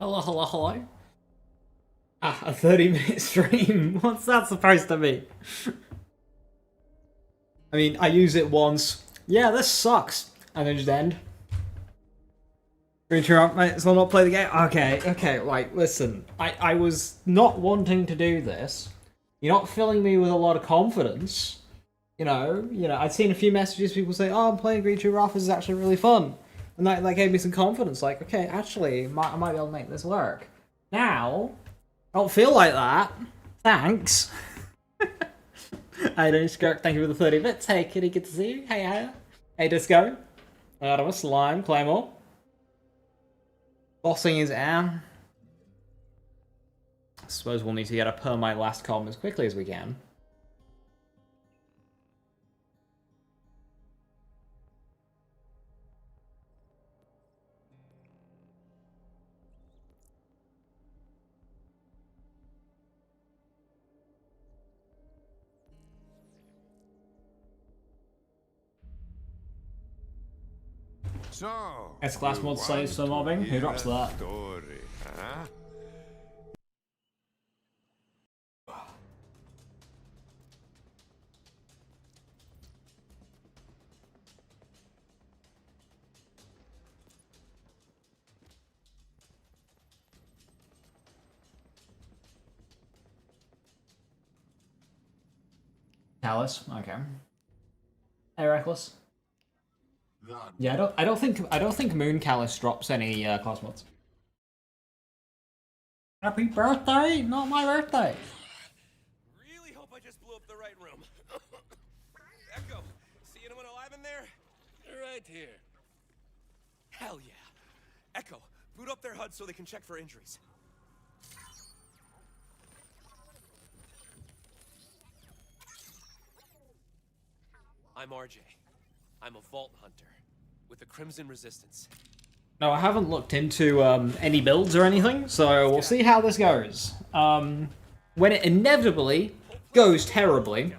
Hello, hello, hello. Ah, a 30-minute stream. What's that supposed to be? I mean, I use it once. Yeah, this sucks. And then just end. Green Tree Rafa, mate, so I'll not play the game. Okay, right, listen. I was not wanting to do this. You're not filling me with a lot of confidence. I'd seen a few messages, people say, oh, I'm playing Green Tree Rafa, this is actually really fun. And that gave me some confidence, like, okay, actually, I might be able to make this work. Now, I don't feel like that. Thanks. Hey, Skirt, thank you for the 30 bits. Hey, Kitty, good to see you. Hey, Aya. Hey, Disco. Out of a slime, Claymore. Bossing is out. I suppose we'll need to get a per my last column as quickly as we can. So, S-Class mod saves for mobbing. Who drops that? Story, huh? Callus. Okay. Hey, Reckless. Yeah, I don't think Moon Callus drops any class mods. Happy birthday! Not my birthday. Really hope I just blew up the right room. Echo, see anyone alive in there? Right here. Hell yeah. Echo, boot up their HUD so they can check for injuries. I'm RJ. I'm a Vault Hunter with the Crimson Resistance. No, I haven't looked into any builds or anything, so we'll see how this goes. When it inevitably goes terribly,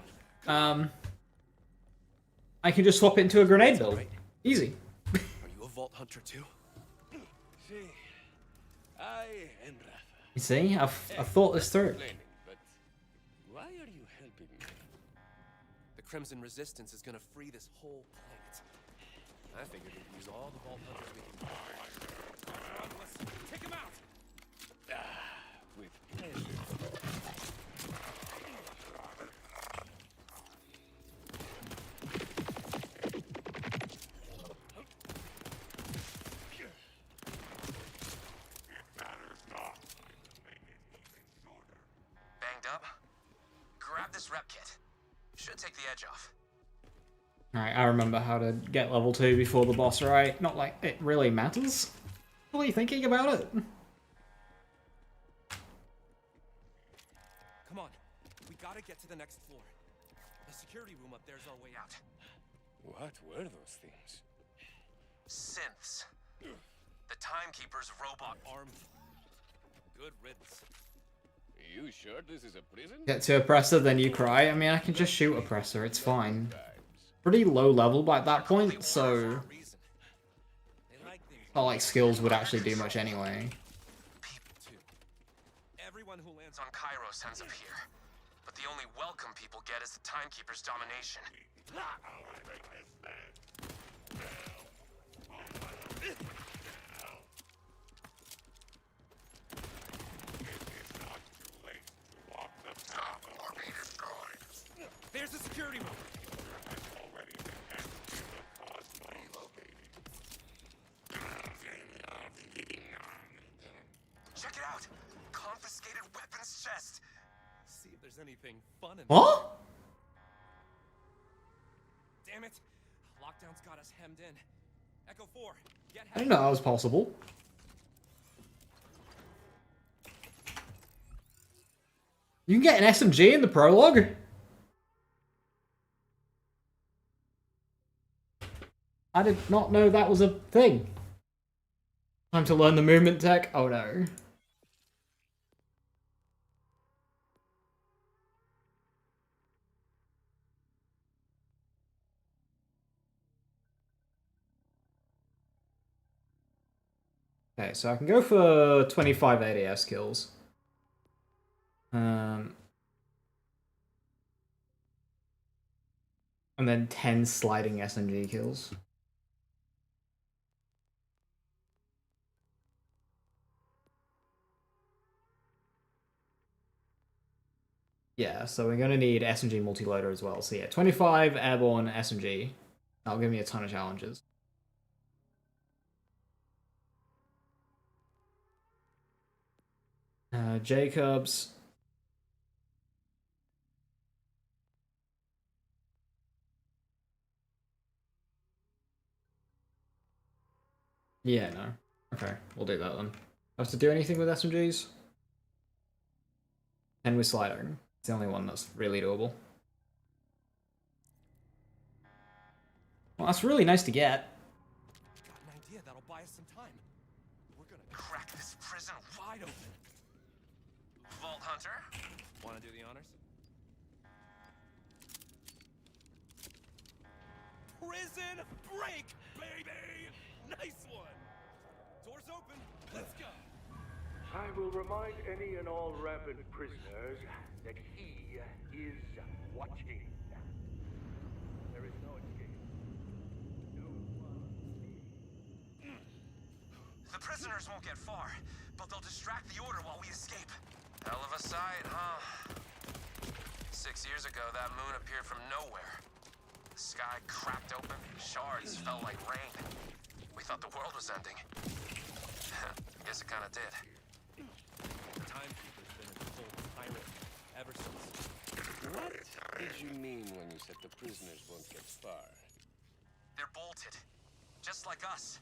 I can just swap it into a grenade build. Easy. Are you a Vault Hunter too? See, I am Rafa. You see, I've thought this through. Complaining, but why are you helping me? The Crimson Resistance is gonna free this whole planet. I figured we'd use all the Vault Hunters we can find. Let's take him out! With pleasure. Banged up? Grab this rep kit. Should take the edge off. Alright, I remember how to get level 2 before the boss, right? Not like it really matters. Really thinking about it? Come on, we gotta get to the next floor. The security room up there's our way out. What were those things? Synths. The Timekeeper's robot army. Good riddance. You sure this is a prison? Get to Oppressor, then you cry. I mean, I can just shoot Oppressor, it's fine. Pretty low level by that point, so... Not like skills would actually do much anyway. People too. Everyone who lands on Kairos ends up here. But the only welcome people get is the Timekeeper's domination. There's the security room. Check it out. Confiscated weapons chest. See if there's anything fun in there. What? Damn it. Lockdown's got us hemmed in. Echo 4, get I didn't know that was possible. You can get an SMG in the prologue? I did not know that was a thing. Time to learn the movement tech? Oh no. Okay, so I can go for 25 ADS kills. And then 10 sliding SMG kills. Yeah, so we're gonna need SMG multi-loader as well. So yeah, 25 airborne SMG. That'll give me a ton of challenges. Jacobs. Yeah, no. Okay, we'll do that then. Have to do anything with SMGs? And with sliding. It's the only one that's really doable. Well, that's really nice to get. Got an idea that'll buy us some time. We're gonna crack this prison wide open. Vault Hunter, wanna do the honors? Prison break, baby! Nice one! Doors open, let's go! I will remind any and all rampant prisoners that he is watching. There is no escape. No one. The prisoners won't get far, but they'll distract the order while we escape. Hell of a sight, huh? 6 years ago, that moon appeared from nowhere. The sky cracked open, shards fell like rain. We thought the world was ending. Guess it kinda did. The Timekeeper's been in full pirate ever since. What did you mean when you said the prisoners won't get far? They're bolted, just like us.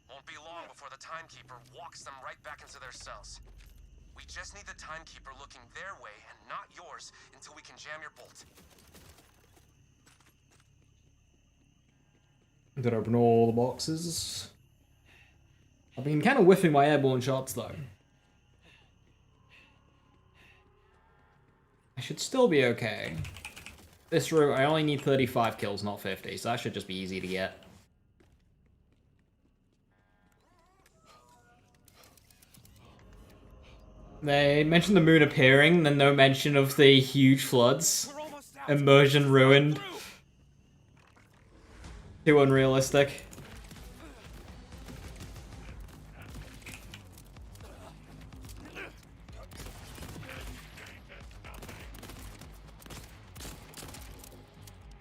Won't be long before the Timekeeper walks them right back into their cells. We just need the Timekeeper looking their way and not yours until we can jam your bolt. I'm gonna open all the boxes. I've been kind of whiffing my airborne shots though. I should still be okay. This route, I only need 35 kills, not 50, so that should just be easy to get. They mentioned the moon appearing, then no mention of the huge floods. We're almost out. Immersion ruined. Too unrealistic.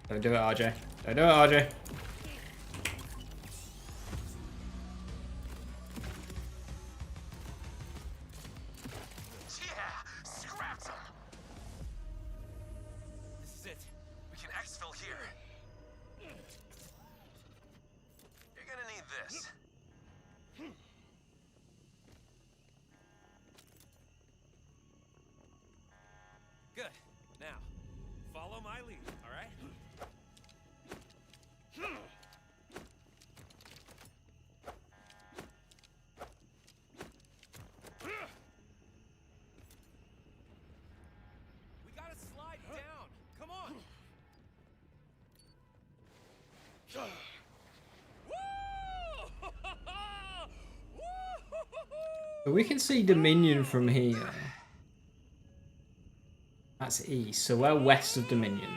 Don't do it, RJ. Don't do it, RJ. Yeah, scrapped them. This is it. We can exfil here. You're gonna need this. Good. Now, follow my lead, all right? We gotta slide down. Come on. But we can see Dominion from here. That's east, so we're west of Dominion.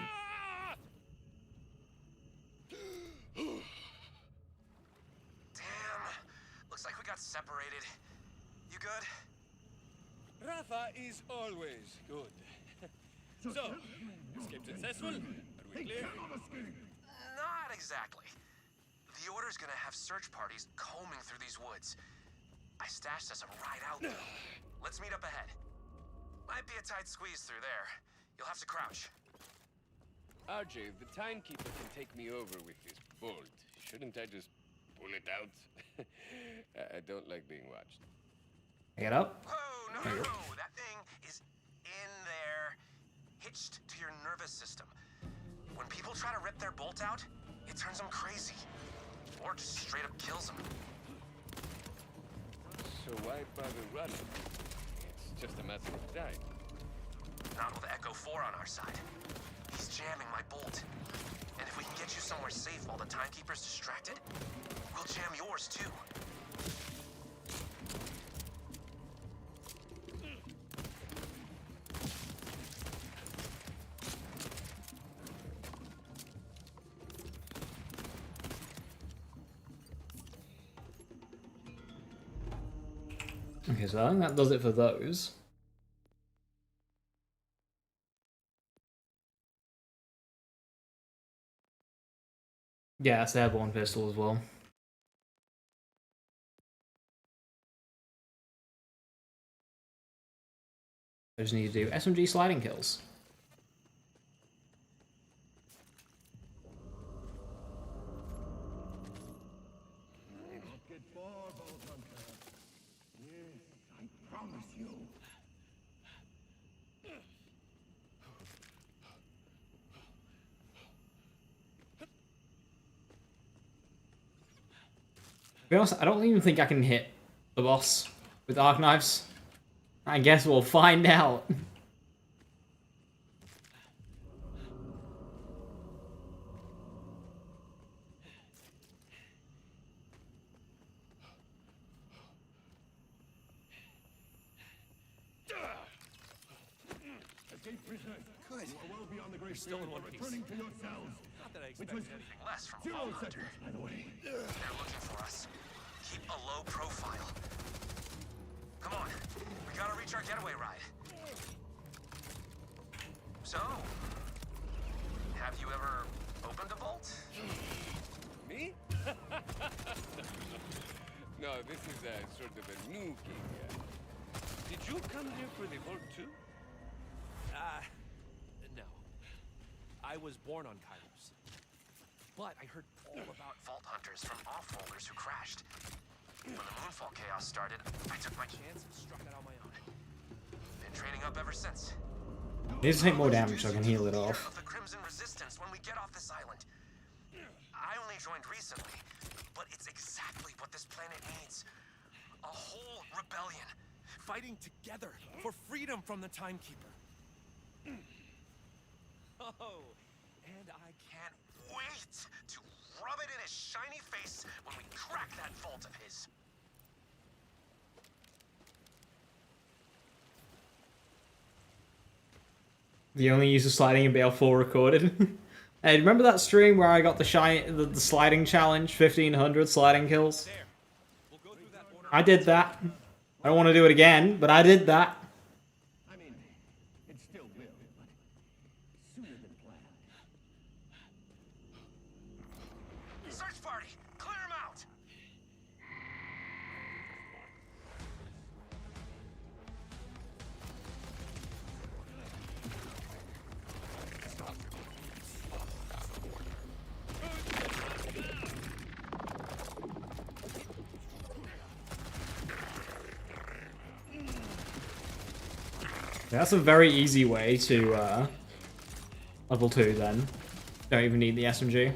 Damn. Looks like we got separated. You good? Rafa is always good. So, escape successful? Are we clear? Not exactly. The Order's gonna have search parties combing through these woods. I stashed us a ride out though. Let's meet up ahead. Might be a tight squeeze through there. You'll have to crouch. RJ, if the Timekeeper can take me over with this bolt, shouldn't I just pull it out? I don't like being watched. Get up. Whoa, no. That thing is in there, hitched to your nervous system. When people try to rip their bolt out, it turns them crazy. Or just straight up kills them. So why bother running? It's just a matter of time. Not with Echo 4 on our side. He's jamming my bolt. And if we can get you somewhere safe while the Timekeeper's distracted, we'll jam yours too. Okay, so I think that does it for those. Yeah, it's the airborne pistol as well. I just need to do SMG sliding kills. To be honest, I don't even think I can hit the boss with arc knives. I guess we'll find out. Good. You're still in one piece. Not that I expected anything less from a vault hunter. They're looking for us. Keep a low profile. Come on. We gotta reach our getaway ride. So, have you ever opened a vault? Me? No, this is a sort of a new gig. Did you come here for the vault too? No. I was born on Kairos. But I heard all about Vault hunters from off-worlders who crashed. When the Moonfall chaos started, I took my chance and struck it on my own. Been training up ever since. Needs to take more damage so I can heal it Leader off. of the Crimson Resistance when we get off this island. I only joined recently, but it's exactly what this planet needs. A whole rebellion. fighting together for freedom from the Timekeeper. Oh, and I Can't wait to rub it in his shiny face when we crack that vault of his. The only use of sliding in BL4 recorded. Hey, remember that stream where I got the sliding challenge, 1500 sliding kills? I did that. I don't want to do it again, but I did that. I mean, it still will, but sooner than planned. Search party, clear him out. That's a very easy way to level 2 then. Don't even need the SMG.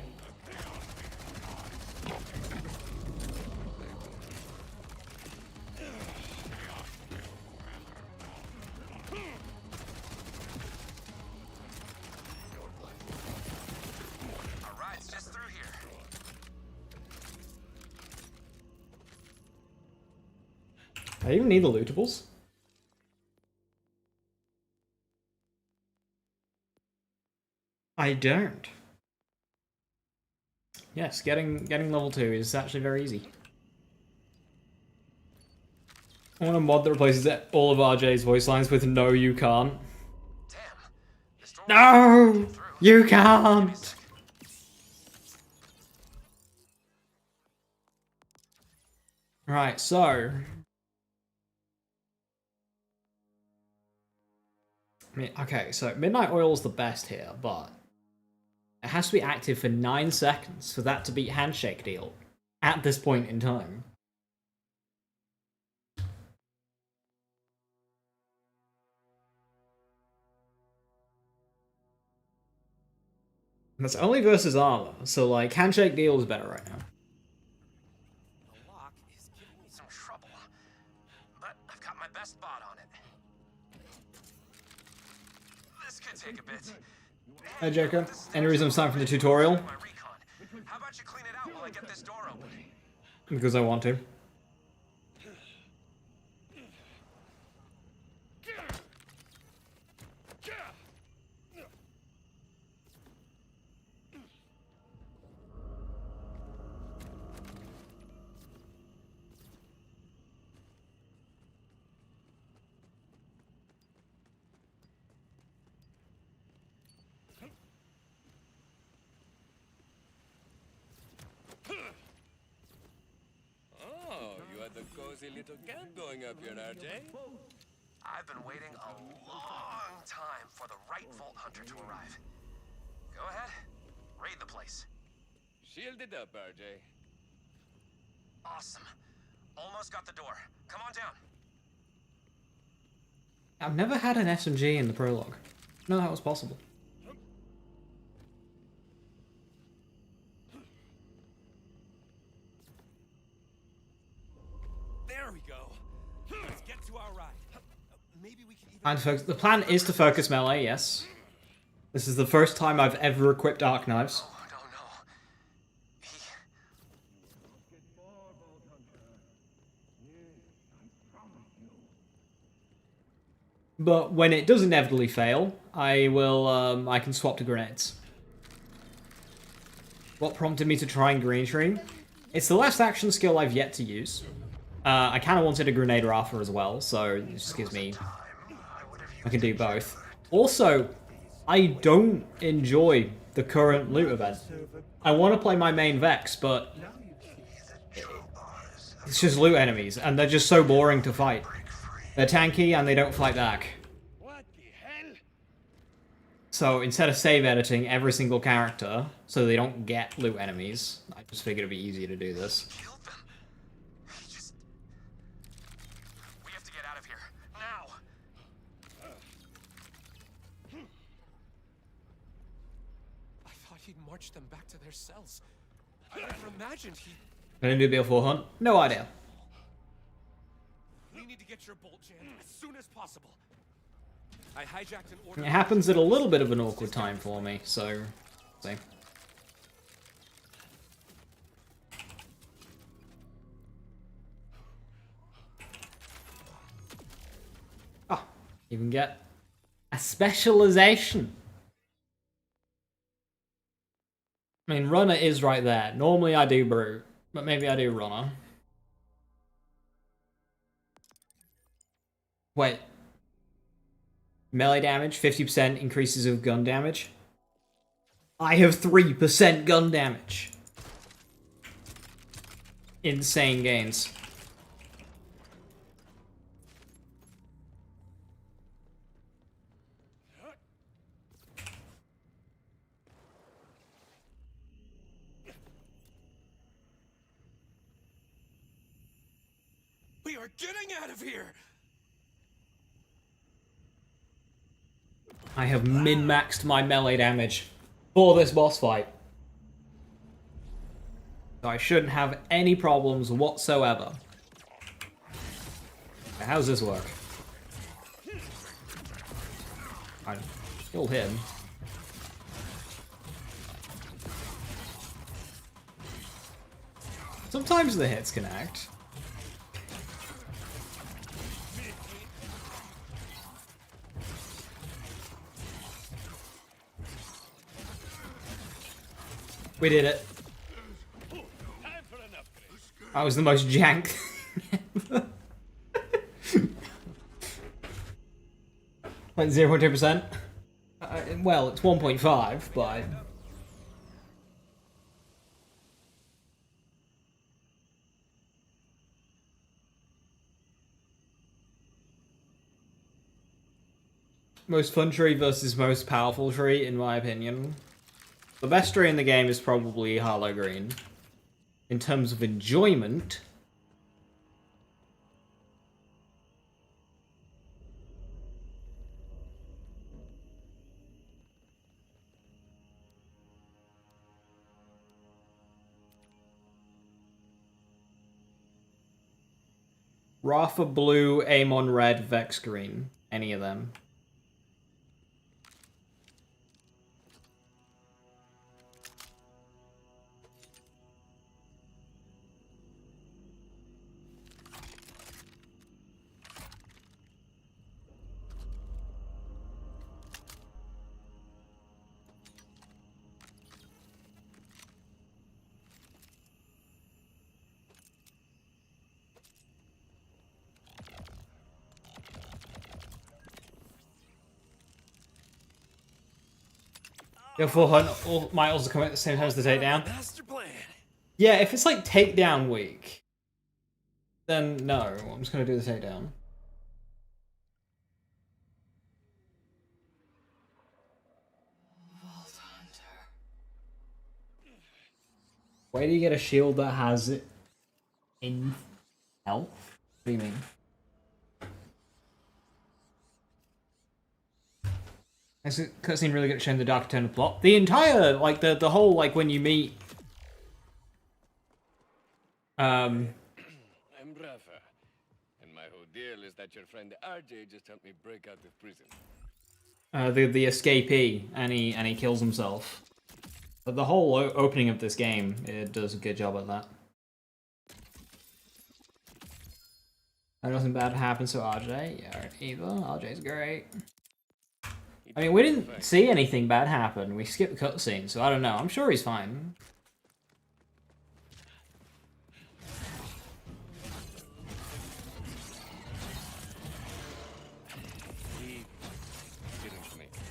Our ride's just through here. I even need the lootables. I don't. Yes, getting level 2 is actually very easy. I want a mod that replaces all of RJ's voice lines with "No, you can't." Damn. This door No, you can't. Right, so okay, so Midnight Oil's the best here, but it has to be active for 9 seconds for that to beat Handshake Deal at this point in time. That's only versus armor, so like Handshake Deal is better right now. The lock is giving me some trouble, but I've got my best bot on it. This could take a bit. Hey Joker, any reason I'm starting from the tutorial? My recon. How about you clean it out while I get this door open? Because I want to. the cozy little camp going up here, RJ? I've been waiting a long time for the right Vault Hunter to arrive. Go ahead, raid the place. Shielded up, RJ. Awesome. Almost got the door. Come on down. I've never had an SMG in the prologue. No, that was possible. There we go. Let's get to our ride. Maybe we can even... And focus. The plan is to focus melee, yes. This is the first time I've ever equipped arc knives. Oh, no, no. He... But when it does inevitably fail, I will, I can swap to grenades. What prompted me to try and Green Tree? It's the last action skill I've yet to use. I kind of wanted a Grenade Rafa as well, so it just gives me... I can do both. Also, I don't enjoy the current loot event. I want to play my main Vex, but... it's just loot enemies, and they're just so boring to fight. They're tanky, and they don't fight back. What the hell? So instead of save editing every single character, so they don't get loot enemies, I just figured it'd be easier to do this. killed them. He just... We have to get out of here. Now! I thought he'd marched them back to their cells. I never imagined he... Gonna do BL4 hunt? No idea. We need to get your bolt jammed as soon as possible. I hijacked an order... It happens at a little bit of an awkward time for me, so... see. Ah, even get a specialization. I mean, runner is right there. Normally I do brute, but maybe I do runner. Wait. Melee damage, 50% increases of gun damage. I have 3% gun damage. Insane gains. We are getting out of here! I have min-maxed my melee damage for this boss fight. So I shouldn't have any problems whatsoever. How does this work? I killed him. Sometimes the hits connect. We did it. That was the most jank thing ever. Like 0.2%? Well, it's 1.5, but... most fun tree versus most powerful tree, in my opinion. The best tree in the game is probably Harlow Green. In terms of enjoyment... Rafa Blue, Amon Red, Vex Green. Any of them. Your full hunt might also come at the same time as the takedown. Master plan. Yeah, if it's like takedown week, then no. I'm just gonna do the takedown. Why do you get a shield that has it in health? What do you mean? This cutscene really good at showing the darker tone of plot. The entire, like, the whole, like, when you meet... I'm Rafa, and my whole deal is that your friend RJ just helped me break out of prison. The escapee, and he kills himself. But the whole opening of this game, it does a good job at that. And nothing bad happens to RJ. Yeah, either. RJ's great. I mean, we didn't see anything bad happen. We skipped the cutscene, so I don't know. I'm sure he's fine. He didn't make it.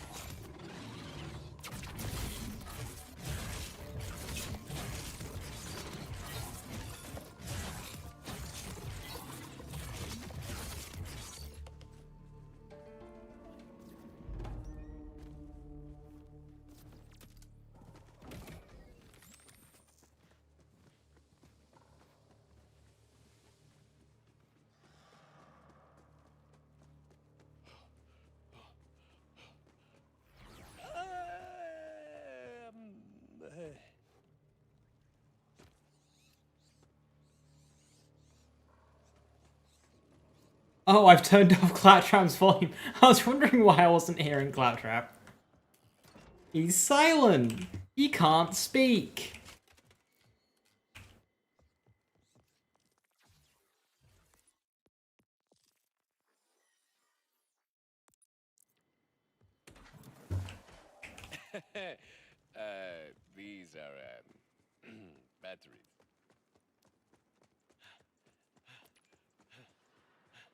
Oh, I've turned off Claptrap's volume. I was wondering why I wasn't hearing Claptrap. He's silent. He can't speak. These are batteries.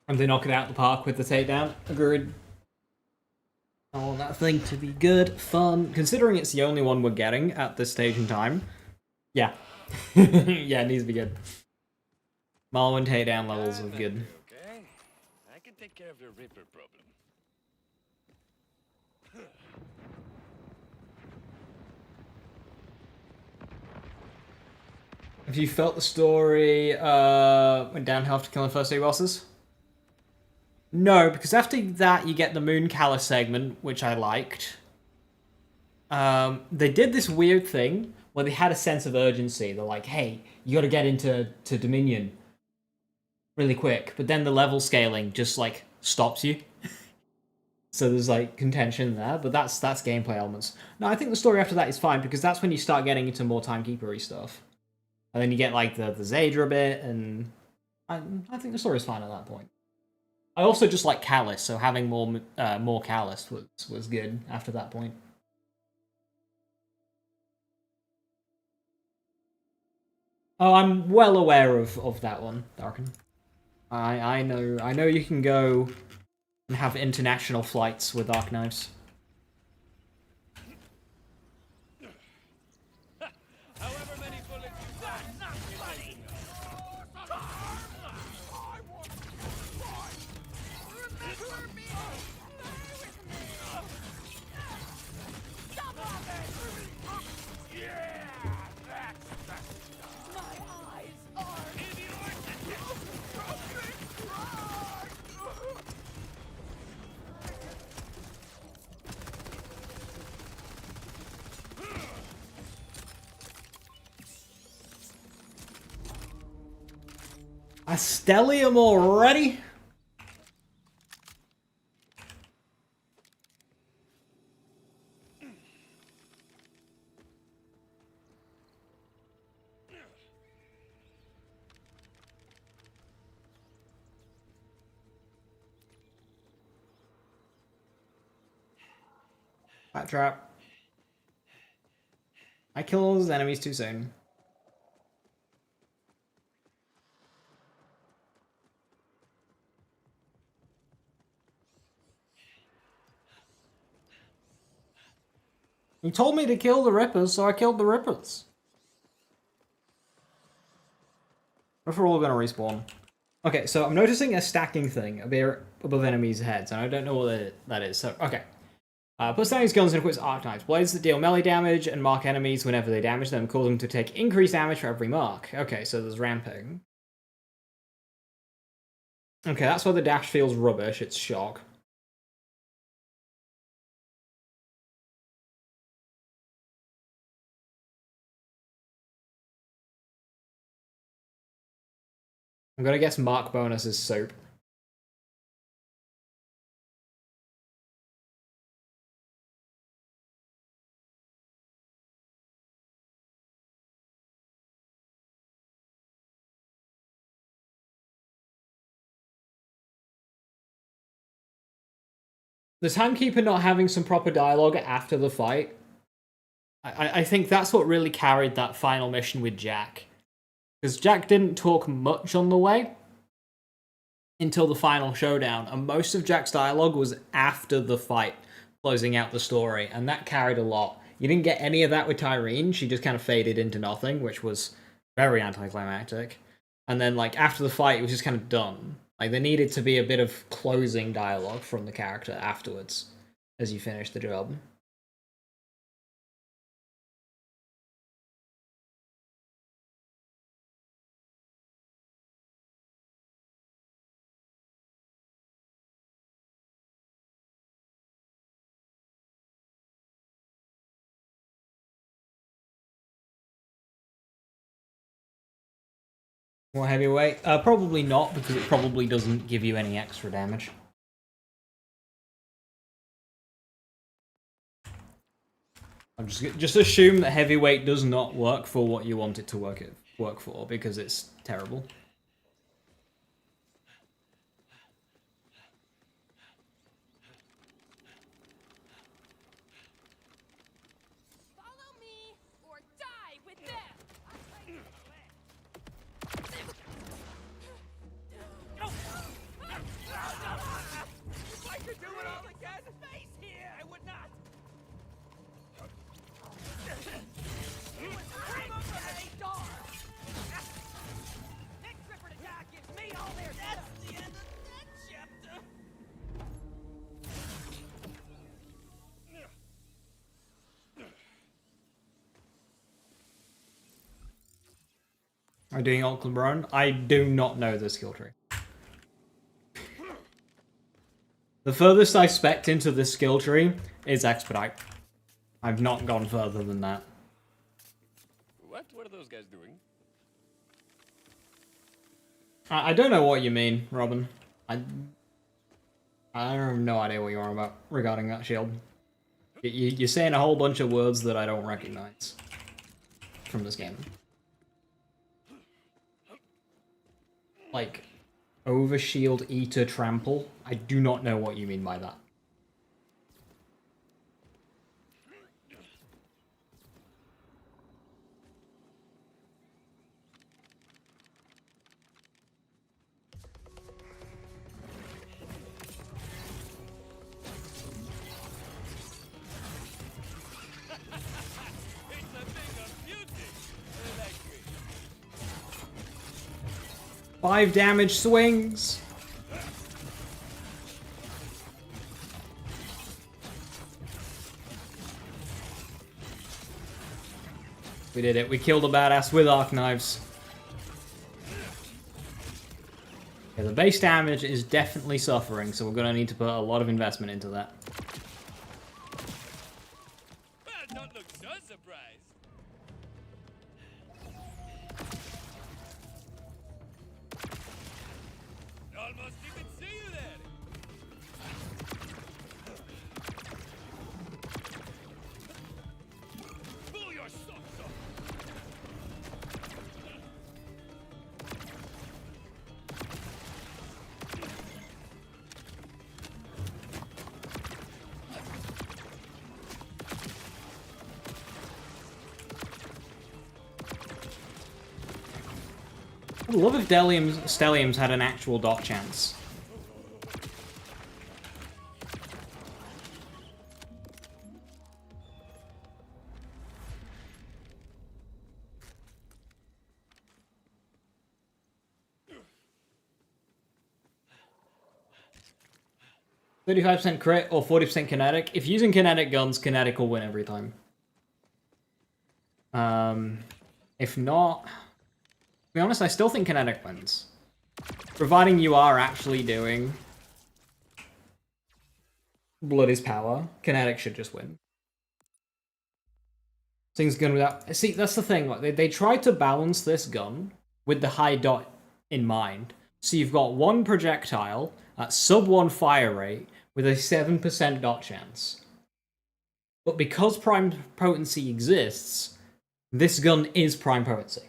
And they knock it out of the park with the takedown. Agreed. I want that thing to be good, fun. Considering it's the only one we're getting at this stage in time. Yeah. Yeah, it needs to be good. Marlin takedown levels of good. Okay, I can take care of your Ripper problem. Have you felt the story went downhill after killing the first 2 bosses? No, because after that you get the Moon Callus segment, which I liked. They did this weird thing where they had a sense of urgency. They're like, hey, you gotta get into Dominion really quick. But then the level scaling just, like, stops you. So there's, like, contention there, but that's gameplay elements. No, I think the story after that is fine, because that's when you start getting into more timekeeper-y stuff. And then you get, like, the Zadra bit, and I think the story's fine at that point. I also just like Callus, so having more Callus was good after that point. Oh, I'm well aware of that one, Darken. I know you can go and have international flights with arc knives. However many bullets you got, not funny. A stellium already? Fat trap. I kill all those enemies too soon. You told me to kill the Rippers, so I killed the Rippers. What if we're all gonna respawn? Okay, so I'm noticing a stacking thing above enemies' heads, and I don't know what that is. So, okay. Puts down his guns and equips arc knives. Blades that deal melee damage and mark enemies whenever they damage them, cause them to take increased damage for every mark. Okay, so there's ramping. Okay, that's why the dash feels rubbish. It's shock. I'm gonna guess mark bonus is soap. The Timekeeper not having some proper dialogue after the fight, I think that's what really carried that final mission with Jack. Because Jack didn't talk much on the way until the final showdown, and most of Jack's dialogue was after the fight, closing out the story, and that carried a lot. You didn't get any of that with Tyreen. She just kind of faded into nothing, which was very anticlimactic. And then, like, after the fight, it was just kind of done. Like, there needed to be a bit of closing dialogue from the character afterwards as you finish the job. More heavyweight? Probably not, because it probably doesn't give you any extra damage. I'm just assume that heavyweight does not work for what you want it to work for, because it's terrible. Follow me or die with them. If I could do it all again, face here, I would not. Next Ripper attack gives me all their stuff. That's the end of that chapter. Am I doing Alt LeBron? I do not know the skill tree. The furthest I spec into this skill tree is Expedite. I've not gone further than that. What? What are those guys doing? I don't know what you mean, Robin. I have no idea what you're on about regarding that shield. You're saying a whole bunch of words that I don't recognize from this game. Like, overshield, eater, trample. I do not know what you mean by that. It's a thing of beauty. I like me. 5 damage swings! We did it. We killed a badass with arc knives. Yeah, the base damage is definitely suffering, so we're going to need to put a lot of investment into that. Well, don't look so surprised. Almost didn't see you there. Pull your socks off. I'd love if Stelliums had an actual dot chance. 35% crit or 40% kinetic. If using kinetic guns, kinetic will win every time. If not, to be honest, I still think kinetic wins. Providing you are actually doing blood is power, kinetic should just win. Things gun without... See, that's the thing. Like, they tried to balance this gun with the high dot in mind. So you've got one projectile at sub 1 fire rate with a 7% dot chance. But because prime potency exists, this gun is prime potency.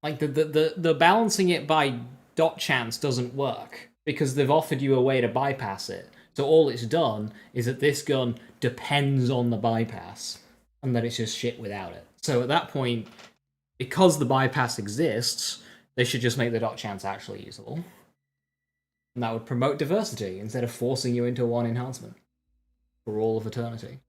Like, the balancing it by dot chance doesn't work, because they've offered you a way to bypass it. So all it's done is that this gun depends on the bypass, and that it's just shit without it. So at that point, because the bypass exists, they should just make the dot chance actually usable. And that would promote diversity, instead of forcing you into one enhancement for all of eternity.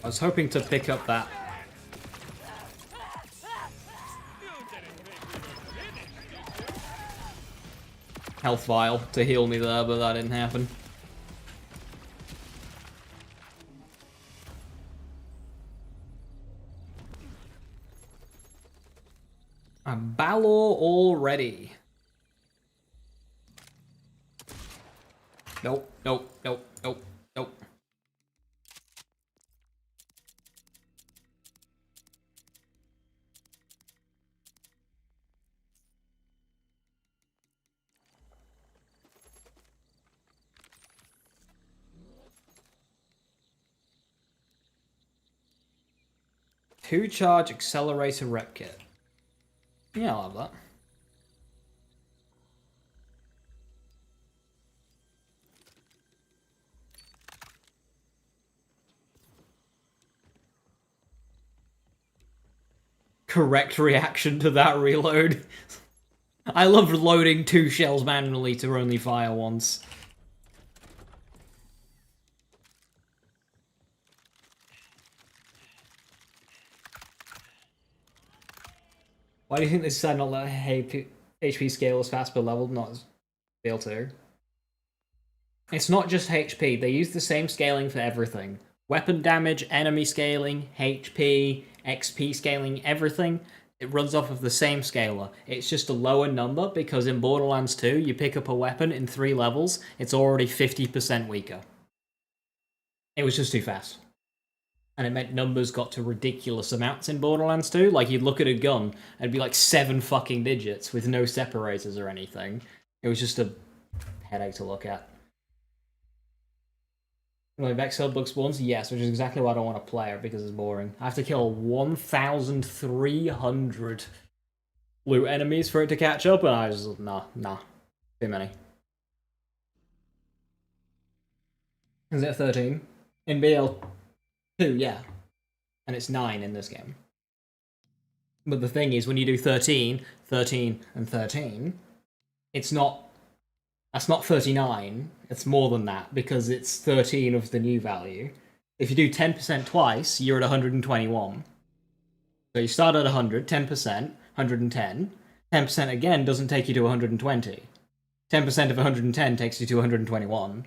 I was hoping to pick up that health vial to heal me there, but that didn't happen. A Balor already. Nope, nope, nope, nope, nope. Two charge accelerator rep kit. Yeah, I'll have that. Correct reaction to that reload. I love loading 2 shells manually to only fire once. Why do you think they decided not to let HP scale as fast per level, not as scale 2? It's not just HP, they use the same scaling for everything. Weapon damage, enemy scaling, HP, XP scaling, everything. It runs off of the same scaler. It's just a lower number because in Borderlands 2, you pick up a weapon in 3 levels, it's already 50% weaker. It was just too fast. And it meant numbers got to ridiculous amounts in Borderlands 2. Like, you'd look at a gun, and it'd be like 7 fucking digits with no separators or anything. It was just a headache to look at. Like, Vexheld books once? Yes, which is exactly why I don't want to play it, because it's boring. I have to kill 1,300 loot enemies for it to catch up, and I was just, nah, too many. Is it 13? In BL2, yeah. And it's 9 in this game. But the thing is, when you do 13, 13, and 13, it's not... That's not 39, it's more than that, because it's 13 of the new value. If you do 10% twice, you're at 121. So you start at 100, 10%, 110. 10% again doesn't take you to 120. 10% of 110 takes you to 121.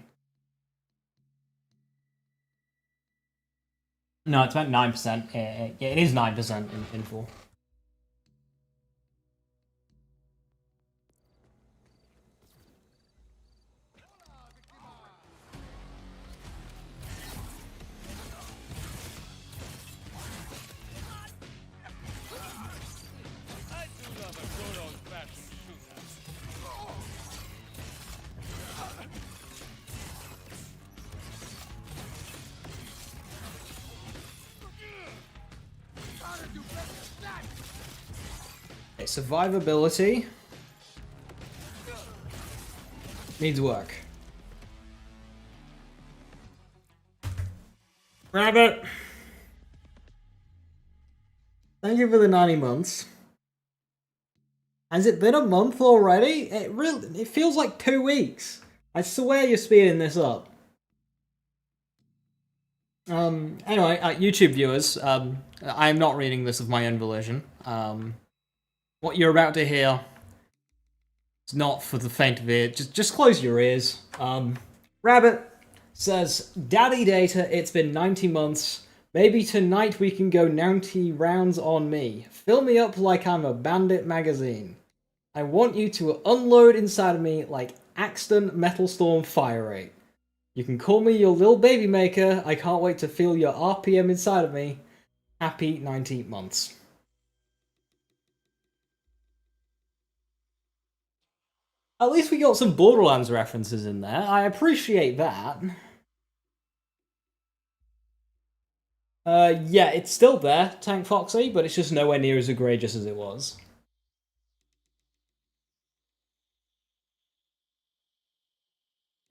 No, it's about 9%. Yeah, it is 9% in full. survivability. Needs work. Rabbit! Thank you for the 90 months. Has it been a month already? It feels like 2 weeks. I swear you're speeding this up. Anyway, YouTube viewers, I am not reading this of my own volition. What you're about to hear is not for the faint of ear. Just close your ears. Rabbit says, Daddy Data, it's been 90 months. Maybe tonight we can go 90 rounds on me. Fill me up like I'm a Bandit magazine. I want you to unload inside of me like Axton Metal Storm Fire Rate. You can call me your little baby maker. I can't wait to feel your RPM inside of me. Happy 90 months. At least we got some Borderlands references in there. I appreciate that. Yeah, it's still there, Tank Foxy, but it's just nowhere near as egregious as it was.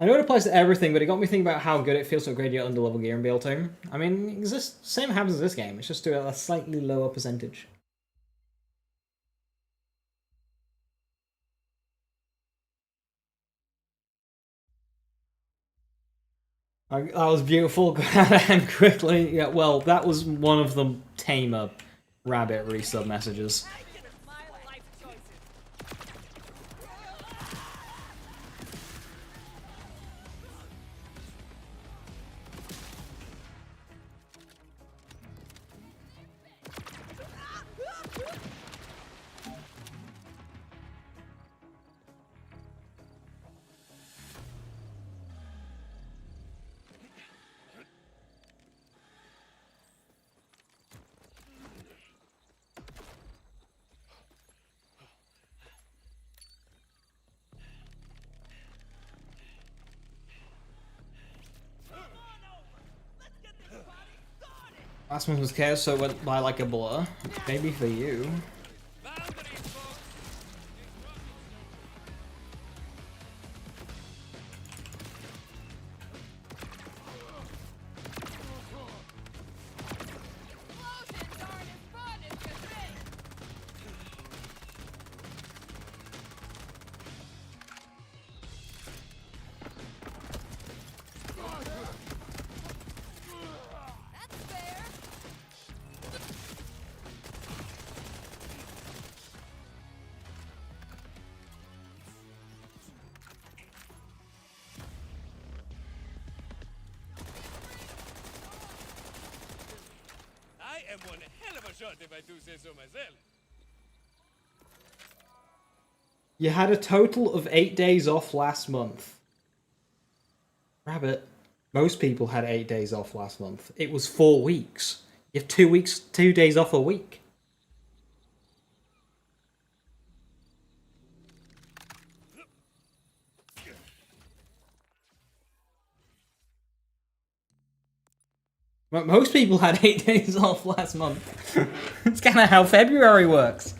I know it applies to everything, but it got me thinking about how good it feels to upgrade your underlevel gear and build team. I mean, same happens in this game, it's just to a slightly lower percentage. That was beautiful, and quickly. Yeah, well, that was one of the tamer Rabbit resub messages. Last one was chaos, so it went by like a blur. Maybe for you. I am one hell of a shot if I do say so myself. You had a total of 8 days off last month. Rabbit, most people had 8 days off last month. It was 4 weeks. You have 2 weeks, 2 days off a week. Most people had 8 days off last month. It's kind of how February works.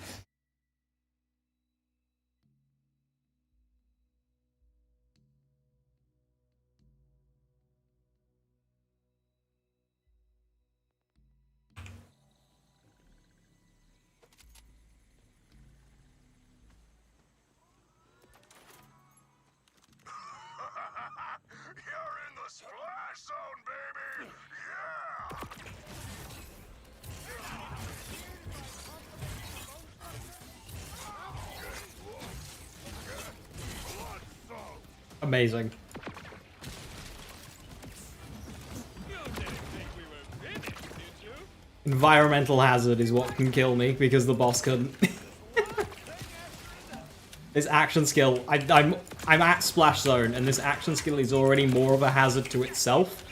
You're in the splash zone, baby! Yeah! Amazing. Environmental hazard is what can kill me because the boss couldn't. This action skill, I'm at splash zone, and this action skill is already more of a hazard to itself.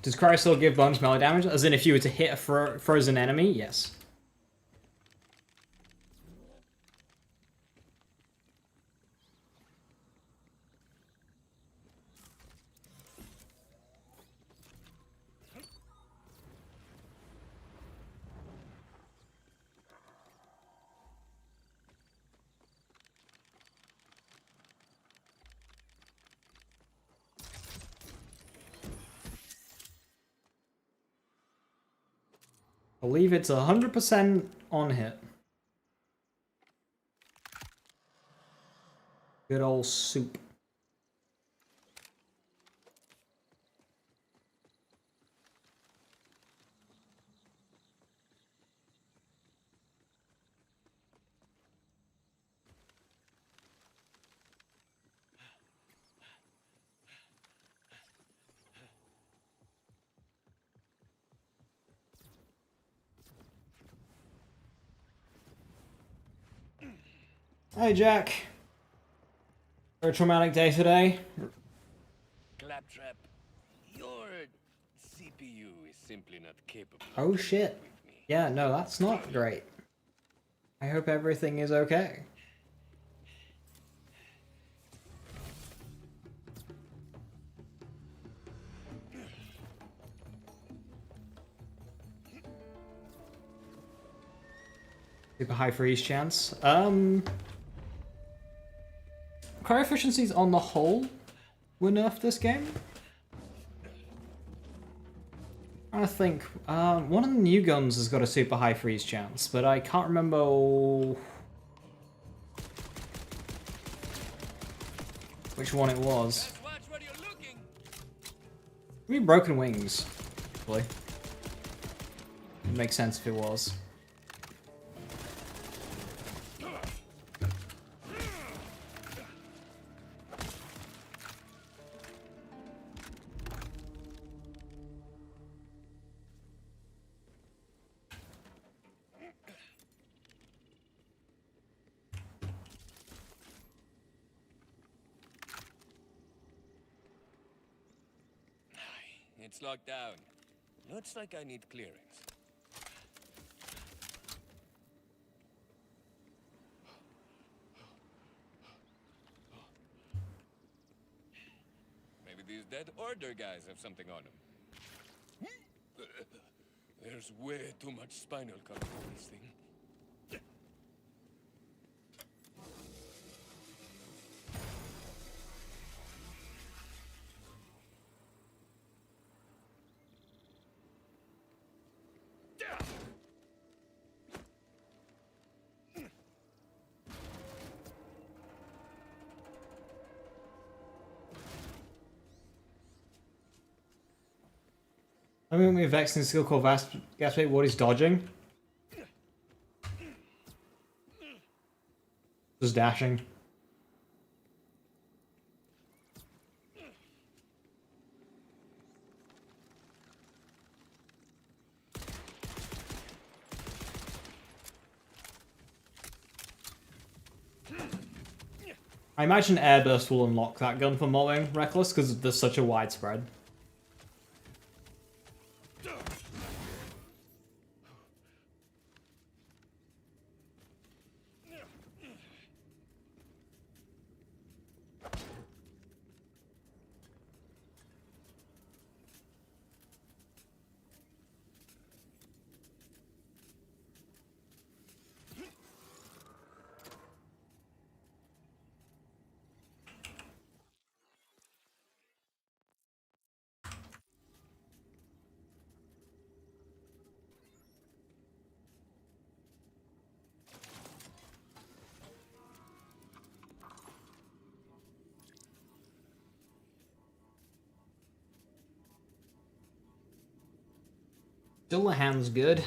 Does Cryo still give bonus melee damage? As in if you were to hit a frozen enemy? Yes. believe it's 100% on hit. Good old soup. Hey, Jack. Very traumatic day today. Claptrap, your CPU is simply not capable. Oh shit. Yeah, no, that's not great. I hope everything is okay. Super high freeze chance. Car efficiencies on the whole were nerfed this game. I think one of the new guns has got a super high freeze chance, but I can't remember which one it was. Watch where you're looking. Maybe Broken Wings, actually. It makes sense if it was. It's locked down. Looks like I need clearance. Maybe these dead order guys have something on them. There's way too much spinal color in this thing. I mean, we have vexing skill called Gaspate. What he's dodging? Just dashing. I imagine Airburst will unlock that gun for mowing Reckless because there's such a widespread. Dillahan's good.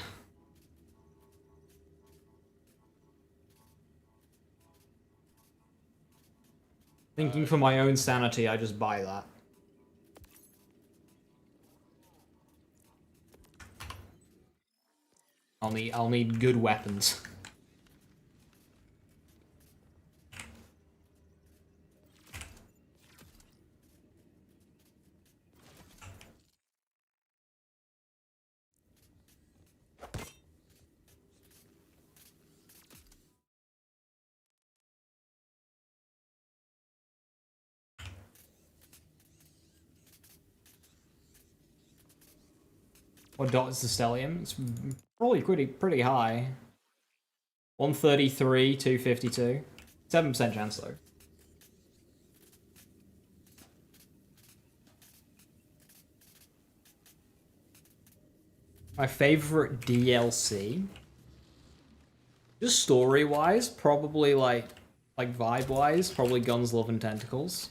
Thinking for my own sanity, I just buy that. I'll need good weapons. What dot is the stellium? It's probably pretty high. 133, 252. 7% chance though. My favorite DLC? Just story-wise, probably like vibe-wise, probably Guns, Love, and Tentacles.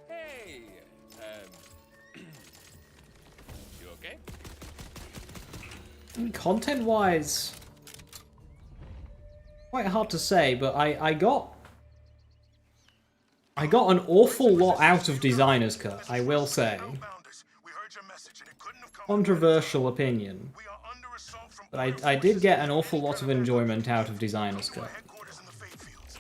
Hey, you okay? Content-wise, quite hard to say, but I got an awful lot out of Designer's Cut, I will say. Outbounders, we heard your message and it couldn't have come. Controversial opinion, We are under assault from but I did get an awful lot of enjoyment out of Designer's Cut. headquarters in the Fade Fields.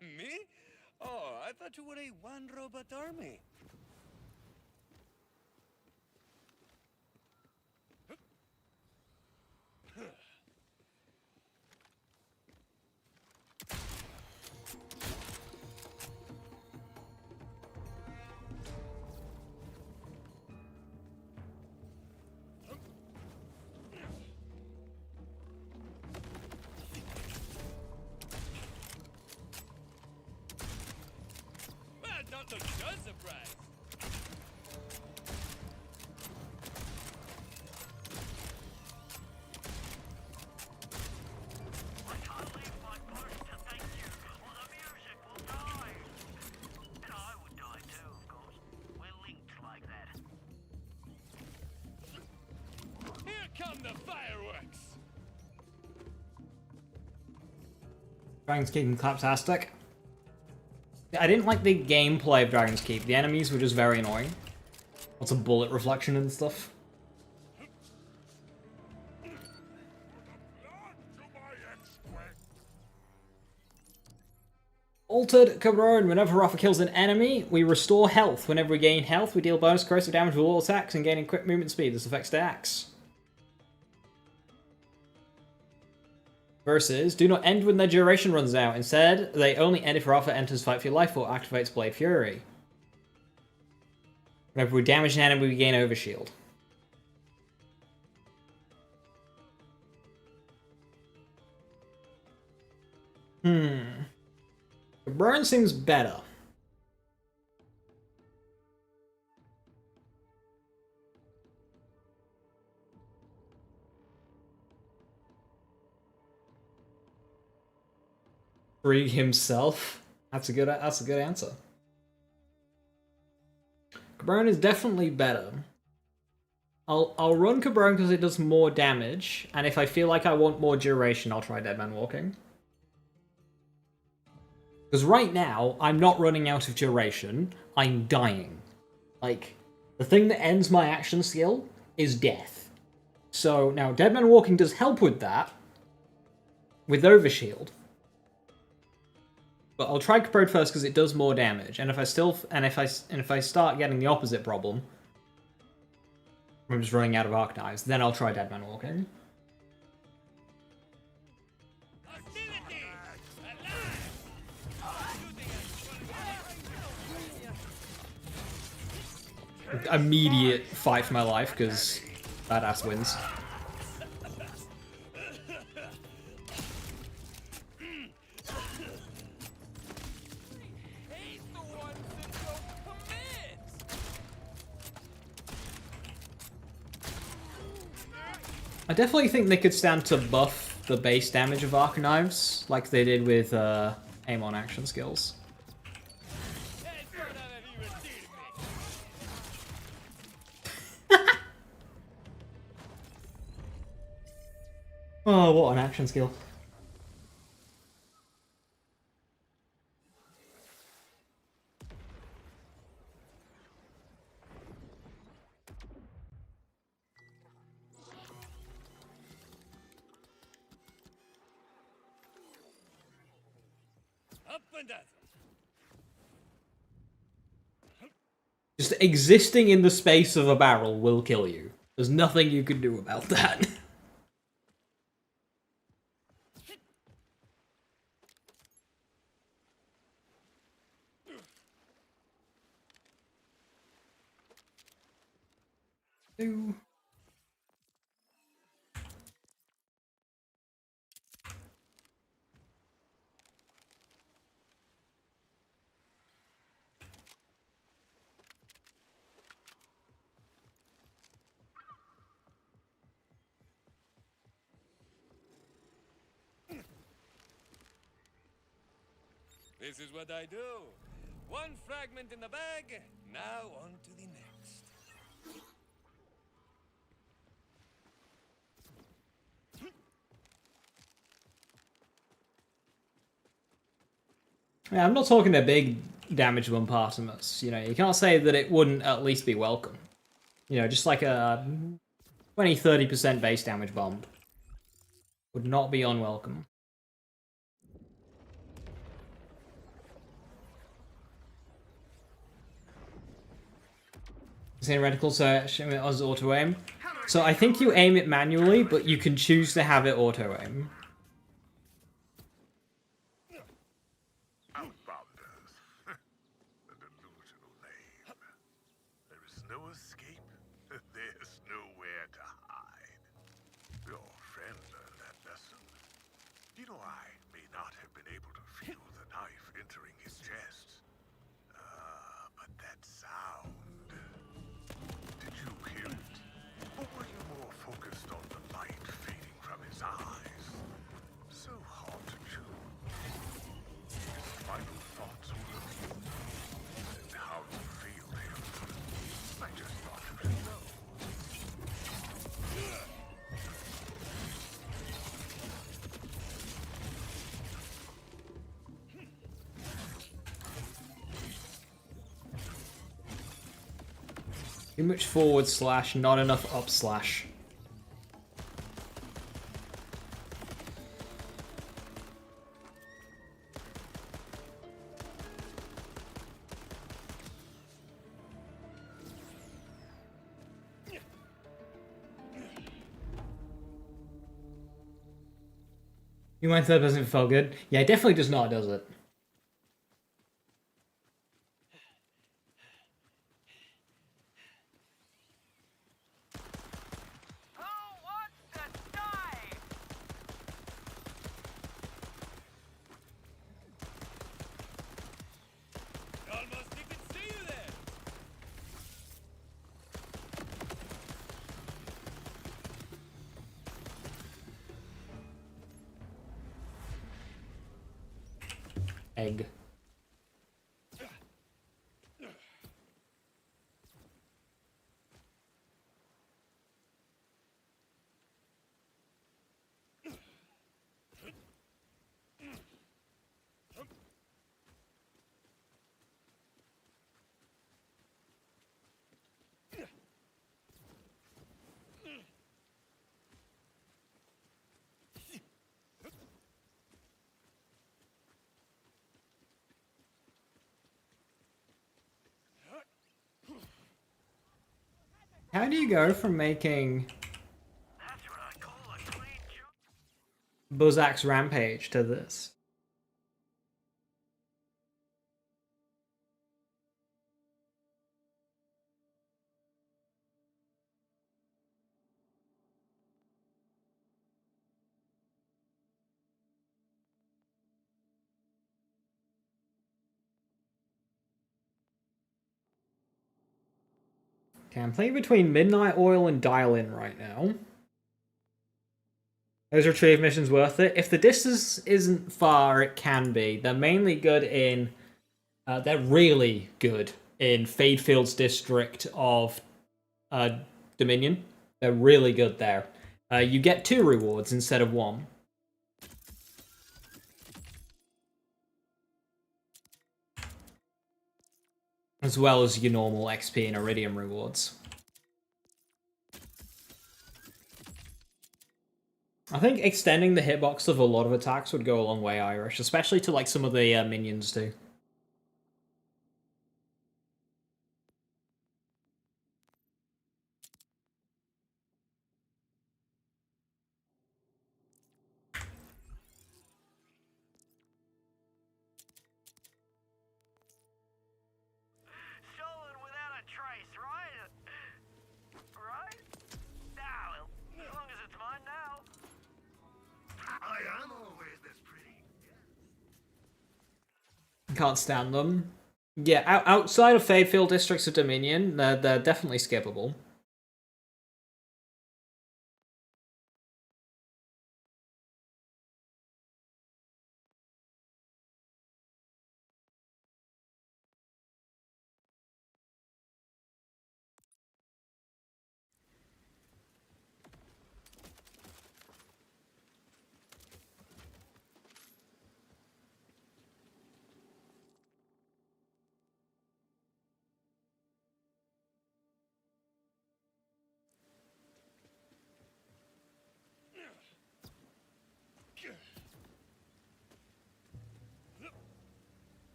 Me? Oh, I thought you were a one-robot army. Well, not look so surprised. Here come the fireworks. Dragon's Keep and Claptastic. I didn't like the gameplay of Dragon's Keep. The enemies were just very annoying. Lots of bullet reflection and stuff. Altered Cabron. Whenever Rafa kills an enemy, we restore health. Whenever we gain health, we deal bonus corrosive damage with all attacks and gaining quick movement speed. This affects stacks. Versus, do not end when their duration runs out. Instead, they only end if Rafa enters Fight for Your Life or activates Blade Fury. Whenever we damage an enemy, we gain Overshield. The burn seems better. Free himself. That's a good answer. Cabron is definitely better. I'll run Cabron because it does more damage, and if I feel like I want more duration, I'll try Deadman Walking. Because right now, I'm not running out of duration, I'm dying. Like, the thing that ends my action skill is death. So, now Deadman Walking does help with that, with Overshield. But I'll try Cabron first because it does more damage, and if I start getting the opposite problem, I'm just running out of Arc Knives, then I'll try Deadman Walking. Immediate fight for my life because badass wins. I definitely think they could stand to buff the base damage of Arc Knives, like they did with aim on action skills. Oh, what an action skill. Up and at 'em. Just existing in the space of a barrel will kill you. There's nothing you can do about that. Ooh. This is what I do. One fragment in the bag, now on to the next. Yeah, I'm not talking a big damage bombardimus. You know, you can't say that it wouldn't at least be welcome. You know, just like a 20-30% base damage bomb would not be unwelcome. Saying reticle search as auto aim. So I think you aim it manually, but you can choose to have it auto aim. Outbounders. A delusional name. There is no escape. There's nowhere to hide. Your friend learned that lesson. You know, I may not have been able to feel the knife entering his chest. But that sound. Did you hear it? Or were you more focused on the light fading from his eyes? So hard to chew. His final thoughts were of you. And how you failed him. I just thought you should know. Too much forward slash, not enough up slash. You mind third person felt good? Yeah, it definitely does not, does it? Almost didn't see you there. Egg. How do you go from making Buzzak's Rampage to this? Okay, I'm playing between Midnight Oil and Dial In right now. Those retrieve missions worth it. If the distance isn't far, it can be. They're mainly good in... they're really good in Fadefield's district of Dominion. They're really good there. you get 2 rewards instead of 1. As well as your normal XP and Iridium rewards. I think extending the hitbox of a lot of attacks would go a long way, Irish, especially to like some of the minions too. Stolen without a trace, right? Right? Nah, well, as long as it's mine now. I am always this pretty. Can't stand them. Yeah, outside of Fadefield Districts of Dominion, they're definitely skippable.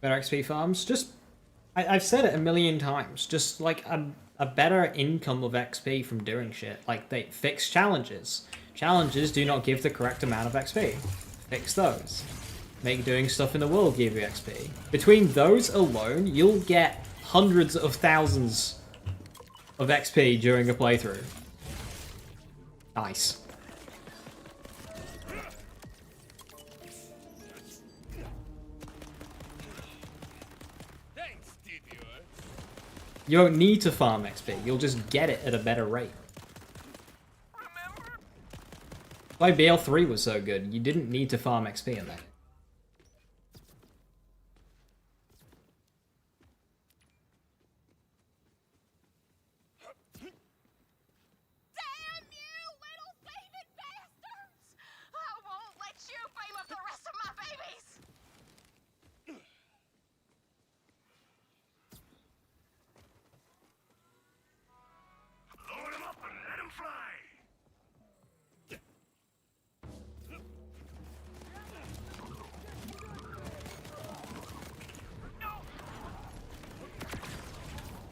Better XP farms, just I've said it a million times, just like a better income of XP from doing shit. Like, they fix challenges. Challenges do not give the correct amount of XP. Fix those. Make doing stuff in the world give you XP. Between those alone, you'll get hundreds of thousands of XP during a playthrough. Nice. You don't need to farm XP, you'll just get it at a better rate. Remember? Why BL3 was so good, you didn't need to farm XP in there. Damn you, little thieving bastards! I won't let you beam up the rest of my babies! Load him up and let him fly.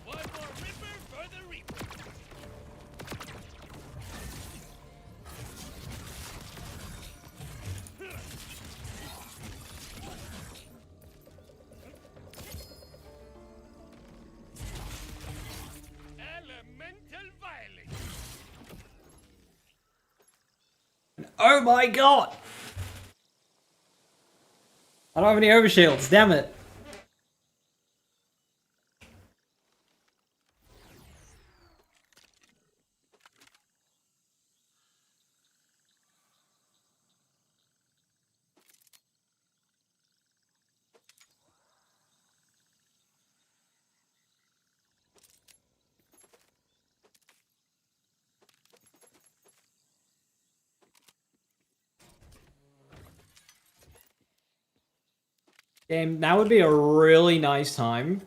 One more ripper for the reaper. Elemental violence. Oh my god! I don't have any overshields, damn it. Game, now would be a really nice time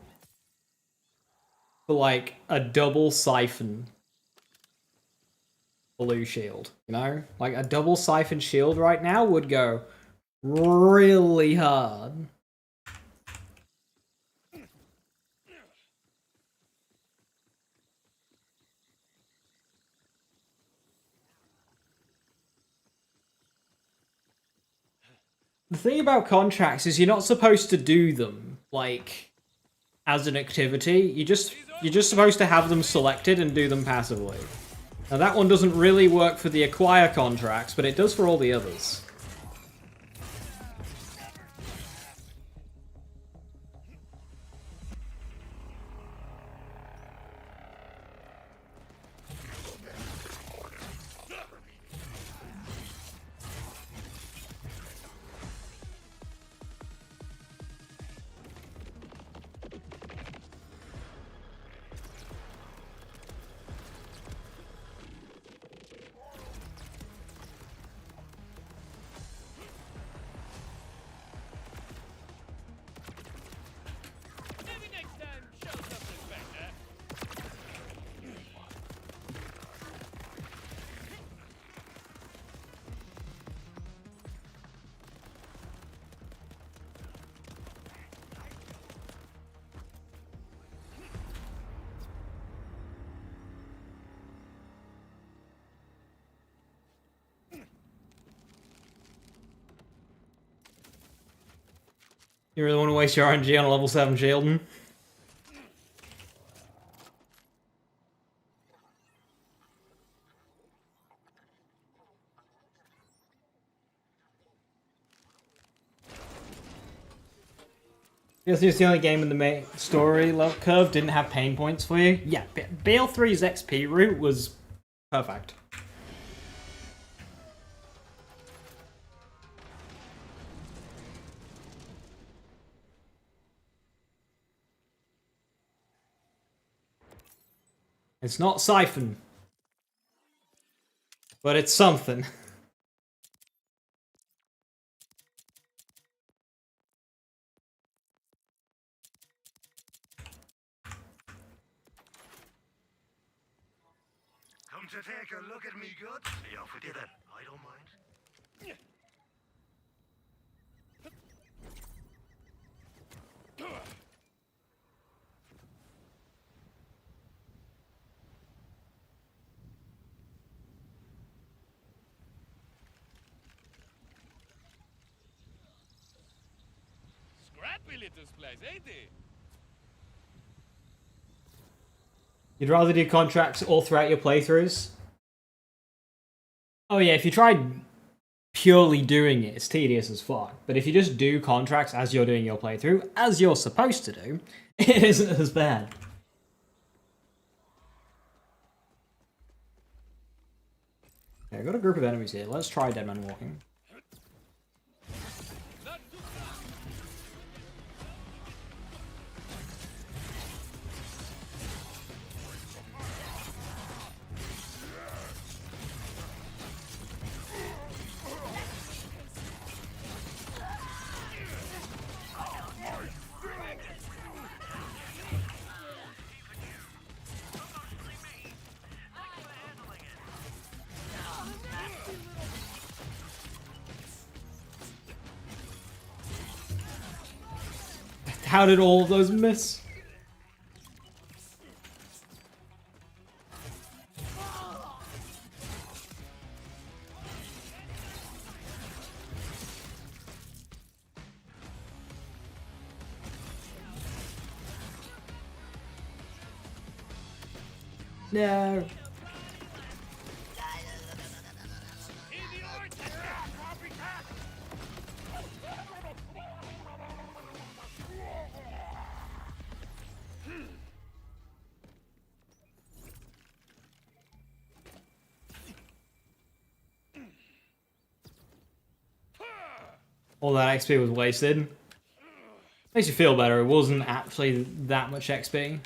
for like a double siphon blue shield, you know? Like a double siphon shield right now would go really hard. The thing about contracts is you're not supposed to do them like as an activity. You're just supposed to have them selected and do them passively. Now that one doesn't really work for the acquire contracts, but it does for all the others. You really want to waste your RNG on a level 7 shielding? This is the only game in the main story level curve didn't have pain points for you. Yeah, BL3's XP route was perfect. It's not Siphon, but it's something. Come to take a look at me goods? Be off with you then. I don't mind. Scrappy little place, ain't they? You'd rather do contracts all throughout your playthroughs? Oh yeah, if you tried purely doing it, it's tedious as fuck. But if you just do contracts as you're doing your playthrough, as you're supposed to do, it isn't as bad. Okay, I've got a group of enemies here. Let's try Dead Man Walking. How did all of those miss? No. All that XP was wasted. Makes you feel better. It wasn't actually that much XP.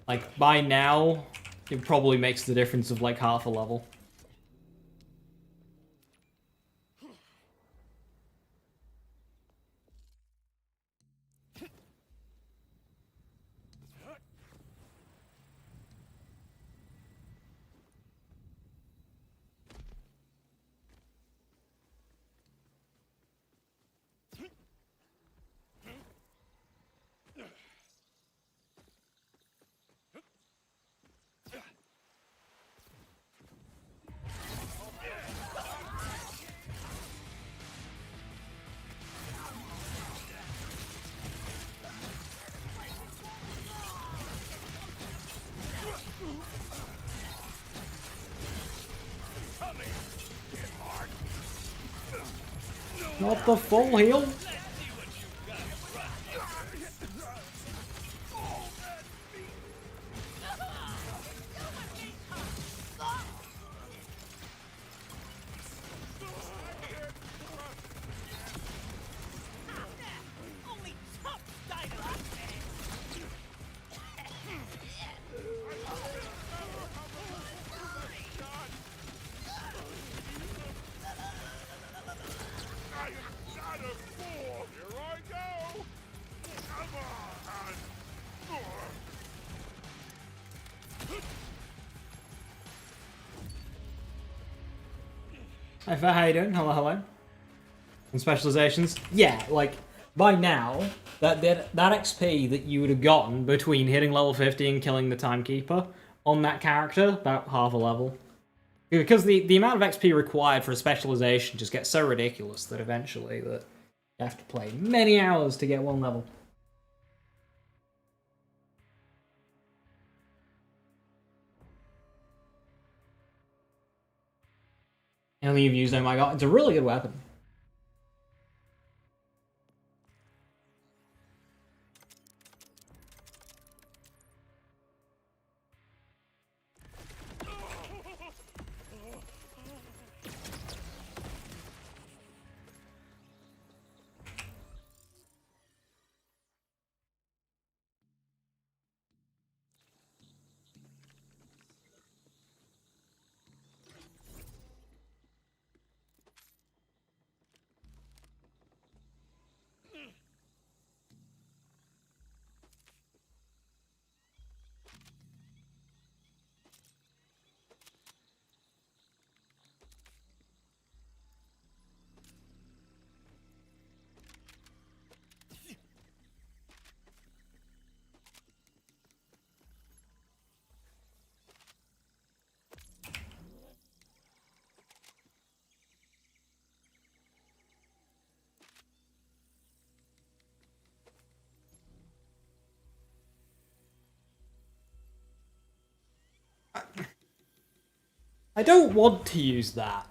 Like, by now, it probably makes the difference of like half a level. Not the full heal. Hi, Fat, how you doing? Hello, hello. And specializations? Yeah, like, by now, that XP that you would have gotten between hitting level 50 and killing the Timekeeper on that character, about half a level. Because the amount of XP required for a specialization just gets so ridiculous that eventually that You have to play many hours to get one level. Only you've used, oh my god, it's a really good weapon. I don't want to use that.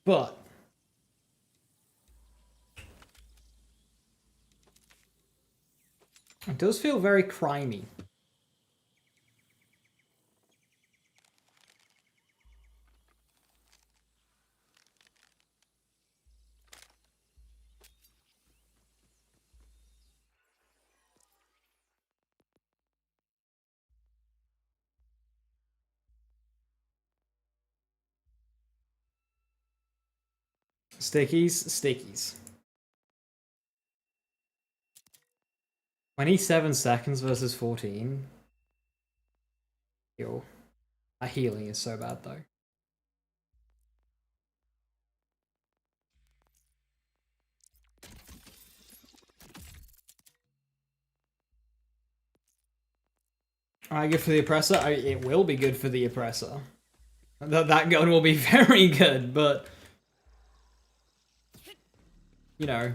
But it does feel very crimey. Stickies, stickies. 27 seconds versus 14. Yo. That healing is so bad though. Alright, good for the oppressor. It will be good for the oppressor. That gun will be very good, but... You know.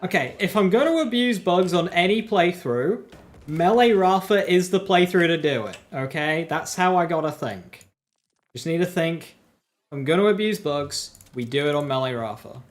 Okay, if I'm going to abuse bugs on any playthrough, Melee Rafa is the playthrough to do it, okay? That's how I gotta think. Just need to think, if I'm going to abuse bugs, we do it on Melee Rafa.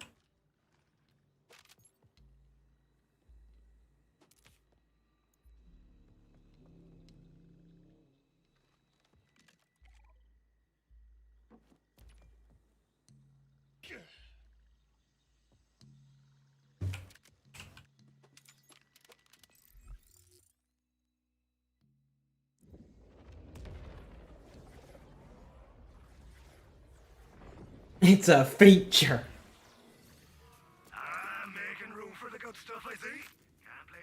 It's a feature. I'm making room for the good stuff, I see. Can't blame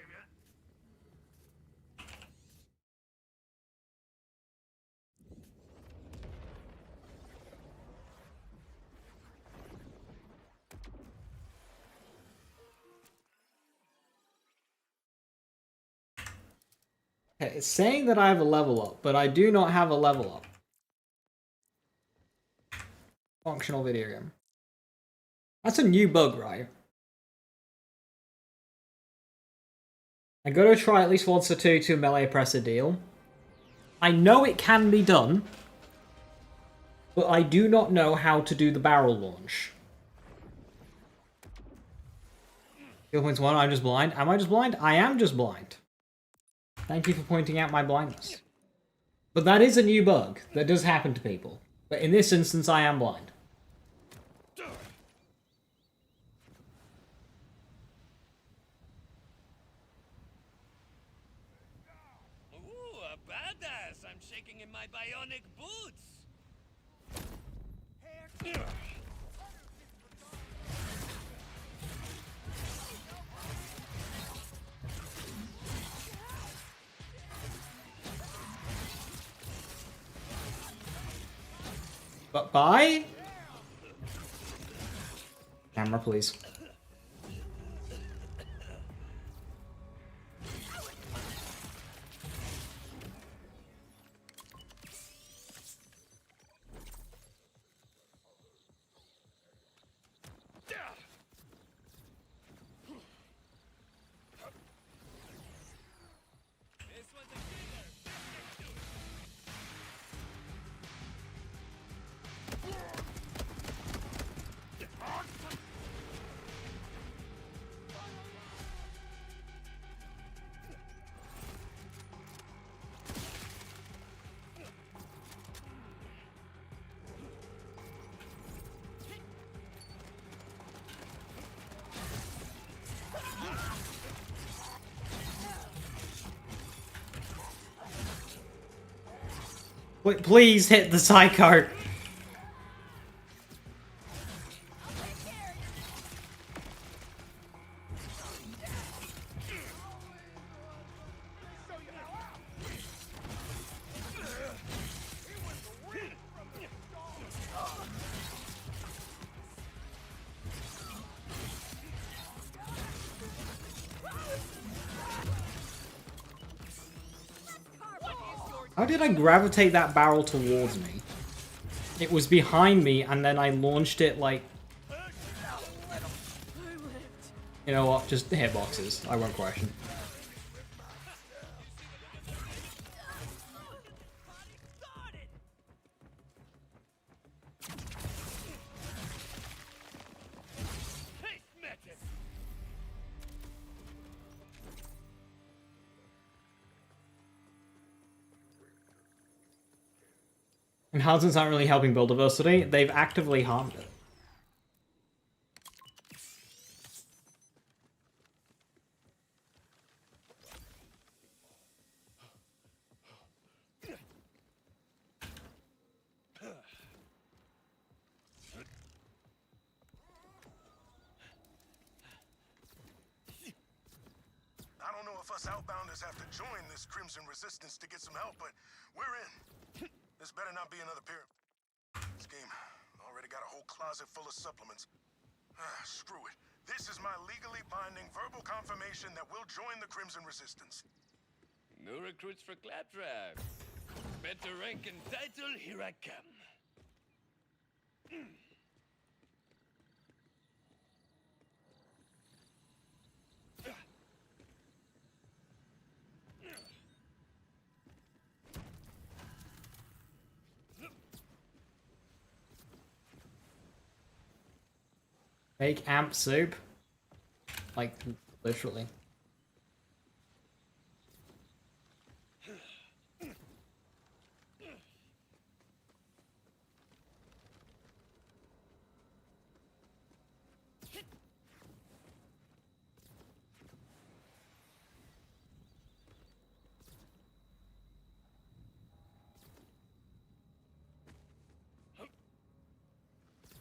you. Okay, it's saying that I have a level up, but I do not have a level up. Functional video game. That's a new bug, right? I gotta try at least once or two to melee press a deal. I know it can be done, but I do not know how to do the barrel launch. Skill points 1, I'm just blind. Am I just blind? I am just blind. Thank you for pointing out my blindness. But that is a new bug. That does happen to people. But in this instance, I am blind. Ooh, a badass! I'm shaking in my bionic boots! But bye? Camera, please. Please hit the psycho. How did I gravitate that barrel towards me? It was behind me, and then I launched it like... You know what? Just hitboxes. I won't question. Enhancements aren't really helping build diversity. They've actively harmed it. I don't know if us outbounders have to join this Crimson Resistance to get some help, but we're in. This better not be another pyramid. Scheme. Already got a whole closet full of supplements. Screw it. This is my legally binding verbal confirmation that we'll join the Crimson Resistance. No recruits for Claptrap. Better rank and title, here I come. Make amp soup? Like, literally.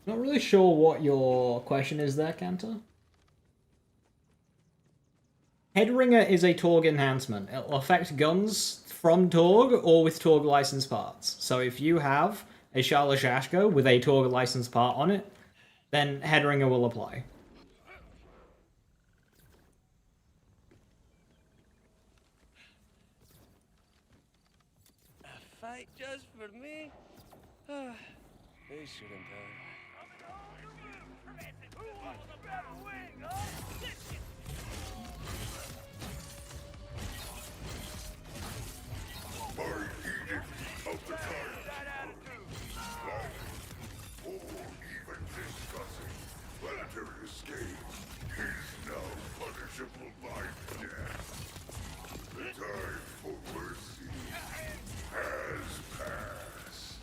Not really sure what your question is there, Cantor. Headringer is a Torg enhancement. It'll affect guns from Torg or with Torg license parts. So if you have a Shalashashko with a Torg license part on it, then Headringer will apply. A fight just for me? They shouldn't have. My edict of the time. Or even discussing planetary escape is now punishable by death. The time for mercy has passed.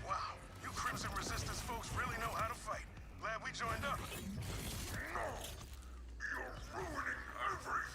Wow, you Crimson Resistance folks really know how to fight. Glad we joined up. No, you're ruining everything.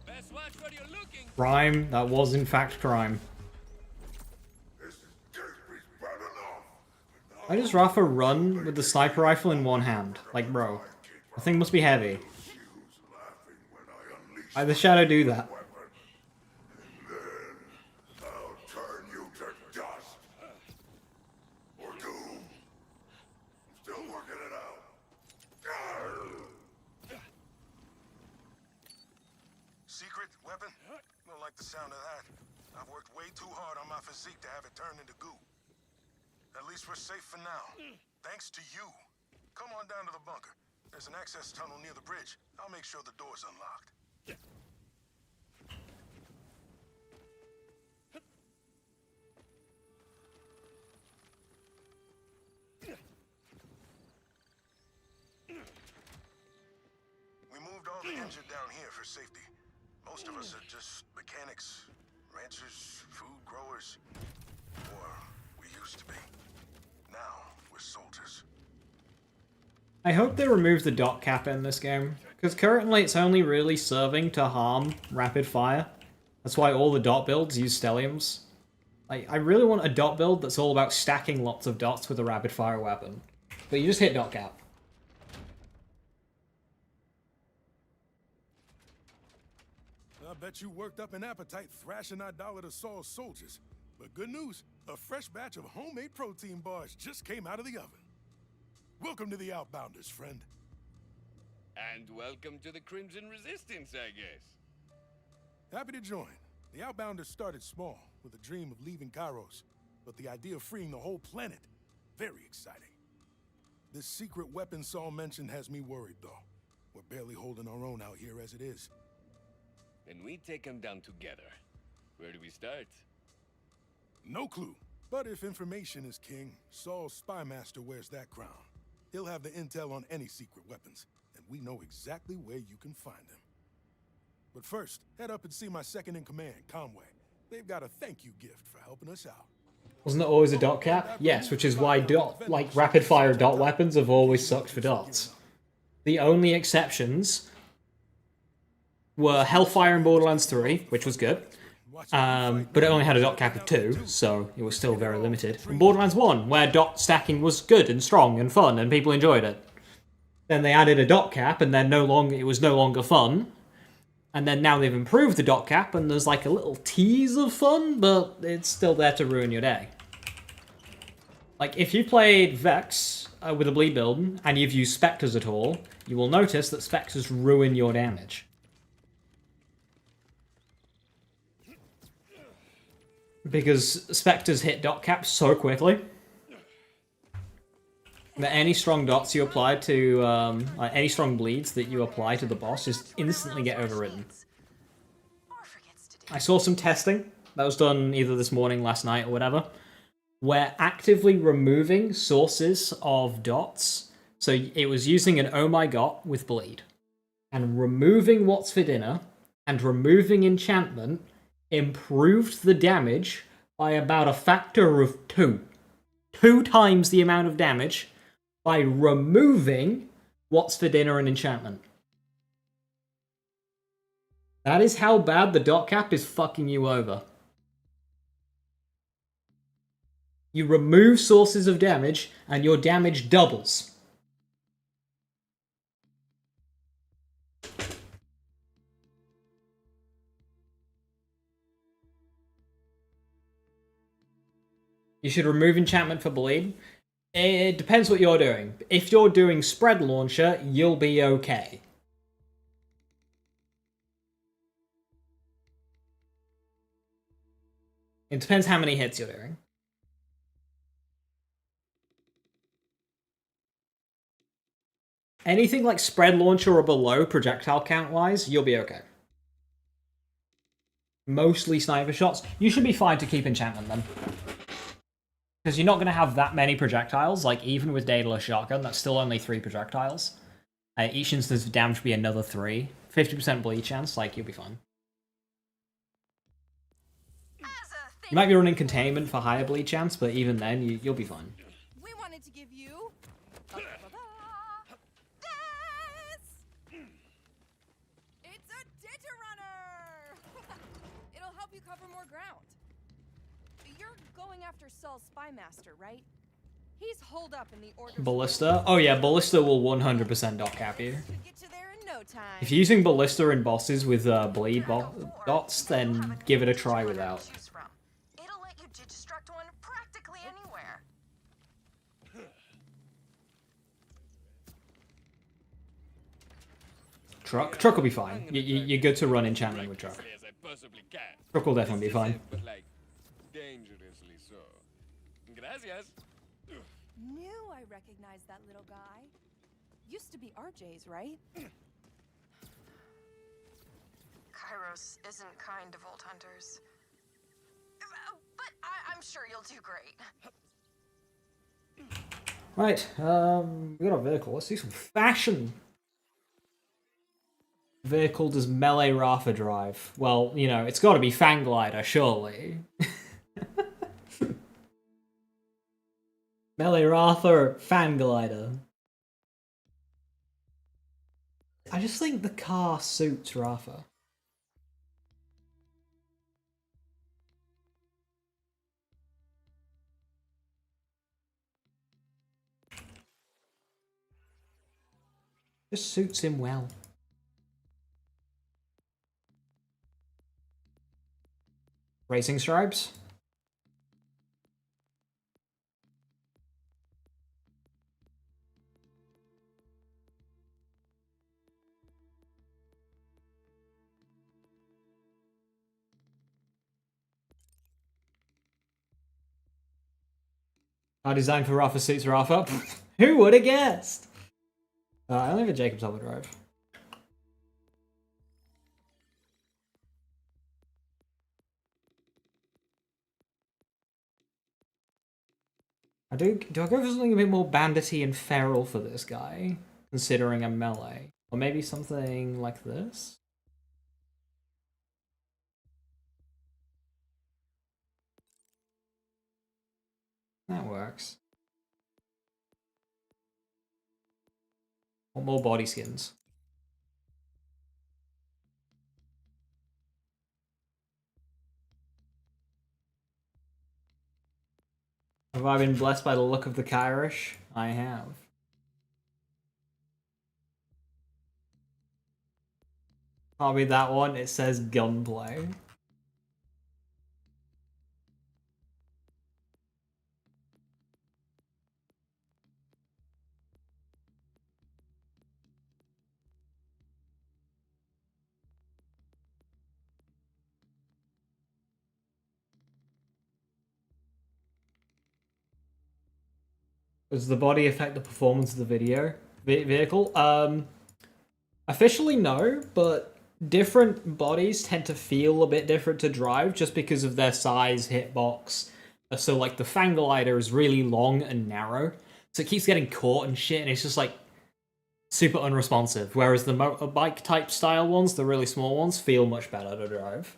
Best watch where you're looking. Crime. That was in fact crime. This is Gately's bad enough. Why does Rafa run with the sniper rifle in one hand? Like, bro, the thing must be heavy. She was laughing when I unleashed Why does Shadow do that? weapon. Then I'll turn you to dust. Or doom. Still working it out. Secret weapon? Don't like the sound of that. I've worked way too hard on my physique to have it turned into goo. At least we're safe for now. Thanks to you. Come on down to the bunker. There's an access tunnel near the bridge. I'll make sure the door's unlocked. We moved all the injured down here for safety. Most of us are just mechanics, ranchers, food growers. Or we used to be. Now we're soldiers. I hope they remove the dot cap in this game, because currently it's only really serving to harm rapid fire. That's why all the dot builds use stelliums. Like, I really want a dot build that's all about stacking lots of dots with a rapid fire weapon. But you just hit dot cap. I bet you worked up an appetite thrashing Idolater Saul's soldiers. But good news, a fresh batch of homemade protein bars just came out of the oven. Welcome to the Outbounders, friend. And welcome to the Crimson Resistance, I guess. Happy to join. The Outbounders started small, with a dream of leaving Kairos. But the idea of freeing the whole planet, very exciting. This secret weapon Saul mentioned has me worried, though. We're barely holding our own out here as it is. Then we take them down together. Where do we start? No clue. But if information is king, Saul's spy master wears that crown. He'll have the intel on any secret weapons, and we know exactly where you can find them. But first, head up and see my second-in-command, Conway. They've got a thank you gift for helping us out. Wasn't it always a dot cap? Yes, which is why rapid fire dot weapons have always sucked for dots. The only exceptions were Hellfire in Borderlands 3, which was good. But it only had a dot cap of 2, so it was still very limited. And Borderlands 1, where dot stacking was good and strong and fun, and people enjoyed it. Then they added a dot cap, and then it was no longer fun. And then now they've improved the dot cap, and there's like a little tease of fun, but it's still there to ruin your day. Like, if you played Vex with a bleed build, and you've used Spectres at all, you will notice that Spectres ruin your damage. Because Spectres hit dot caps so quickly that any strong dots you apply to, any strong bleeds that you apply to the boss just instantly get overridden. I saw some testing that was done either this morning, last night, or whatever, where actively removing sources of dots, so it was using an Oh My God with bleed, and removing What's for Dinner, and removing enchantment, improved the damage by about a factor of 2. 2 times the amount of damage by removing What's for Dinner and enchantment. That is how bad the dot cap is fucking you over. You remove sources of damage, and your damage doubles. You should remove enchantment for bleed. It depends what you're doing. If you're doing spread launcher, you'll be okay. It depends how many hits you're doing. Anything like spread launcher or below projectile count wise, you'll be okay. Mostly sniper shots. You should be fine to keep enchantment then. Because you're not going to have that many projectiles, like even with Daedalus Shotgun, that's still only 3 projectiles. Each instance of damage will be another 3. 50% bleed chance, like, you'll be fine. You might be running containment for higher bleed chance, but even then, you'll be fine. We wanted to give you this. It's a Ditcher Runner. It'll help you cover more ground. You're going after Saul's spy master, right? He's holed up in the order. Ballista? Oh yeah, Ballista will 100% dot cap you. Get you there in no time. If you're using Ballista in bosses with bleed dots, then give it a try without. It'll let you destruct one practically anywhere. Truck will be fine. You're good to run enchantment with Truck. As I possibly can. Truck will definitely be fine. But like, dangerously so. Gracias. Knew I recognized that little guy. Used to be RJ's, right? Kairos isn't kind to Vault Hunters. But I'm sure you'll do great. Right, we got a vehicle. Let's do some fashion. Vehicle does melee Rafa drive? Well, you know, it's got to be Fanglider, surely. Melee Rafa or Fanglider? I just think the car suits Rafa. Just suits him well. Racing stripes? Our design for Rafa suits Rafa? Who would have guessed? I only have a Jacob's overdrive. Do I go for something a bit more bandity and feral for this guy, considering I'm melee? Or maybe something like this? That works. Want more body skins. Have I been blessed by the look of the Kyrish? I have. Probably that one, it says gunplay. Does the body affect the performance of the video vehicle? Officially no, but different bodies tend to feel a bit different to drive just because of their size, hitbox. So like the Fanglider is really long and narrow, so it keeps getting caught and shit, and it's just like super unresponsive. Whereas the motorbike type style ones, the really small ones, feel much better to drive.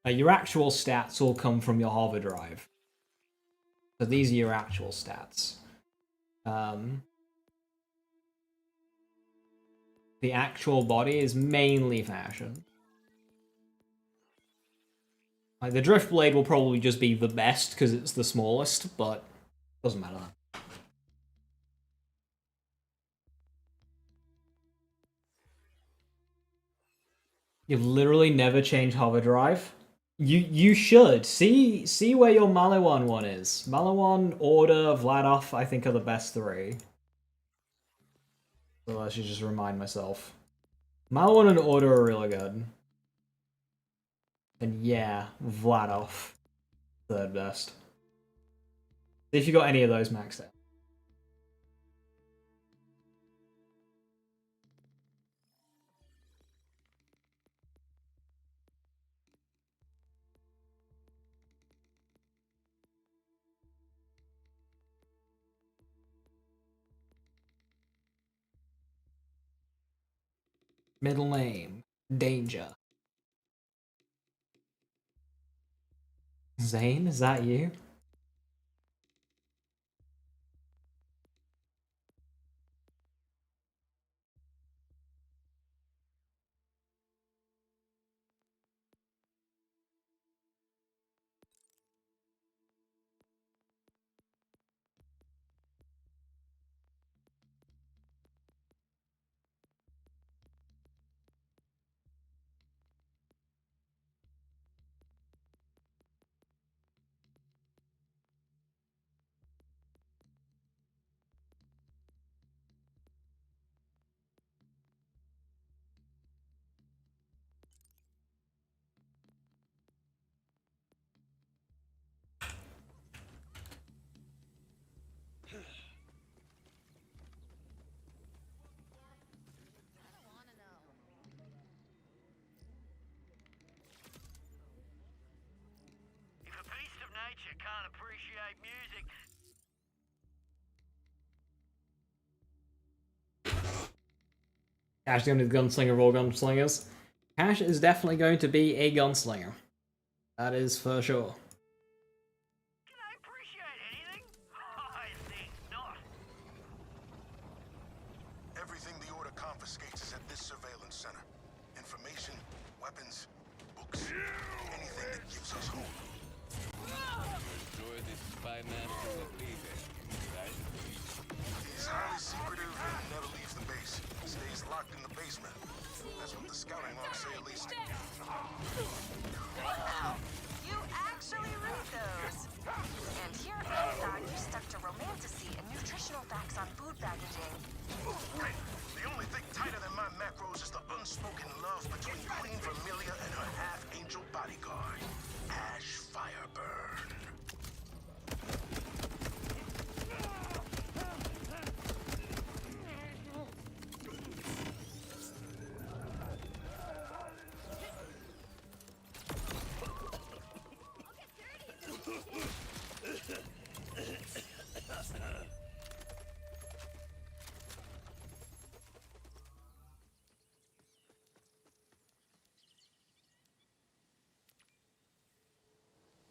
Your actual stats will come from your hover drive. So these are your actual stats. The actual body is mainly fashion. Like the drift blade will probably just be the best because it's the smallest, but doesn't matter. You've literally never changed hover drive. You should see where your Maliwan one is. Maliwan, Order, Vladov, I think are the best three. So I should just remind myself. Maliwan and Order are really good. And yeah, Vladov, third best. See if you got any of those maxed out. Middle name, Danger. Zane, is that you? you can't appreciate music. Cash is going to be the gunslinger of all gunslingers. Cash is definitely going to be a gunslinger. That is for sure. Can I appreciate anything? I think not. Everything the Order confiscates is at this surveillance center. Information, weapons, books, anything that gives us hope. Enjoy this spy master that we have, right? He's highly secretive and never leaves the base. Stays locked in the basement. That's what the scouting logs say at least. Wow, you actually read those. And here I thought you stuck to romanticy and nutritional facts on food packaging. Hey, the only thing tighter than my macros is the unspoken love between Queen Vermilia and her half-angel bodyguard, Ash Fireburn.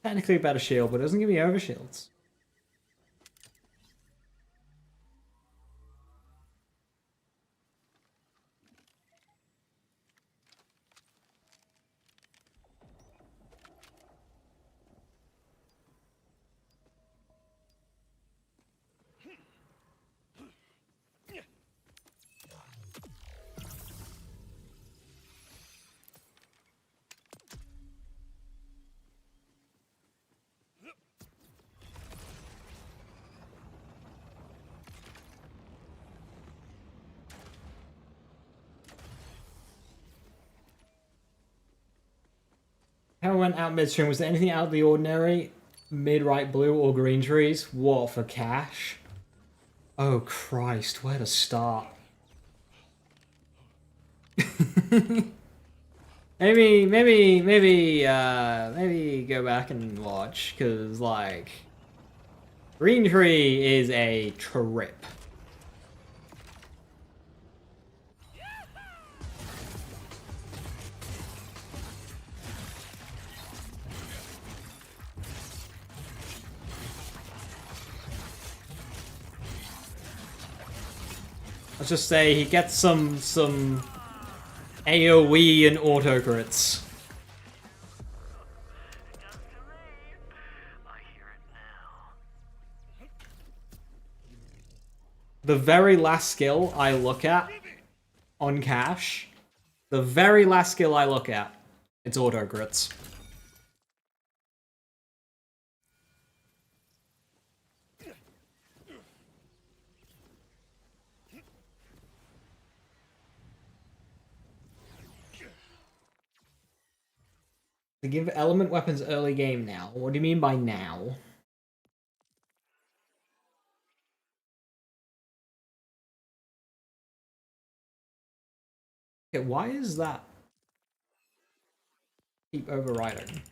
Technically a better shield, but it doesn't give me overshields. How I went out midstream, was there anything out of the ordinary? Mid-right blue or green trees? What, for cash? Oh Christ, where to start? maybe go back and watch, cause like Green Tree is a trip. Let's just say he gets some AoE and auto crits. The very last skill I look at on Cash, the very last skill I look at, it's auto crits. They give element weapons early game now. What do you mean by now? Okay, why is that? Keep overriding.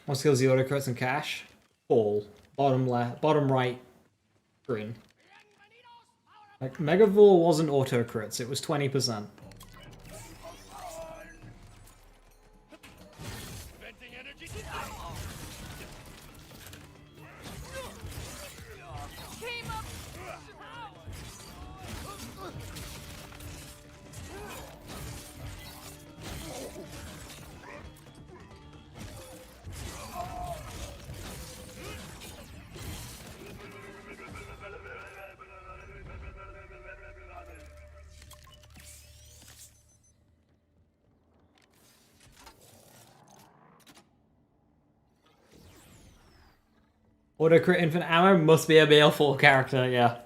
What skills the auto crits and Cash? All. Bottom left, bottom right, green. Like Megavore wasn't auto crits, it was 20%. Auto crit infinite ammo must be a BL4 character, yeah.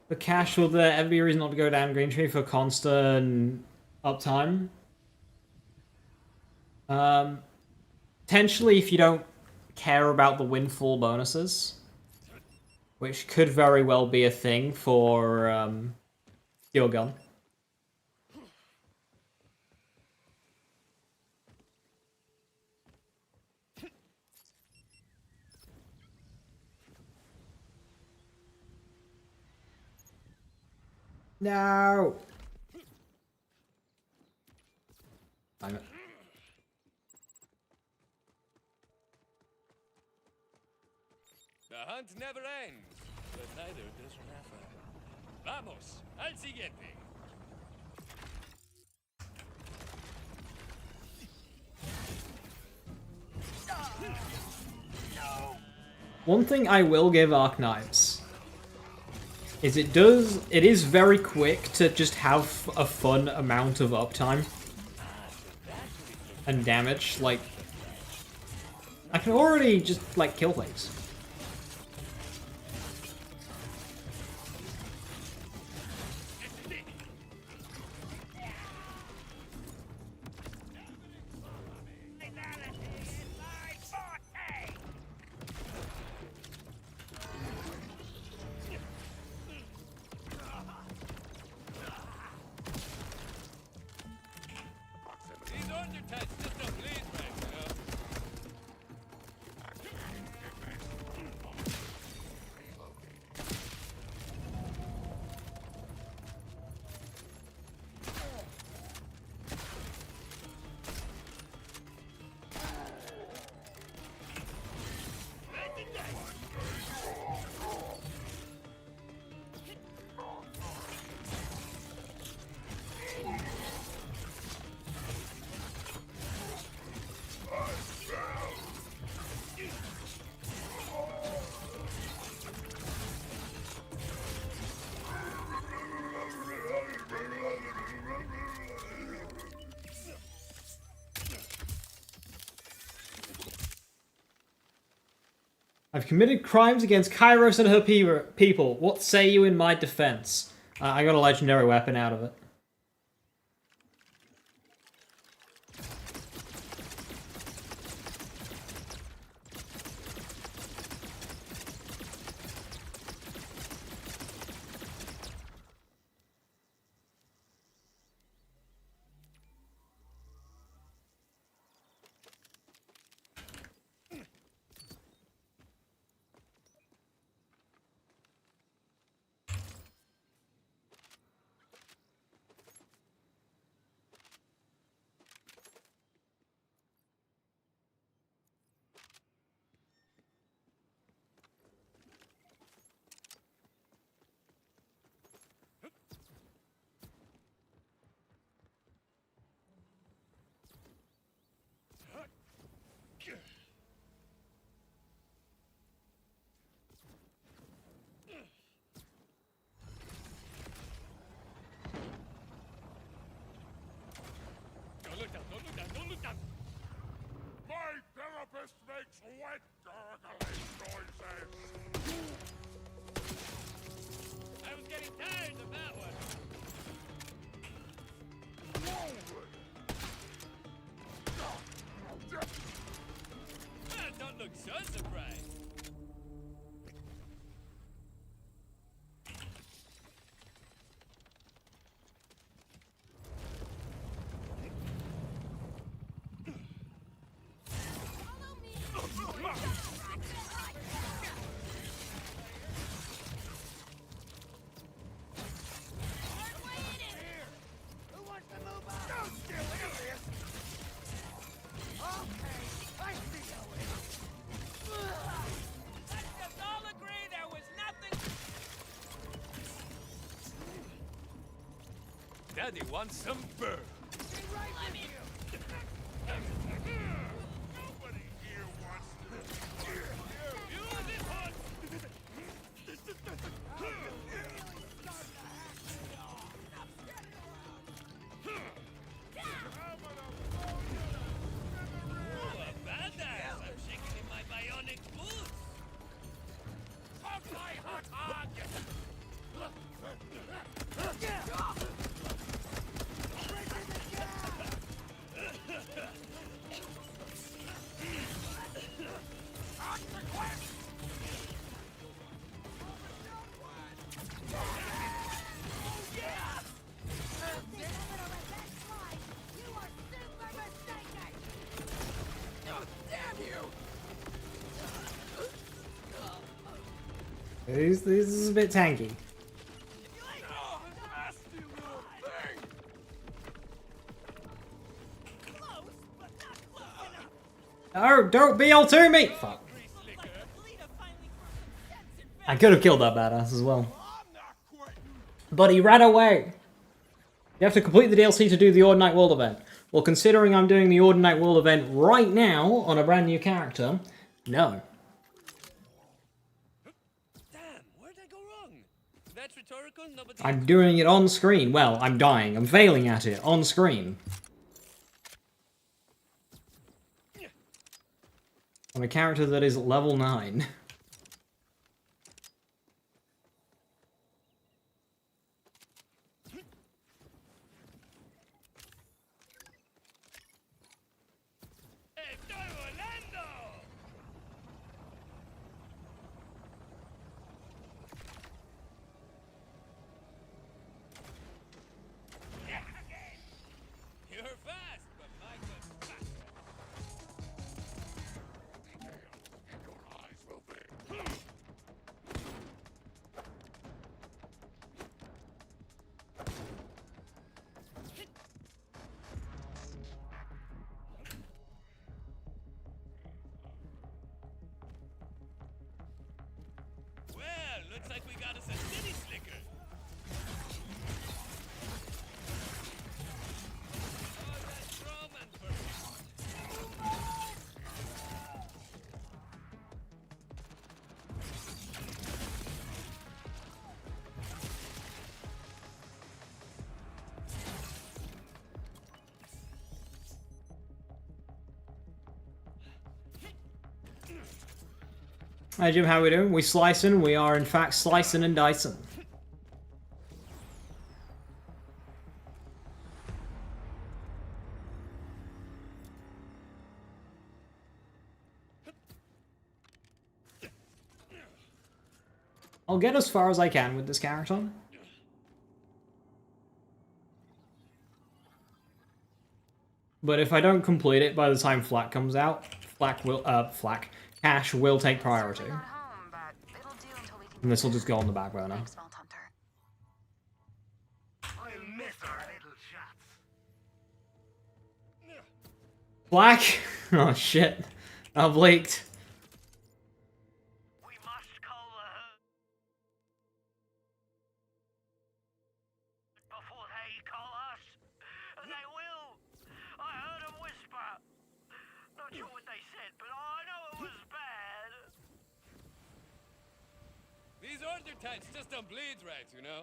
For cash, will there ever be a reason not to go down Green Tree for constant uptime? Potentially if you don't care about the windfall bonuses, which could very well be a thing for Steel Gun. No! Damn it. The hunt never ends, but neither does Rafa. Vamos, al siguiente. One thing I will give Arc Knights is it is very quick to just have a fun amount of uptime and damage. Like, I can already just, like, kill things. These undercuts just don't please me, you know? I've committed crimes against Kairos and her people. What say you in my defense? I got a legendary weapon out of it. Don't look down, don't look down, don't look down! My therapist makes wet gargling noises. I was getting tired of that one. Don't look so surprised. Daddy wants some burn. This is a bit tanky. Oh, don't be all to me! Fuck. I could have killed that badass as well. But he ran away! You have to complete the DLC to do the Odd Night World event. Well, considering I'm doing the Odd Night World event right now on a brand new character, no. Damn, where'd I go wrong? That's rhetorical, nobody... I'm doing it on screen. Well, I'm dying. I'm failing at it on screen. On a character that is level 9. You're fast, but my God, fast. Well, looks like we got us a city slicker. Oh, that's Roman for Hi Jim, how we doing? We slicing. We are in fact slicing and dicing. I'll get as far as I can with this character. But if I don't complete it by the time Flak comes out, Cash will take priority. Not home, but it'll do until we can And this will just go on the back burner. Thanks, Vault Hunter. I miss our little chats. Flak? Oh shit. I've leaked. We must call the herd before they call us. And they will. I heard them whisper. Not sure what they said, but I know it was bad. these order types just don't bleed right, you know?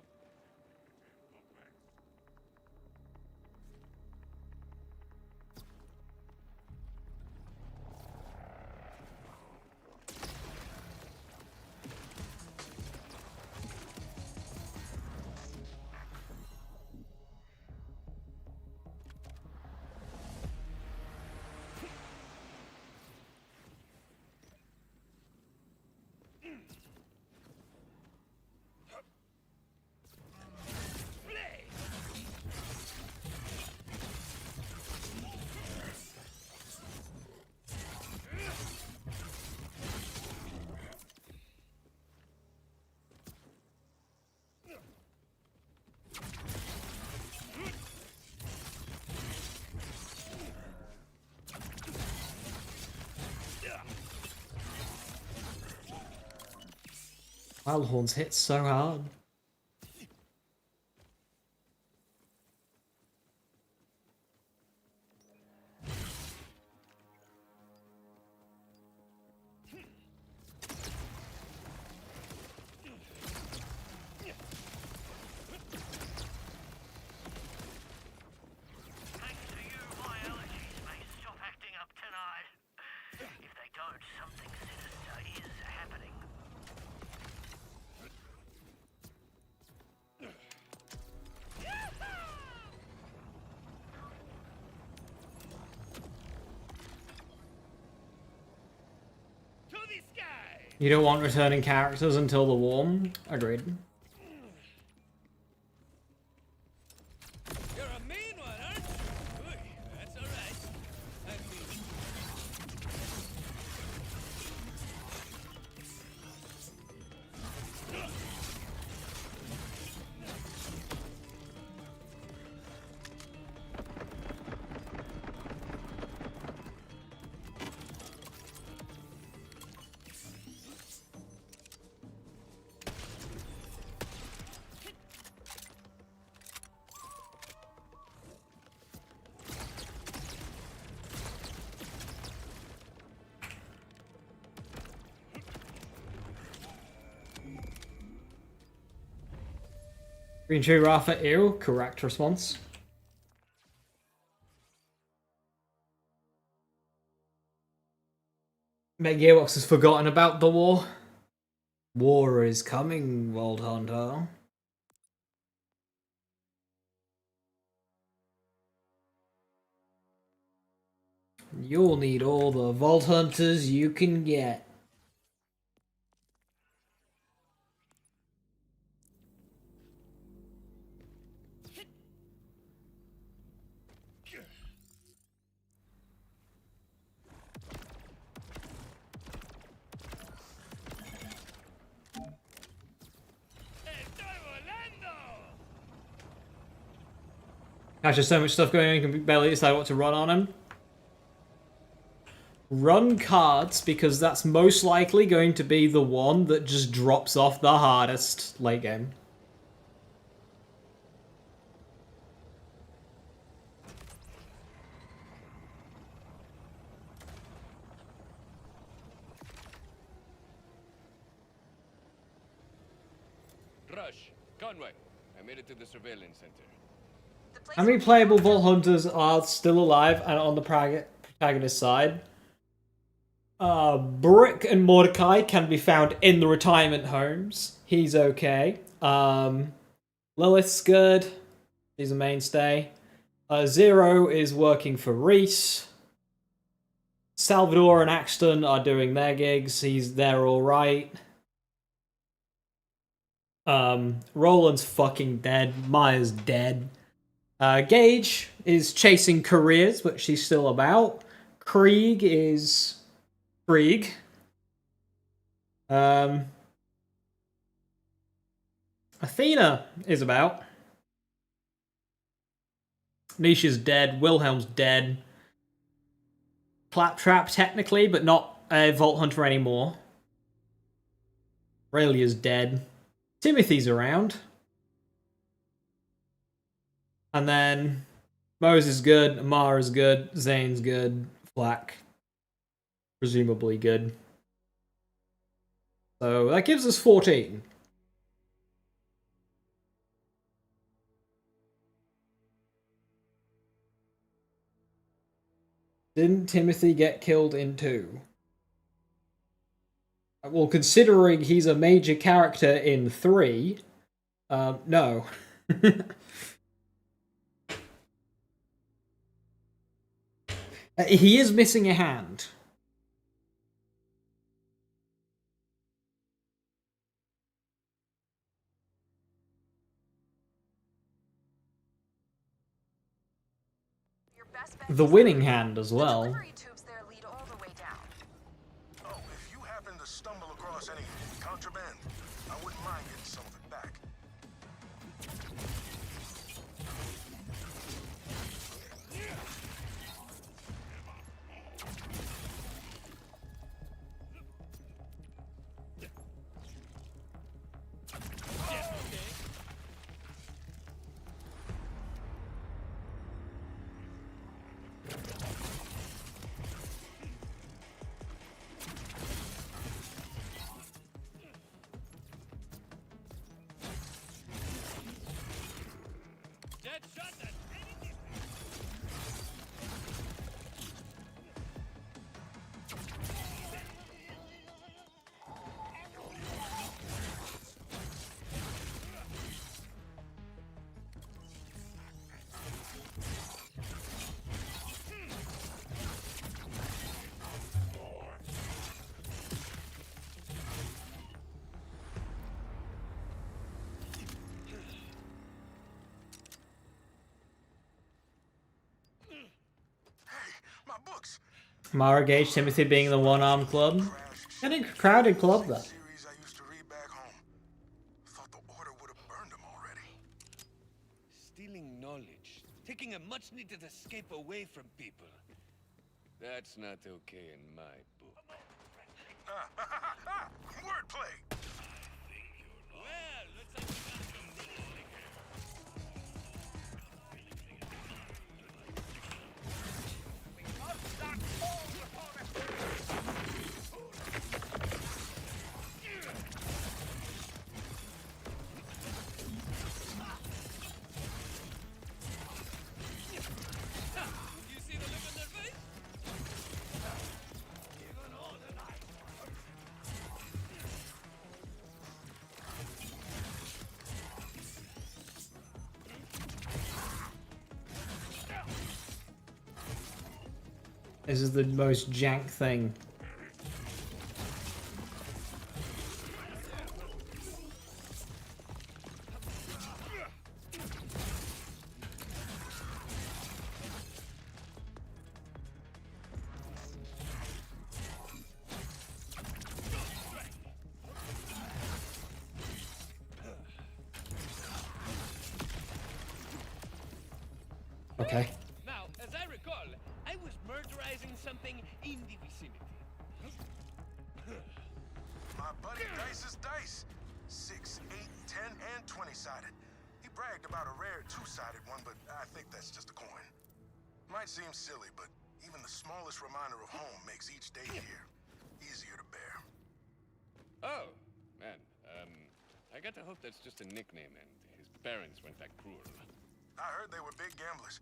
Wildhorns hit so hard. Thanks to you, my allergies may stop acting up tonight. If they don't, something sinister is happening. To the sky! You don't want returning characters until the warm? Agreed. You're a mean one, aren't you? Ooh, that's all right. I mean, Green Tree Rafa, ew. Correct response. Meg Gearbox has forgotten about the war. War is coming, Vault Hunter. You'll need all the Vault Hunters you can get. Gosh, there's so much stuff going on, you can barely decide what to run on him. Run cards, because that's most likely going to be the one that just drops off the hardest late game. Rush, Conway, I made it to the surveillance center. How many playable Vault Hunters are still alive and on the protagonist side? Brick and Mordecai can be found in the retirement homes. He's okay. Lilith's good. He's a mainstay. Zero is working for Reese. Salvador and Axton are doing their gigs. They're alright. Roland's fucking dead. Maya's dead. Gage is chasing careers, but she's still about. Krieg is Krieg. Athena is about. Nisha's dead. Wilhelm's dead. Claptrap, technically, but not a Vault Hunter anymore. Aurelia's dead. Timothy's around. And then Mose is good, Amar is good, Zane's good, Flack presumably good. So that gives us 14. Didn't Timothy get killed in 2? Well, considering he's a major character in 3, no. He is missing a hand. The winning hand as well. Oh, if you happen to stumble across any contraband, I wouldn't mind getting some of it back. Books. Mara Gage, Timothy being the one-armed club. And a crowded club, though. Series I used to read back home. Thought the order would have burned them already. Stealing knowledge, taking a much-needed escape away from people. That's not okay in my book. Wordplay. Well, looks like we got some rules. This is the most jank thing. Okay. Now, as I recall, I was murderizing something in the vicinity. My buddy Dice is Dice. 6, 8, 10, and 20-sided. He bragged about a rare 2-sided one, but I think that's just a coin. Might seem silly, but even the smallest reminder of home makes each day here easier to bear. Oh, man. I gotta hope that's just a nickname and his parents weren't that cruel. I heard they were big gamblers.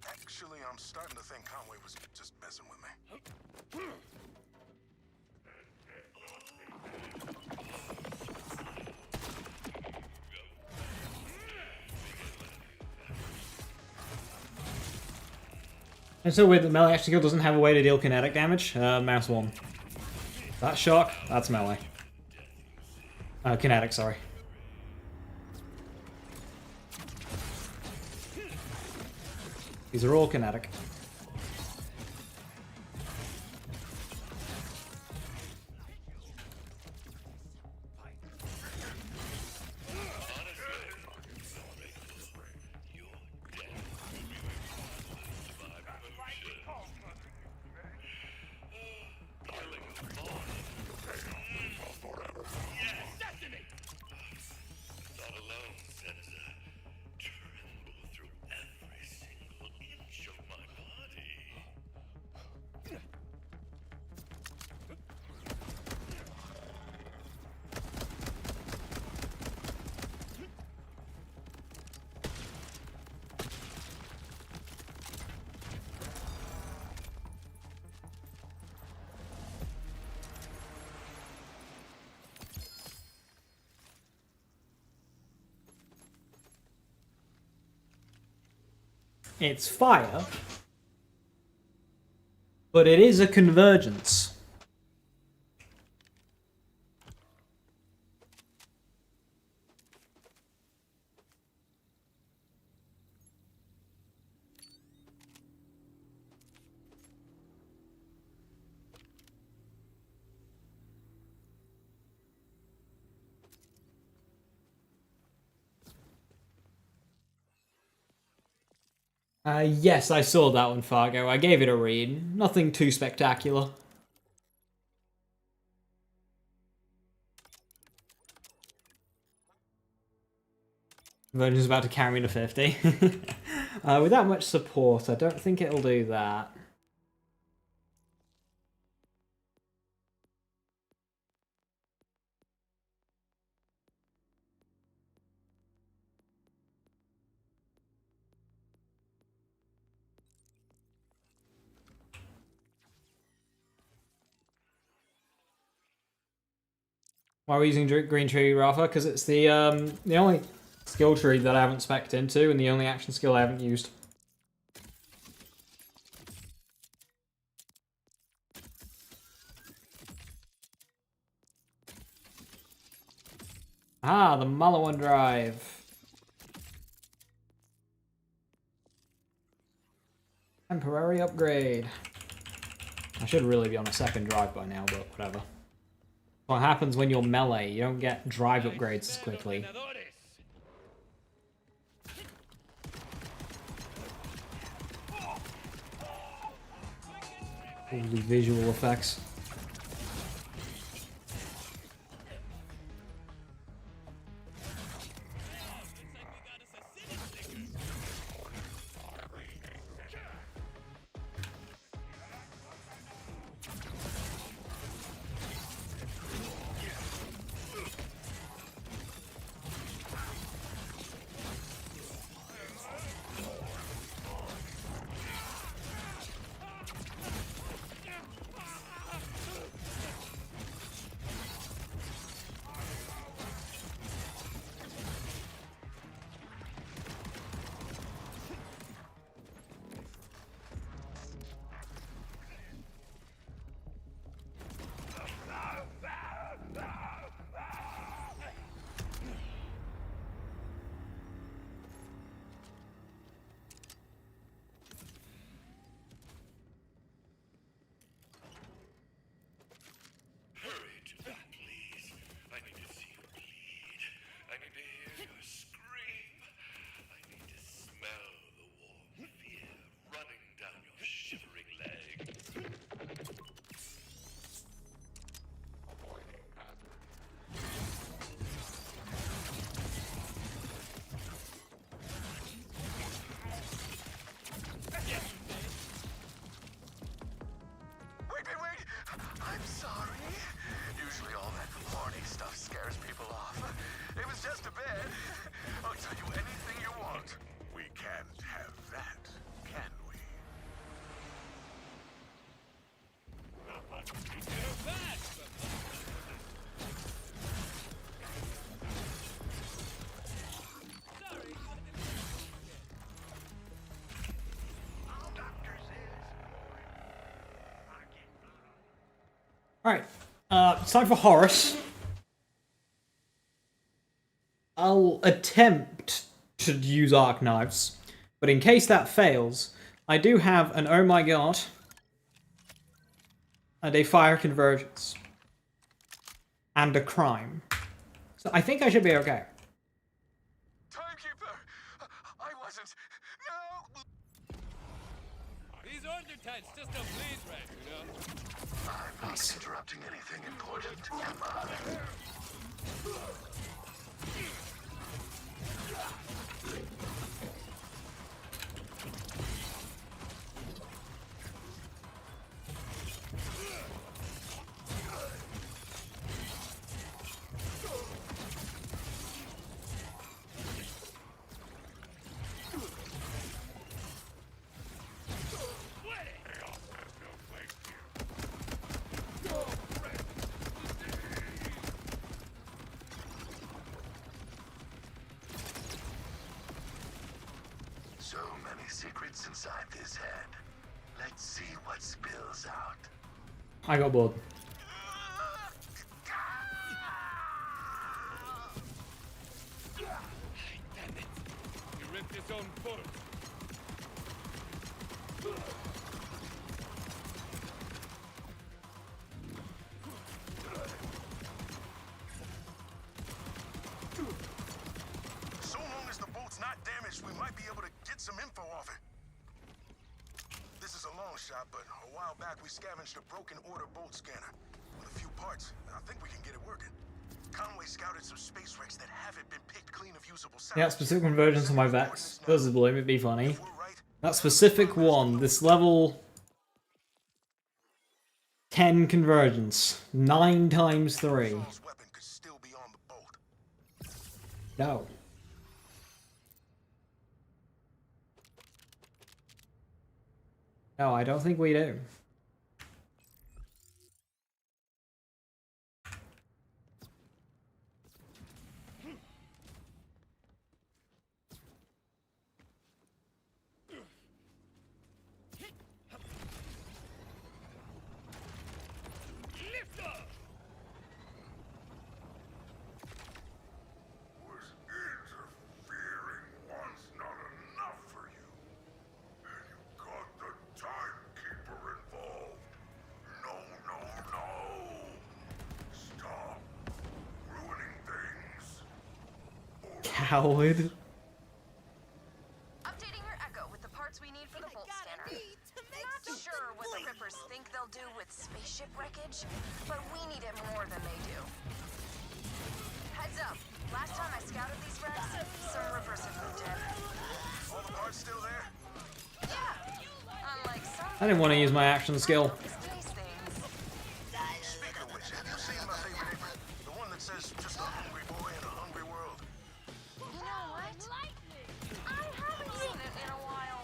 Actually, I'm starting to think Conway was just messing with me. And so weird that melee action skill doesn't have a way to deal kinetic damage. Mouse 1. That shock, that's melee. Kinetic, sorry. These are all kinetic. It's fire, but it is a convergence. Yes, I saw that one, Fargo. I gave it a read. Nothing too spectacular. Virgin's about to carry me to 50. With that much support, I don't think it'll do that. Why are we using Green Tree Rafa? Because it's the only skill tree that I haven't spec'd into and the only action skill I haven't used. Ah, the Malawan drive. Temporary upgrade. I should really be on a second drive by now, but whatever. What happens when you're melee? You don't get drive upgrades as quickly. Holy visual effects. Alright, it's time for Horus. I'll attempt to use arc knives, but in case that fails, I do have an oh my god and a fire convergence and a crime. So I think I should be okay. Timekeeper! I wasn't. No! These order tights just don't please right, you know? I'm not interrupting anything important, am I? So many secrets inside this head. Let's see what spills out. I got bored. Damn it. He ripped his own foot. So long as the bolt's not damaged, we might be able to get some info off it. This is a long shot, but a while back we scavenged a broken order bolt scanner. With a few parts, I think we can get it working. Conway scouted some space wrecks that haven't been picked clean of usable salvage. Yeah, specific convergence on my Vex. Visibly, it'd be funny. If we're right, That specific one, this level 10 convergence. 9 times 3. Saul's weapon could still be on the bolt. No. No, I don't think we do. Was interfering once not enough for you? And you got the timekeeper involved. No, no, no. Stop ruining things. Coward. Updating your Echo with the parts we need for the bolt scanner. Not sure what the Rippers think they'll do with spaceship wreckage, but we need it more than they do. Heads up. Last time I scouted these wrecks, some Rippers have moved in. All the parts still there? Yeah. Unlike some I didn't want to use my action skill. misplaced things. Speaking of which, have you seen my favorite apron? The one that says just a hungry boy in a hungry world. You know what? I haven't seen it in a while.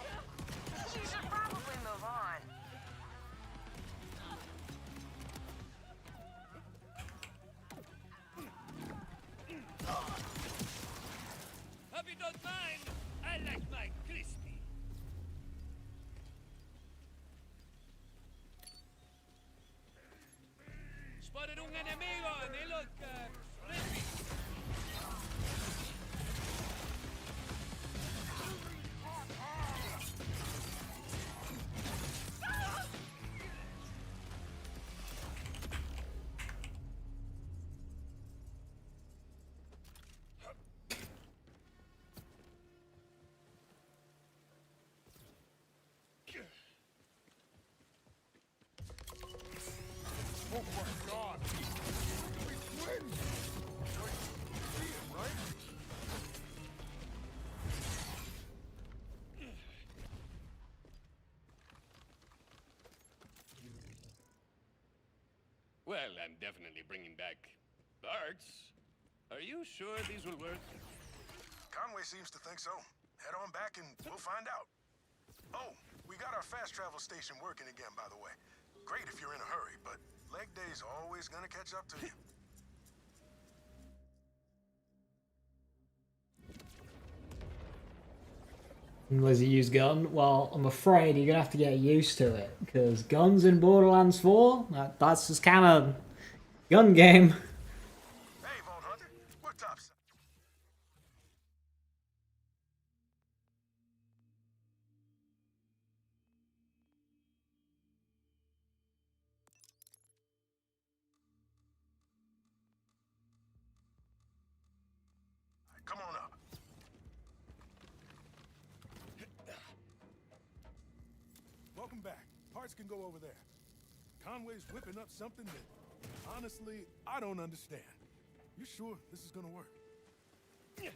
You should probably move on. Hope you don't mind. I like my crispy. Spotted un enemigo and they look crispy. Well, I'm definitely bringing back parts. Are you sure these will work? Conway seems to think so. Head on back and we'll find out. Oh, we got our fast travel station working again, by the way. Great if you're in a hurry, but leg day's always gonna catch up to you. Lizzie use gun. Well, I'm afraid you're gonna have to get used to it because guns in Borderlands 4, that's just kind of gun game. Hey, Vault Hunter, we're tops. Come on up. Welcome back. Parts can go over there. Conway's whipping up something that, honestly, I don't understand. You sure this is gonna work?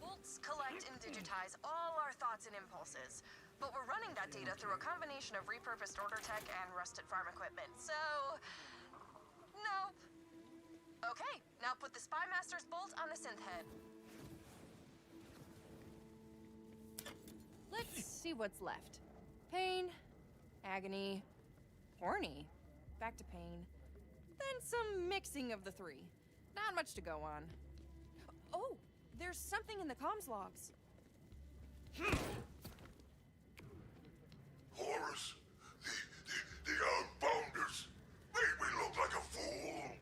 Bolts collect and digitize all our thoughts and impulses. But we're running that data through a combination of repurposed order tech and rusted farm equipment, so... nope. Okay, now put the Spy Master's bolt on the synth head. Let's see what's left. Pain, agony, horny, back to pain, then some mixing of the three. Not much to go on. Oh, there's something in the comms logs. Horus, the Outbounders made me look like a fool.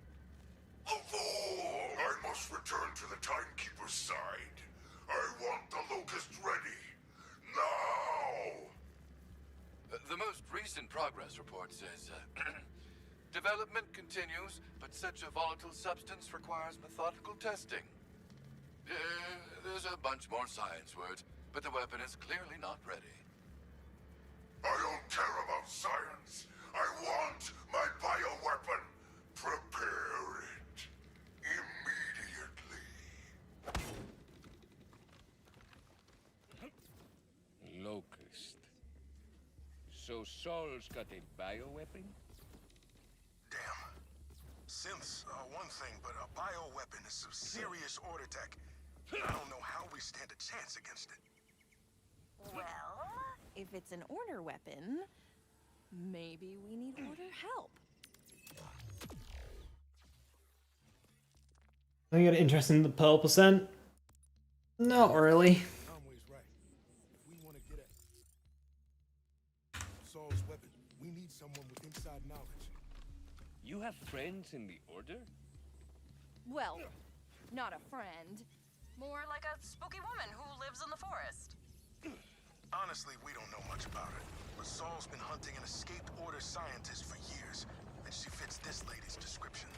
A fool! I must return to the Timekeeper's side. I want the Locust ready. Now! The most recent progress report says, development continues, but such a volatile substance requires methodical testing. There's a bunch more science words, but the weapon is clearly not ready. I don't care about science. I want my bioweapon. Prepare it. Immediately. Locust. So Saul's got a bioweapon? Damn. Synths are one thing, but a bioweapon is some serious order tech. I don't know how we stand a chance against it. Well... If it's an order weapon, maybe we need order help. I get interested in the pearl percent. Not really. Conway's right. If we want to get at Saul's weapon, we need someone with inside knowledge. You have friends in the Order? Well, not a friend. more like a spooky woman who lives in the forest. Honestly, we don't know much about her, but Saul's been hunting an escaped Order scientist for years, and she fits this lady's description.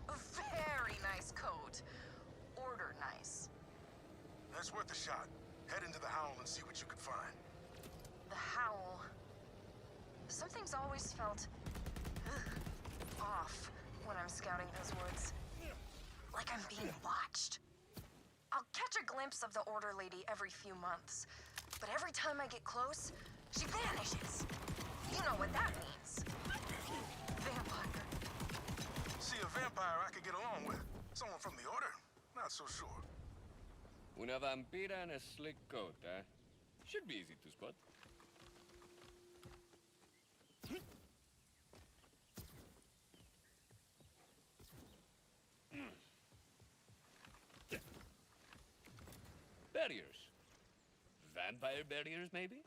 A very nice coat. Order nice. That's worth a shot. Head into the Howl and see what you can find. The Howl. Something's always felt off when I'm scouting those woods. Like I'm being watched. I'll catch a glimpse of the Order lady every few months, but every time I get close, she vanishes. You know what that means. Vampire. See a vampire I could get along with. Someone from the Order? Not so sure. Una vampira in a slick coat, eh? Should be easy to spot. Barriers. Vampire barriers, maybe?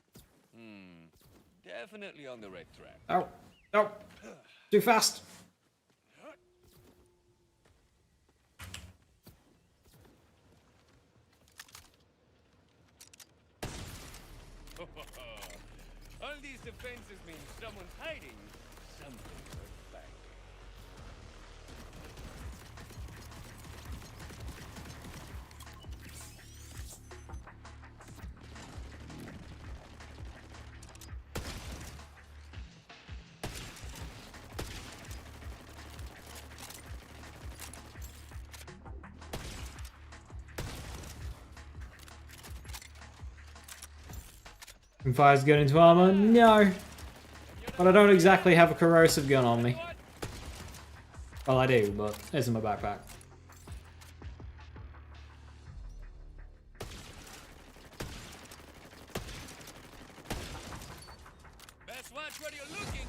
Definitely on the right track. Oh, no. Too fast. All these defenses mean someone's hiding something worth finding. Can fires gun into armor? No. But I don't exactly have a corrosive gun on me. Well, I do, but it's in my backpack. Best watch where you're looking.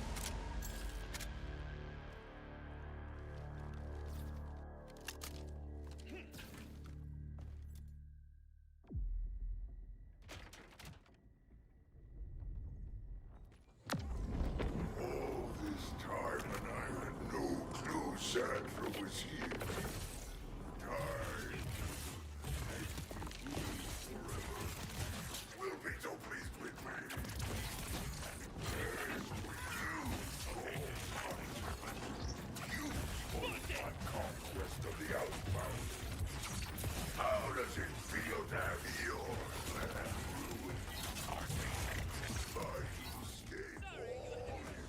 was here. Time. Forever. Will be so pleased with me. Conquest of the outbound. How does it feel to have your land ruined? Try to escape all you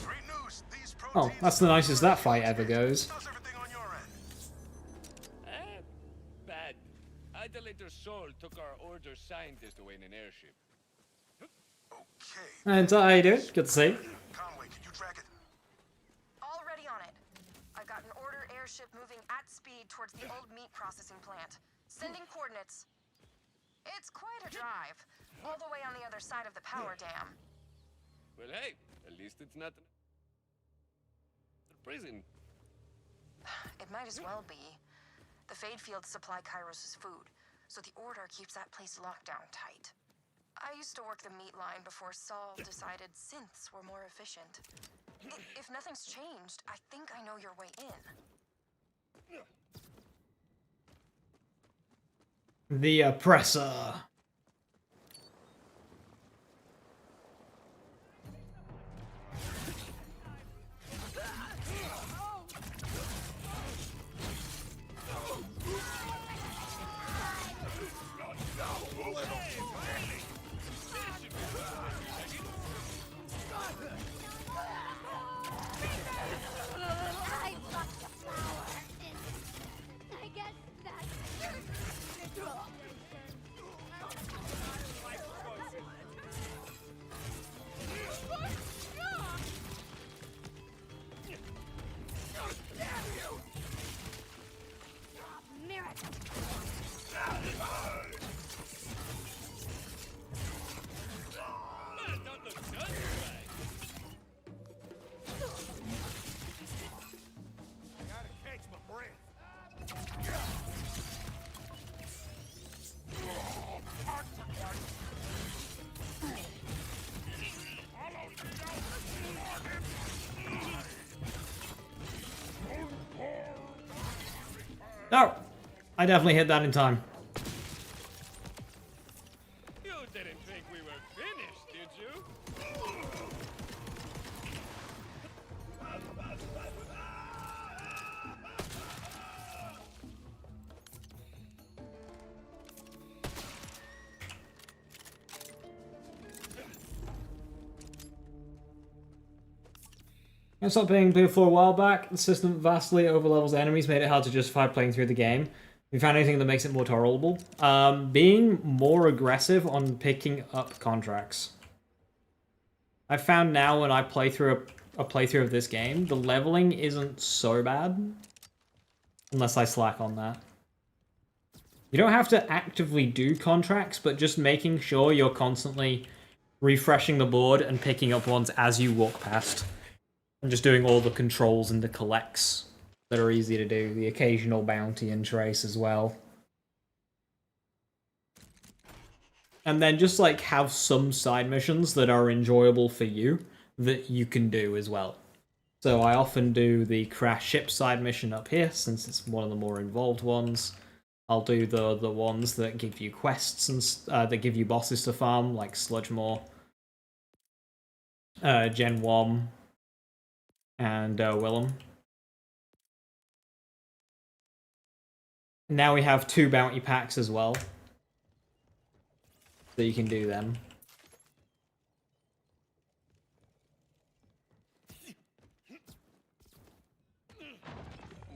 Great news. These Oh, that's the nicest that fight ever goes. How's everything on your end? Bad. Idolator Sol took our order scientist away in an airship. Okay. And how you doing? Good to see. Conway, can you track it? Already on it. I've got an order airship moving at speed towards the old meat processing plant. Sending coordinates. It's quite a drive. All the way on the other side of the power dam. Well, hey, at least it's not the prison. It might as well be. The Fade Fields supply Kairos' food, so the Order keeps that place locked down tight. I used to work the meat line before Saul decided synths were more efficient. If nothing's changed, I think I know your way in. The Oppressor. I lost the flower. I guess that's... Miracle. Gotta catch my breath. No! I definitely hit that in time. You didn't think we were finished, did you? I stopped playing Blue for a while back. The system vastly overlevels enemies, made it hard to justify playing through the game. Have you found anything that makes it more tolerable? Being more aggressive on picking up contracts. I've found now when I play through a playthrough of this game, the leveling isn't so bad. Unless I slack on that. You don't have to actively do contracts, but just making sure you're constantly refreshing the board and picking up ones as you walk past. And just doing all the controls and the collects that are easy to do. The occasional bounty and trace as well. And then just like have some side missions that are enjoyable for you that you can do as well. So I often do the crash ship side mission up here since it's one of the more involved ones. I'll do the ones that give you quests and that give you bosses to farm like Sludgemore, Gen 1, and Willem. Now we have 2 bounty packs as well. So you can do them.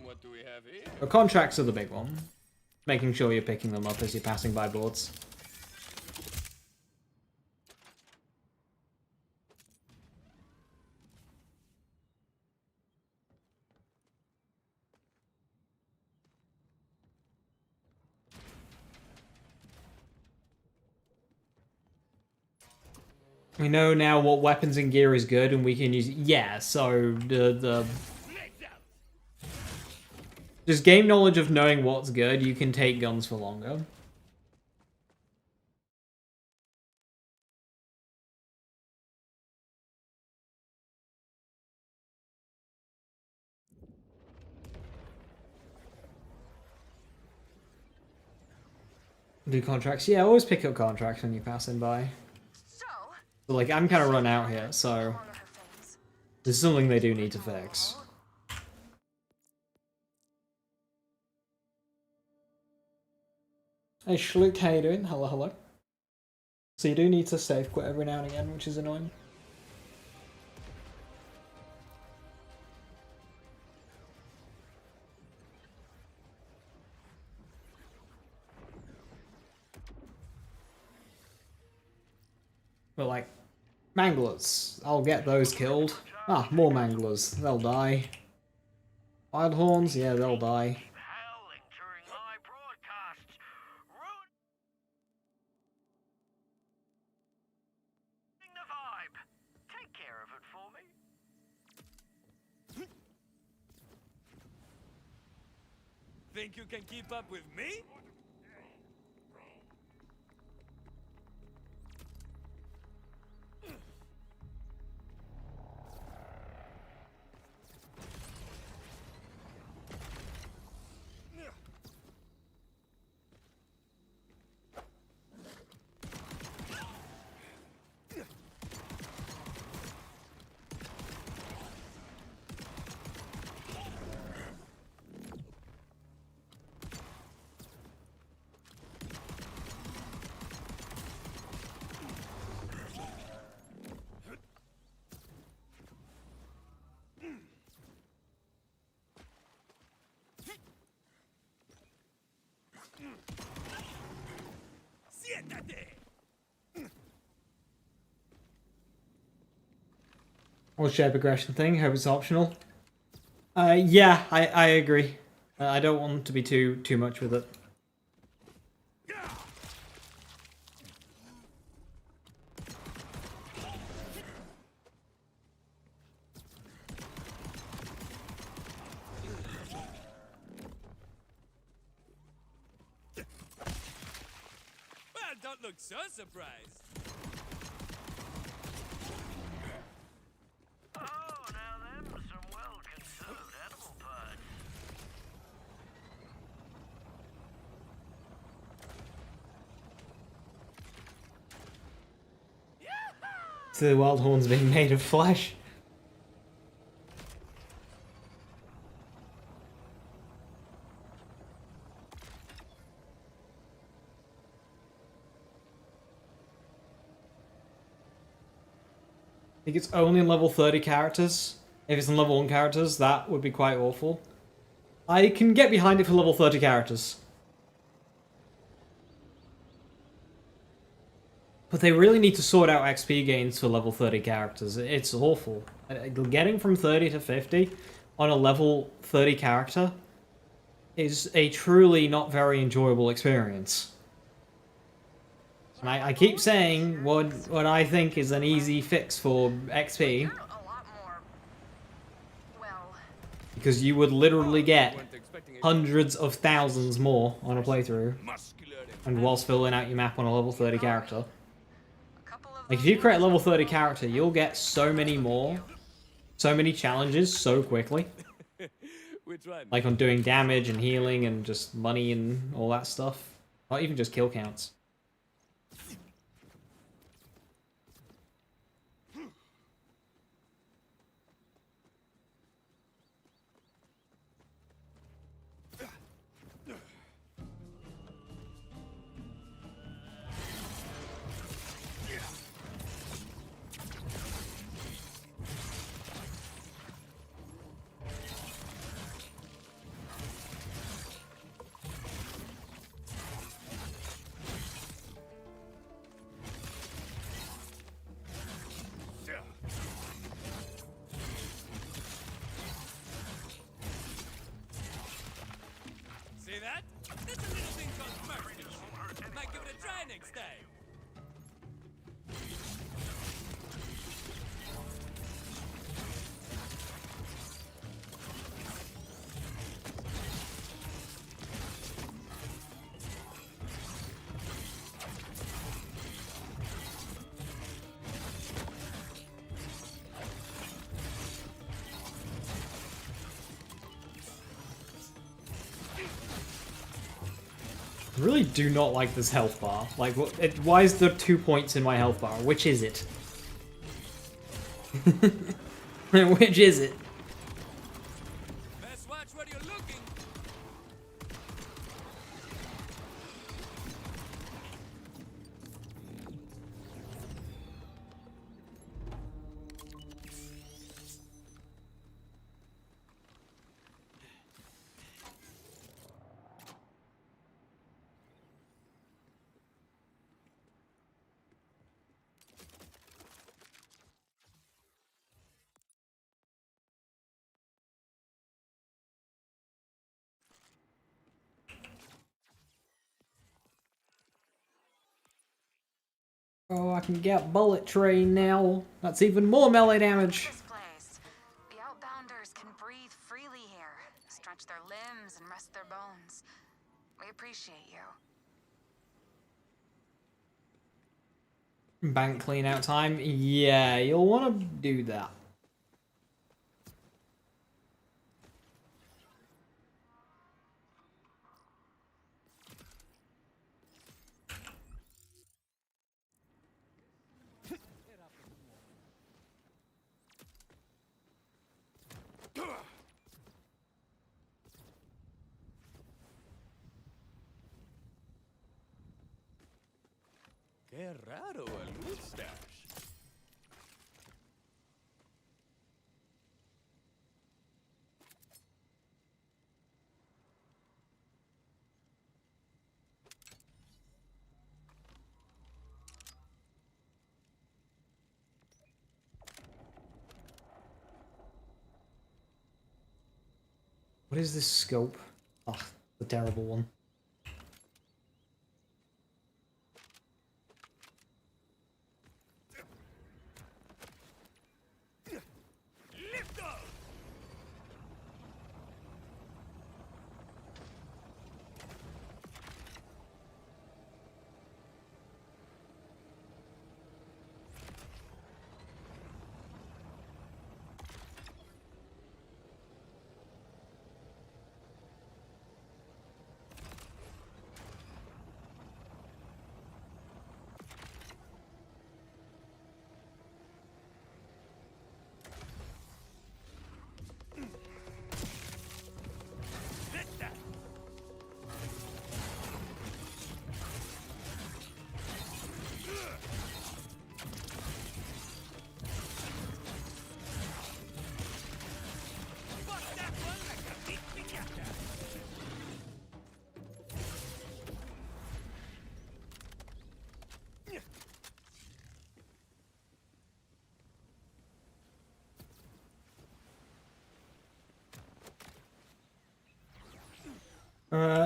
What do we have here? The contracts are the big one. Making sure you're picking them up as you're passing by boards. We know now what weapons and gear is good, and we can use... Yeah, so the Just game knowledge of knowing what's good, you can take guns for longer. Do contracts? Yeah, always pick up contracts when you're passing by. But like, I'm kind of run out here, so there's something they do need to fix. Hey Schluck, how you doing? Hello, hello. So you do need to save quit every now and again, which is annoying. But like, manglers, I'll get those killed. Ah, more manglers, they'll die. Wild horns, yeah, they'll die. Think you can keep up with me? Or shape aggression thing, hope it's optional. Yeah, I agree. I don't want to be too much with it. Well, don't look so surprised. So the wild horns being made of flesh. I think it's only in level 30 characters. If it's in level 1 characters, that would be quite awful. I can get behind it for level 30 characters. But they really need to sort out XP gains for level 30 characters. It's awful. Getting from 30 to 50 on a level 30 character is a truly not very enjoyable experience. And I keep saying what I think is an easy fix for XP. Because you would literally get hundreds of thousands more on a playthrough. And whilst filling out your map on a level 30 character. Like, if you create a level 30 character, you'll get so many more, so many challenges so quickly. Like on doing damage and healing and just money and all that stuff. Not even just kill counts. See that? That's a little thing called mercy. Might give it a try next time. really do not like this health bar. Like, why is there 2 points in my health bar? Which is it? Which is it? Best watch where you're looking. Oh, I can get bullet train now. That's even more melee damage. This place. The Outbounders can breathe freely here, stretch their limbs and rest their bones. We appreciate you. Bank clean out time? Yeah, you'll want to do that. Qué raro el mustache. What is this scope? Ugh, the terrible one.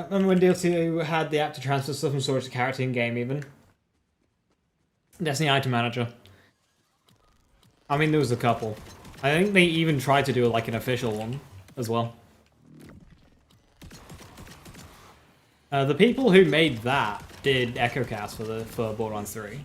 Remember when DLC had the app to transfer stuff from storage to character in game even? Destiny Item Manager. I mean, there was a couple. I think they even tried to do like an official one as well. The people who made that did EchoCast for Borderlands 3.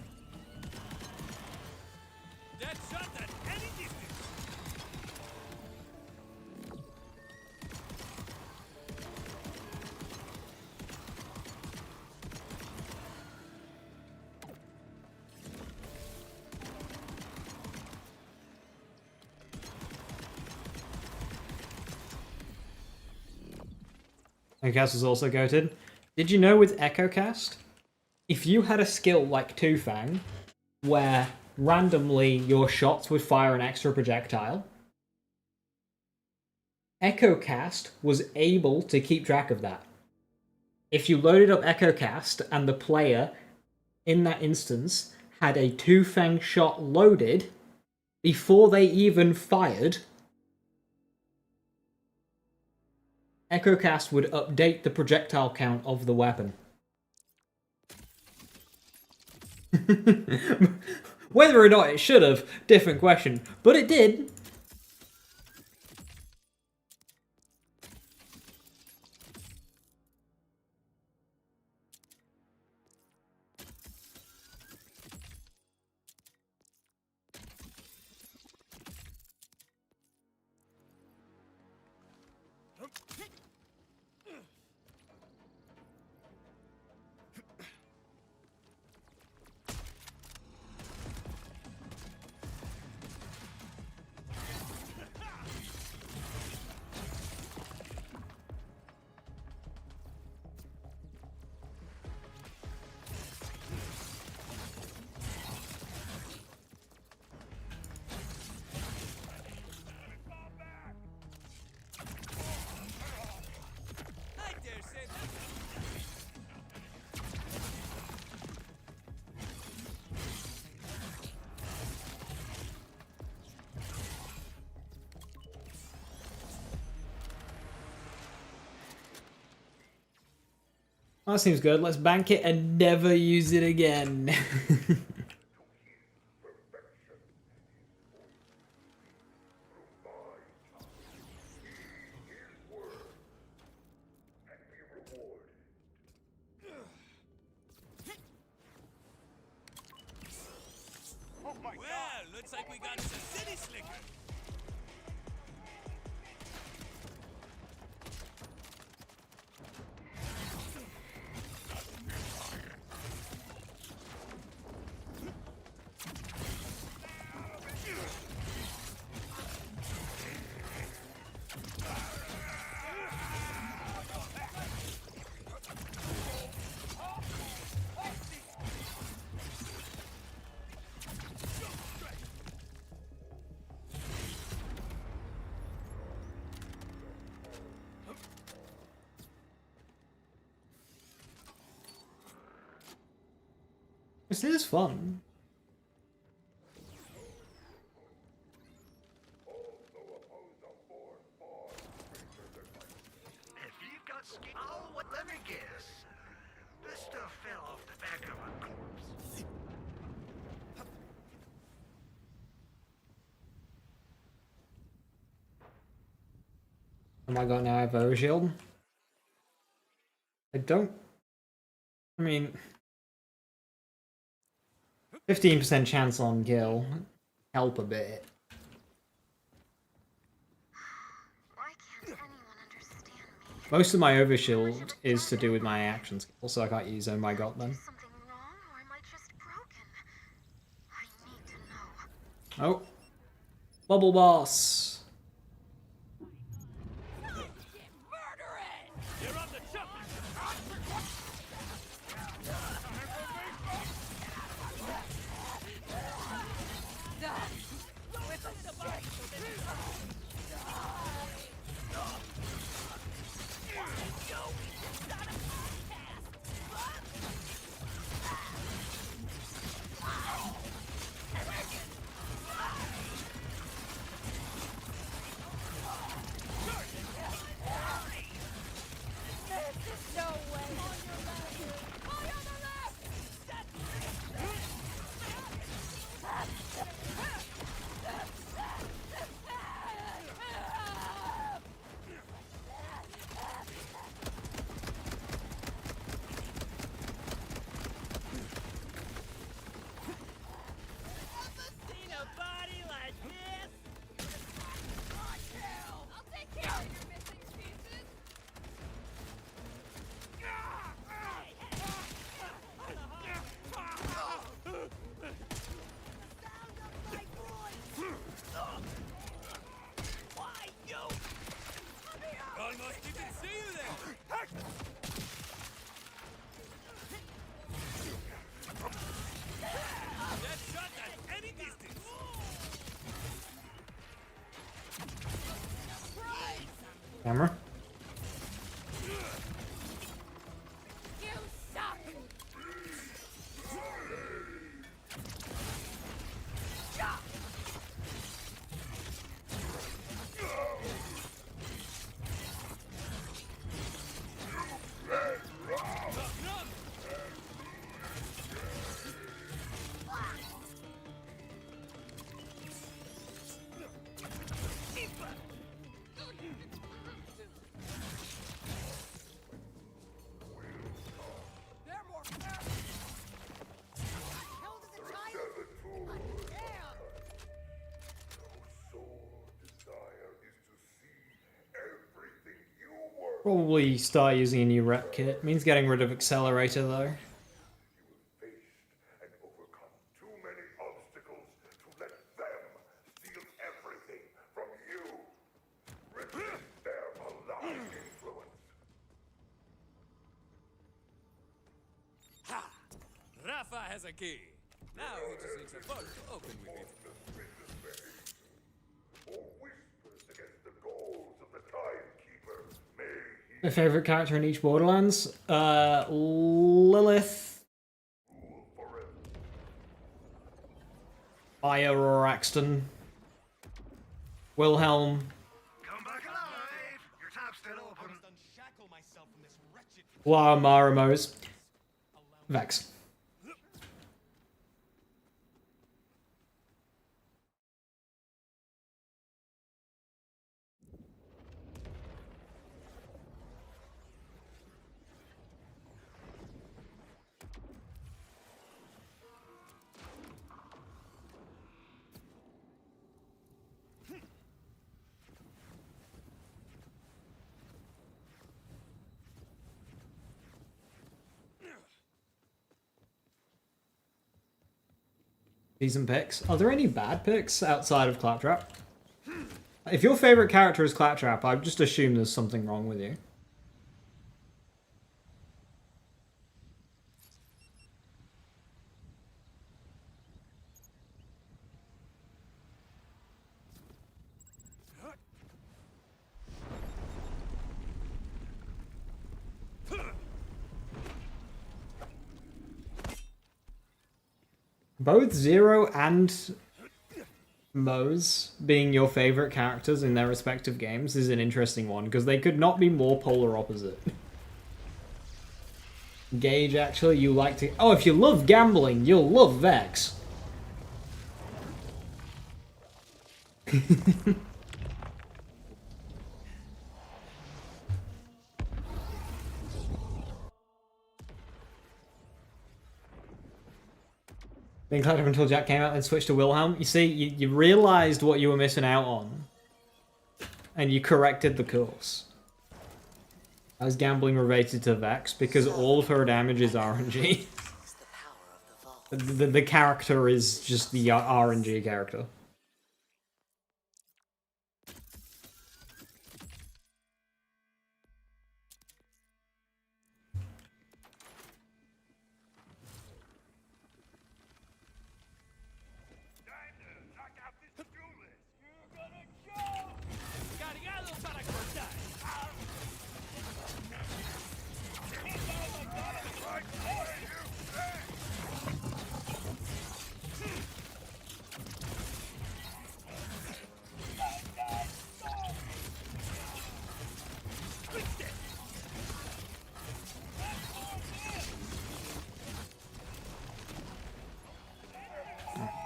EchoCast was also goated. Did you know with EchoCast, if you had a skill like Two Fang, where randomly your shots would fire an extra projectile, EchoCast was able to keep track of that. If you loaded up EchoCast and the player, in that instance, had a Two Fang shot loaded before they even fired, EchoCast would update the projectile count of the weapon. Whether or not it should have, different question. But it did. That seems good. Let's bank it and never use it again. Well, looks like we got us a city slicker. This is fun. If you've got oh, what? Let me guess. This stuff fell off the back of a corpse. Oh my god, now I have overshield. I don't. I mean, 15% chance on kill. Help a bit. Why can't anyone understand me? Most of my overshield is to do with my action skill, so I can't use Oh my god then. Something wrong, or am I just broken? I need to know. Oh. Bubble boss. You're on the chopping No way. On your left. On the left. Seen a body like this? I'll take care of your missing pieces. Why, you? Almost didn't see you there. That shot at any distance. Camera. You suck. They're more powerful. Held to the titan. Damn. Probably start using a new rep kit. Means getting rid of accelerator though. And overcome too many obstacles to let them steal everything from you. Resist their malign influence. Ha! Rafa has a key. Now he just needs a bolt to open with it. Or whispers against the goals of the Timekeeper. May he My favorite character in each Borderlands? Lilith. rule forever. Fire Axton. Wilhelm. Come back alive. Your tab's still open. Unshackle myself from this wretched La Maramos. Vex. Decent picks. Are there any bad picks outside of Claptrap? If your favorite character is Claptrap, I just assume there's something wrong with you. Both Zero and Mose being your favorite characters in their respective games is an interesting one, because they could not be more polar opposite. Gage, actually, you like to... Oh, if you love gambling, you'll love Vex. Being Claptrap until Jack came out and switched to Wilhelm. You see, you realized what you were missing out on. And you corrected the course. I was gambling related to Vex because all of her damage is RNG. The character is just the RNG character.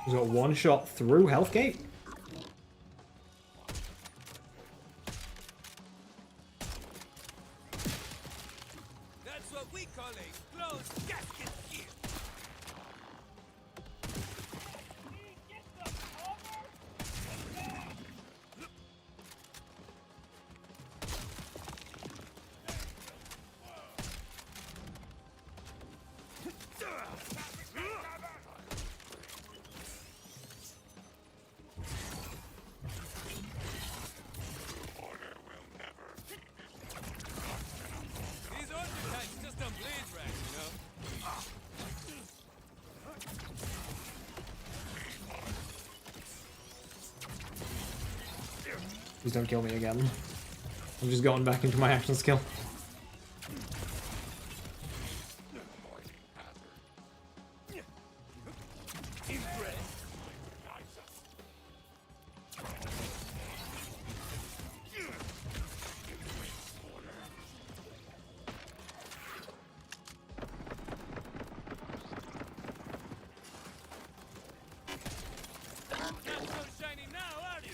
He's got one shot through Healthgate. That's what we call a closed gasket kill. These order types just don't bleed right, you know? Please don't kill me again. I'm just going back into my action skill. Not so shiny now, are you?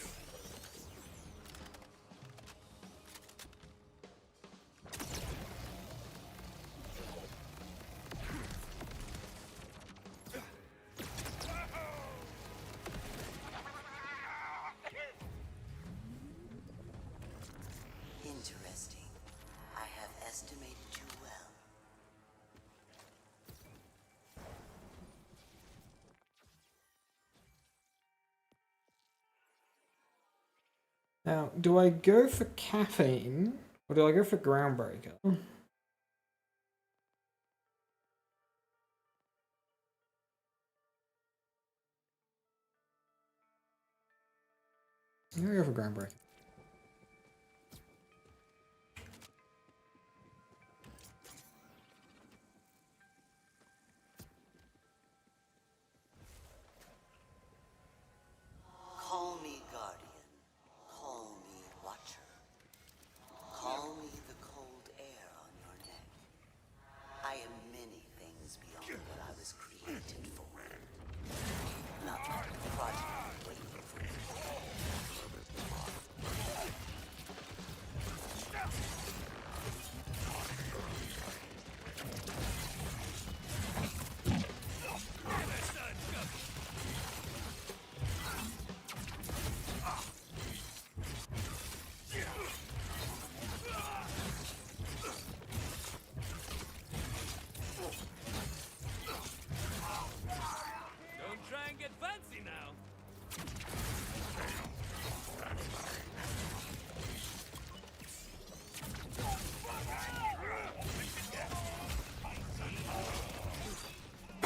Interesting. I have estimated you well. Now, do I go for caffeine or do I go for groundbreaker? I'm gonna go for groundbreaker. Call me guardian. Call me watcher. Call me the cold air on your neck.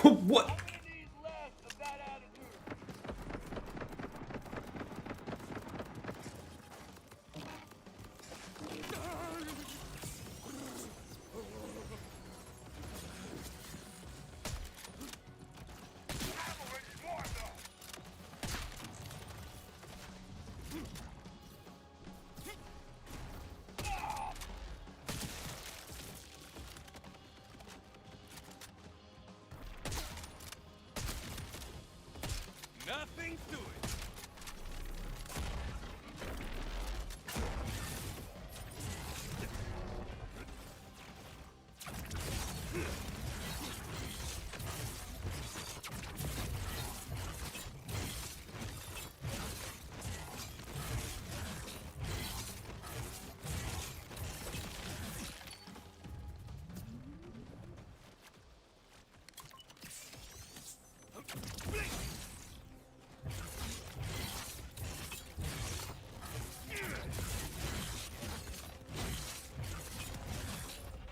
What? Nothing to it.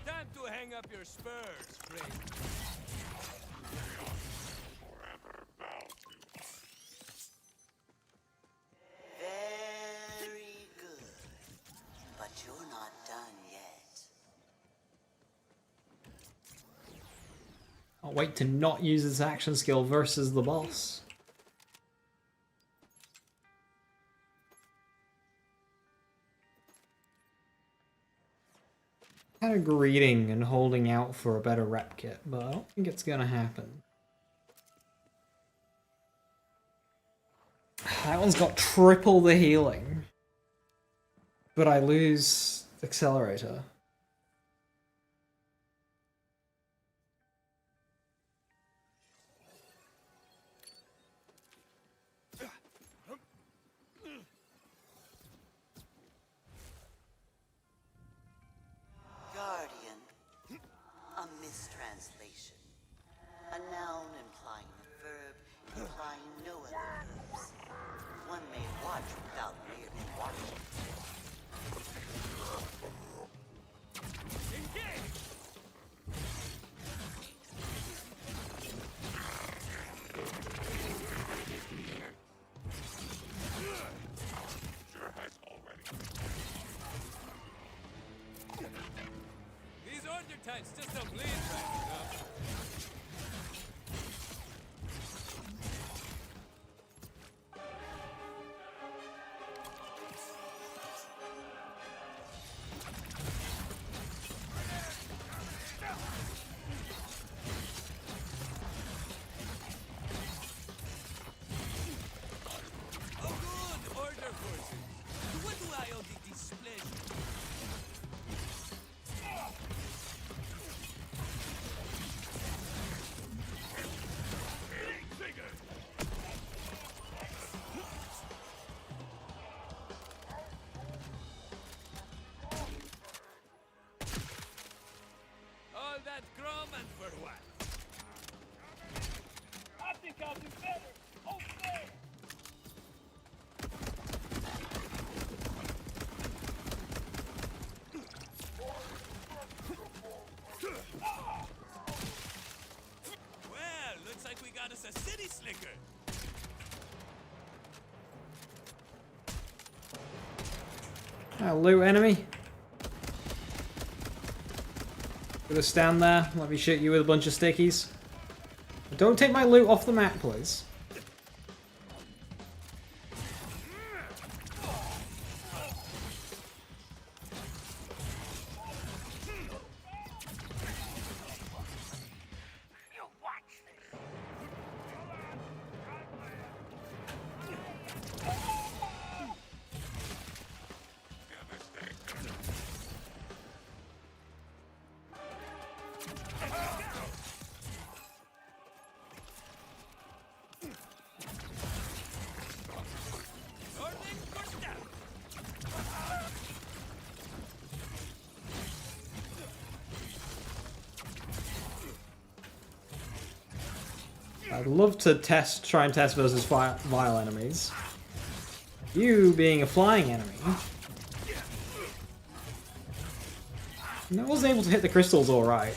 Time to hang up your spurs, friend. Very good. But you're not done yet. I'll wait to not use this action skill versus the boss. Kind of greeting and holding out for a better rep kit, but I don't think it's gonna happen. That one's got triple the healing, but I lose accelerator. Guardian. A mistranslation. A noun implying a verb, implying no other verbs. One may watch without merely watching. These order types just don't bleed fast enough. Oh good, order forces. To what do I owe the displeasure? All that grum and for what? I think I'll do better. Over there. Well, looks like we got us a city slicker. Loot enemy. Gonna stand there, let me shoot you with a bunch of stickies. Don't take my loot off the map, please. I'd love to try and test versus vile enemies. You being a flying enemy. I was able to hit the crystals alright.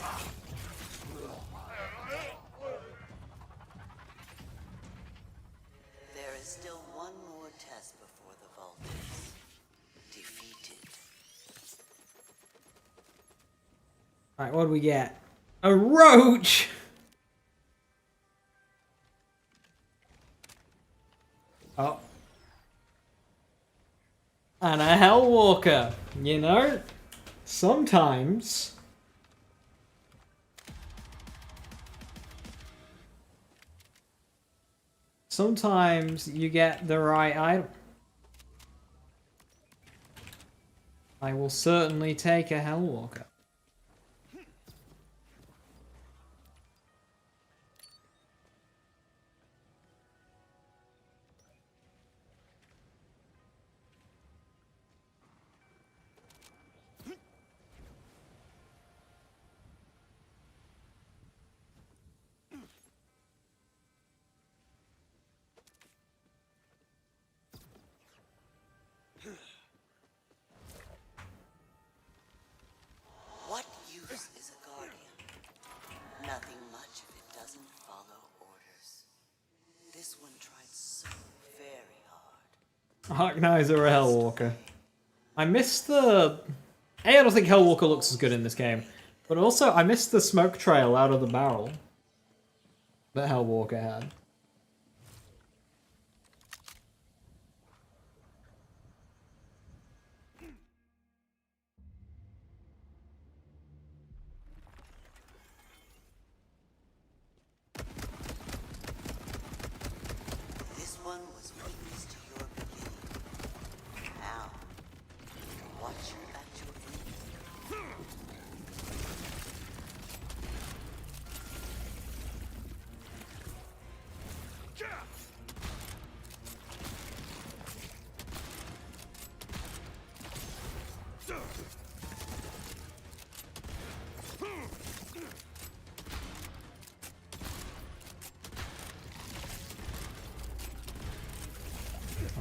Alright, what do we get? A roach! Oh. And a Hellwalker. You know, sometimes... sometimes you get the right item. I will certainly take a Hellwalker. What use is a guardian? Nothing much if it doesn't follow orders. This one tried so very hard. Arknights or a Hellwalker. I missed the... I don't think Hellwalker looks as good in this game. But also, I missed the smoke trail out of the barrel that Hellwalker had. This one was witness to your beginning. Now, watch you at your end.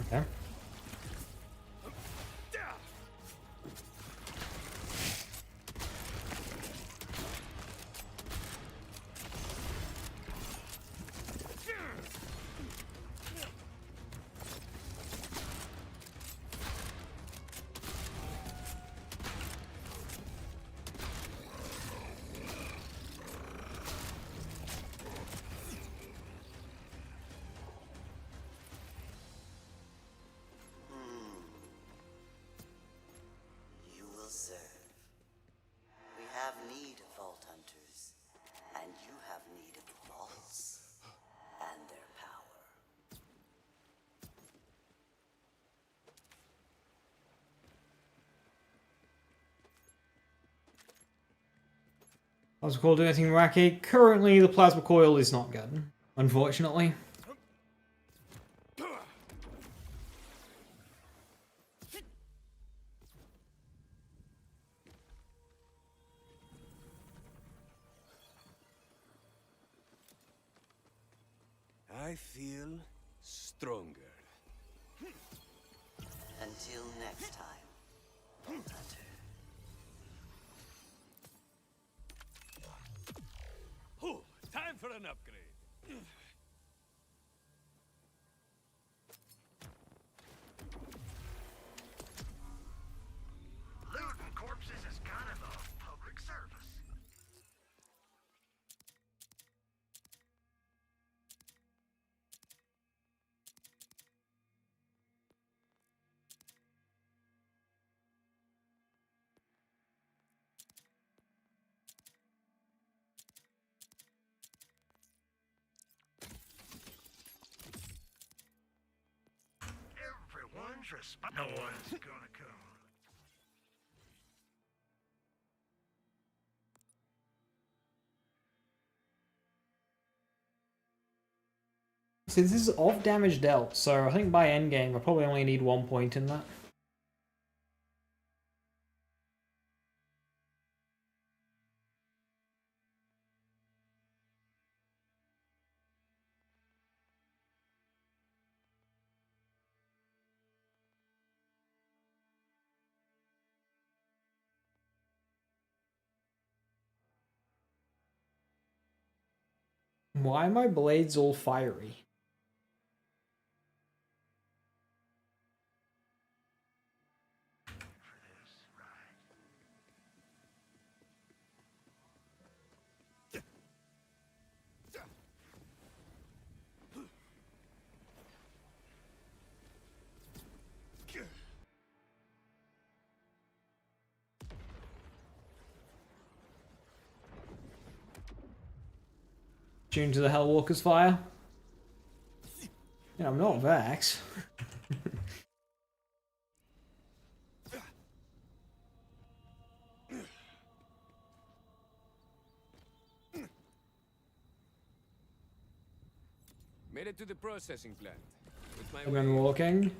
Okay. You will serve. We have need of vault hunters, and you have need of the vaults and their power. Plasma coil do anything wacky? Currently, the plasma coil is not good, unfortunately. I feel stronger. Until next time, vault hunter. Oh, time for an upgrade. Looting corpses is kind of a public service. Everyone's responsible. No one's gonna come. See, this is off damage dealt, so I think by endgame I probably only need 1 point in that. Why are my blades all fiery? Tuned to the Hellwalker's fire. Yeah, I'm not Vex. Made it to the processing plant. With my Dead Man Walking.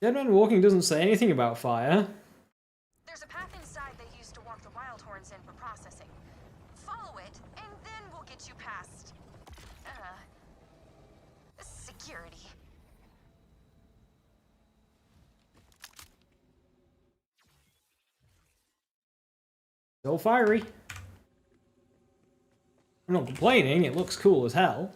Dead Man Walking doesn't say anything about fire. There's a path inside they used to walk the wild horns in for processing. Follow it, and then we'll get you past... security. Still fiery. I'm not complaining, it looks cool as hell.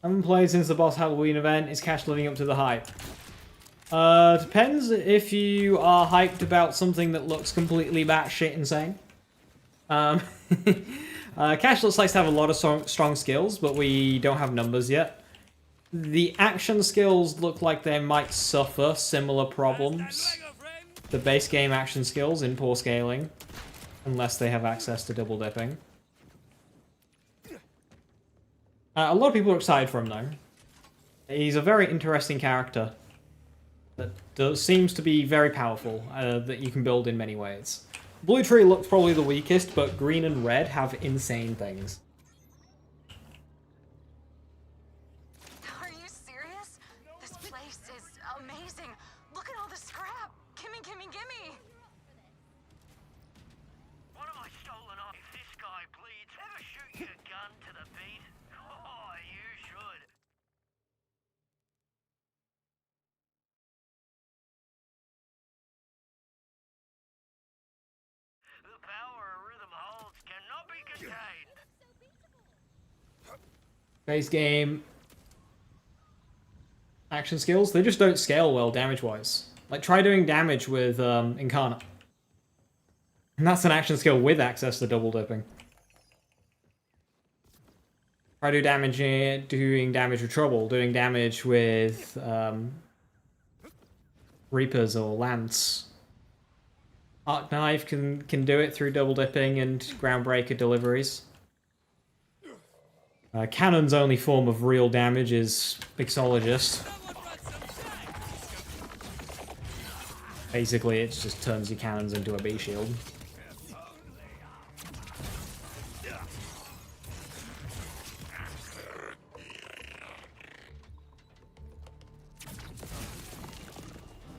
I haven't played since the boss Halloween event. Is Cash living up to the hype? Depends if you are hyped about something that looks completely batshit insane. Cash looks like to have a lot of strong skills, but we don't have numbers yet. The action skills look like they might suffer similar problems. The base game action skills in poor scaling, unless they have access to double dipping. A lot of people are excited for him, though. He's a very interesting character that seems to be very powerful, that you can build in many ways. Blue Tree looks probably the weakest, but green and red have insane things. Are you serious? This place is amazing. Look at all the scrap. Gimme, gimme, gimme. What am I stolen off? If this guy bleeds, ever shoot your gun to the beat? Oh, you should. The power a rhythm holds cannot be contained. Base game action skills, they just don't scale well damage-wise. Like, try doing damage with Incarnate. And that's an action skill with access to double dipping. Try doing damage with Trouble, doing damage with Reapers or Lance. Arc Knife can do it through double dipping and Groundbreaker deliveries. Cannon's only form of real damage is Mixologist. Basically, it just turns your cannons into a bee shield.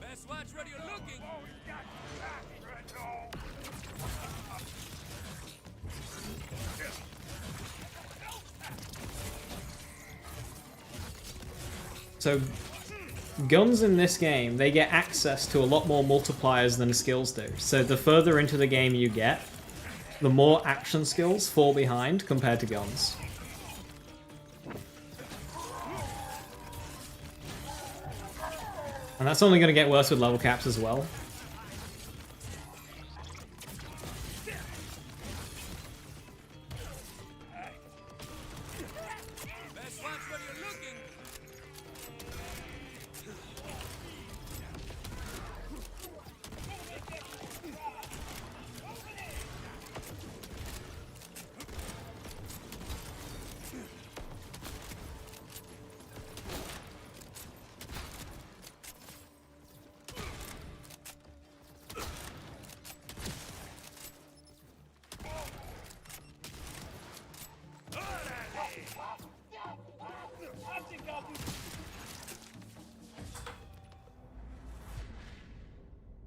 Best watch ready or looking. So, guns in this game, they get access to a lot more multipliers than skills do. So the further into the game you get, the more action skills fall behind compared to guns. And that's only going to get worse with level caps as well.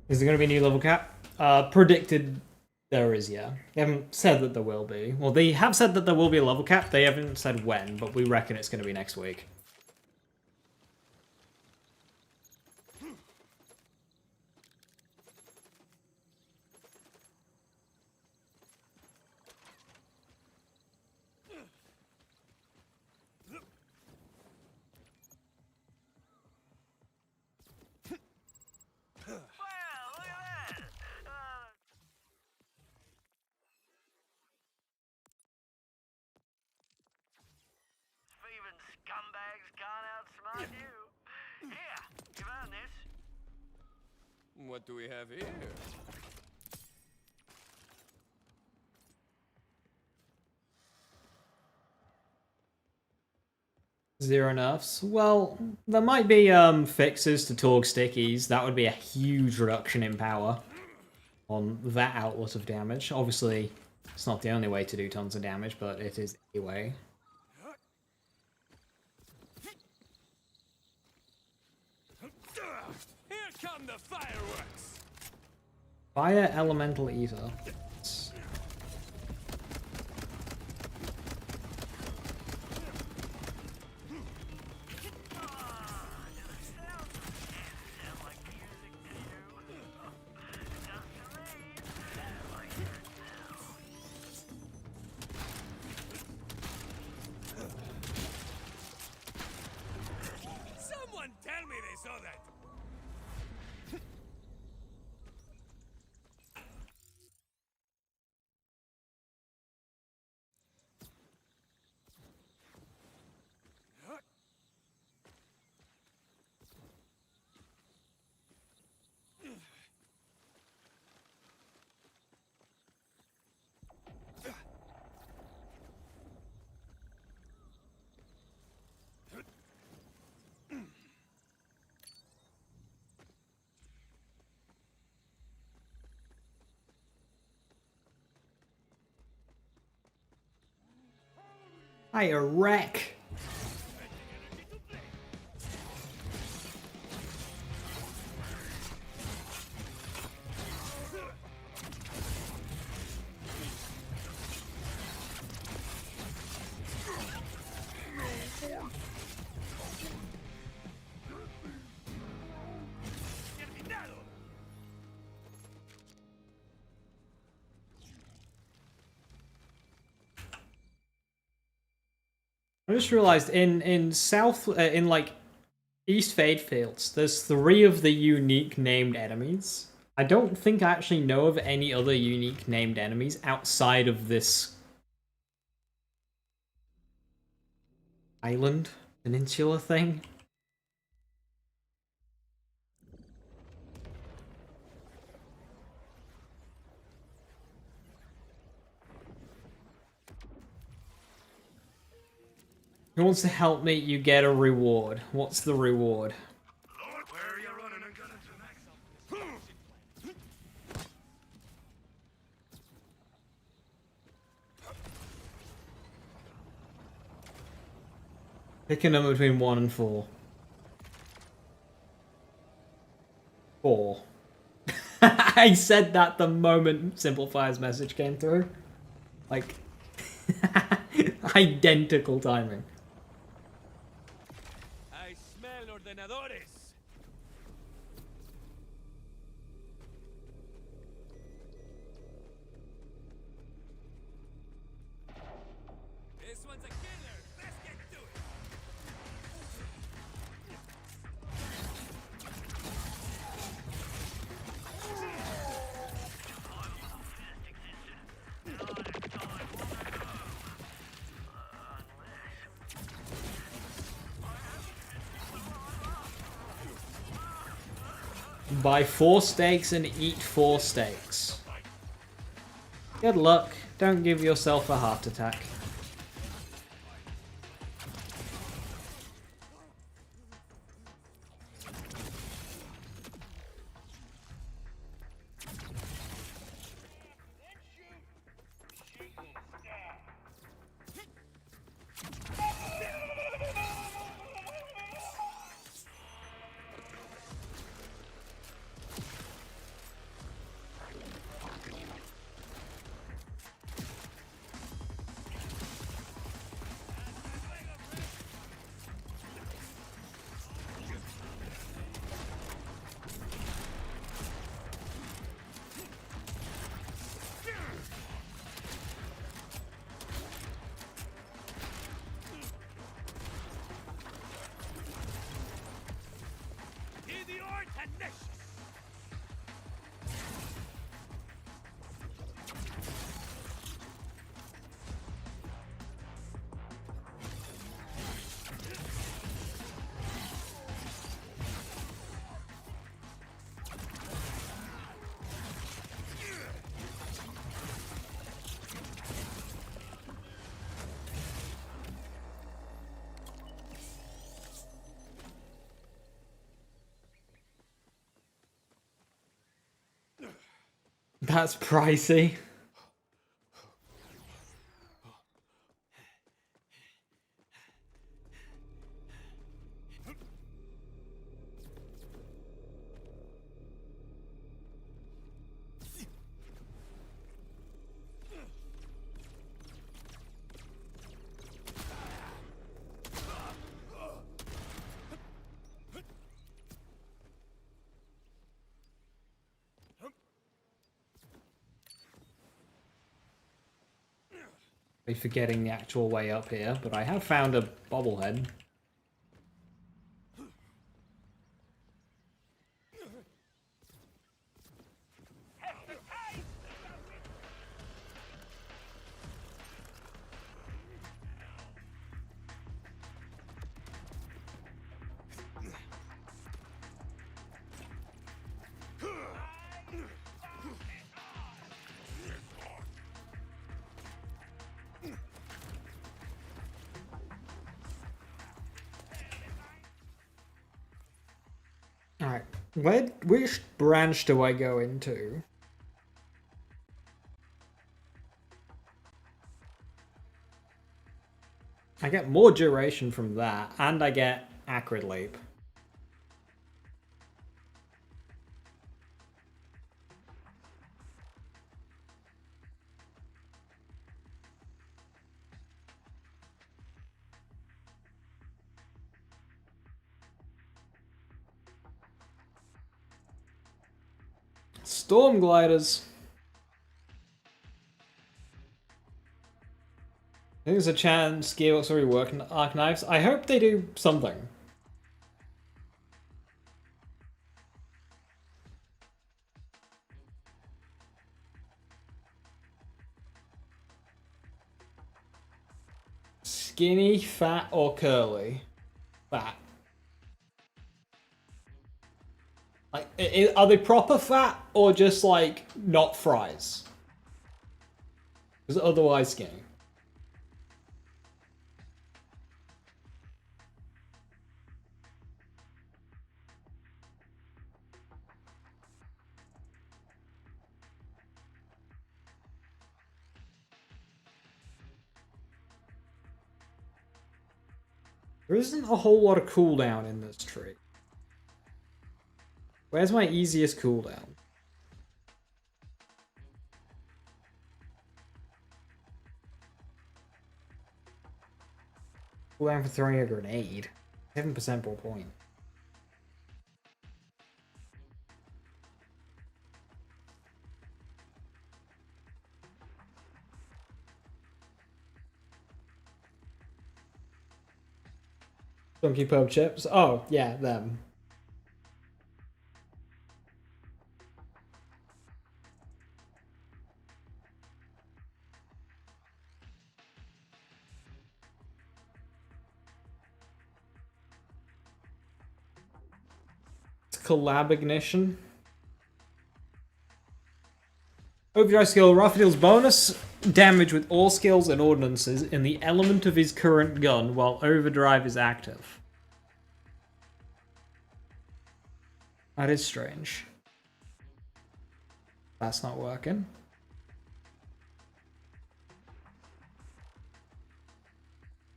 Is there going to be a new level cap? Predicted there is, yeah. They haven't said that there will be. Well, they have said that there will be a level cap. They haven't said when, but we reckon it's going to be next week. scumbags can't outsmart you. Here, you've earned this. What do we have here? Zero nerfs. Well, there might be fixes to Torg stickies. That would be a huge reduction in power on that outlet of damage. Obviously, it's not the only way to do tons of damage, but it is a way. Here come the fireworks! Fire Elemental Ether. Someone tell me they saw that! Hi, a wreck. I just realized in South in like East Fade Fields, there's 3 of the unique named enemies. I don't think I actually know of any other unique named enemies outside of this island peninsula thing. Who wants to help me? You get a reward. What's the reward? Lord, where are you running and gunning to next? Pick a number between 1 and 4. 4. I said that the moment Simplifier's message came through. Like, identical timing. I smell ordenadores! This one's a killer! Let's get to it! Buy 4 steaks and eat 4 steaks. Good luck. Don't give yourself a heart attack. That's pricey. I'm forgetting the actual way up here, but I have found a bobblehead. Alright, which branch do I go into? I get more duration from that, and I get Acrid Leap. Storm Gliders. I think there's a chance Gearbox already working on Arc Knives. I hope they do something. Skinny, fat, or curly? Fat. Like, are they proper fat or just like not fries? Because otherwise skinny. There isn't a whole lot of cooldown in this tree. Where's my easiest cooldown? Cooldown for throwing a grenade. 7% per point. Funky Pub Chips. Oh, yeah, them. Collab Ignition. Overdrive skill. Rafa deals bonus damage with all skills and ordnances in the element of his current gun while Overdrive is active. That is strange. That's not working.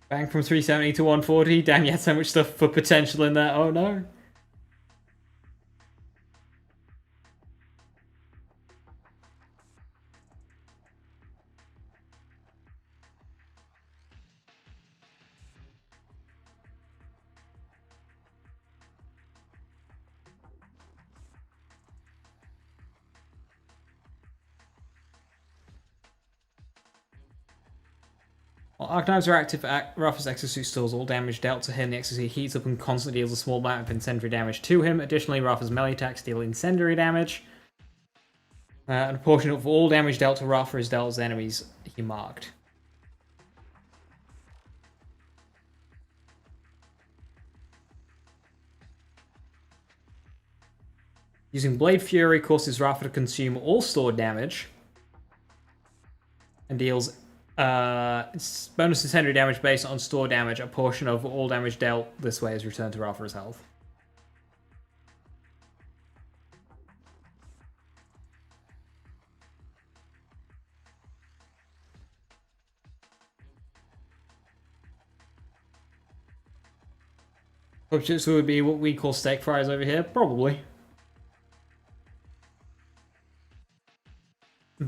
Bang from 370 to 140. Damn, you had so much stuff for potential in there. Oh no. While Arc Knives are active, Rafa's exosuit stores all damage dealt to him. The exosuit heats up and constantly deals a small amount of incendiary damage to him. Additionally, Rafa's melee attacks deal incendiary damage. And a portion of all damage dealt to Rafa is dealt as enemies he marked. Using Blade Fury causes Rafa to consume all stored damage. And deals bonus incendiary damage based on store damage. A portion of all damage dealt this way is returned to Rafa's health. Pork chips would be what we call steak fries over here, probably.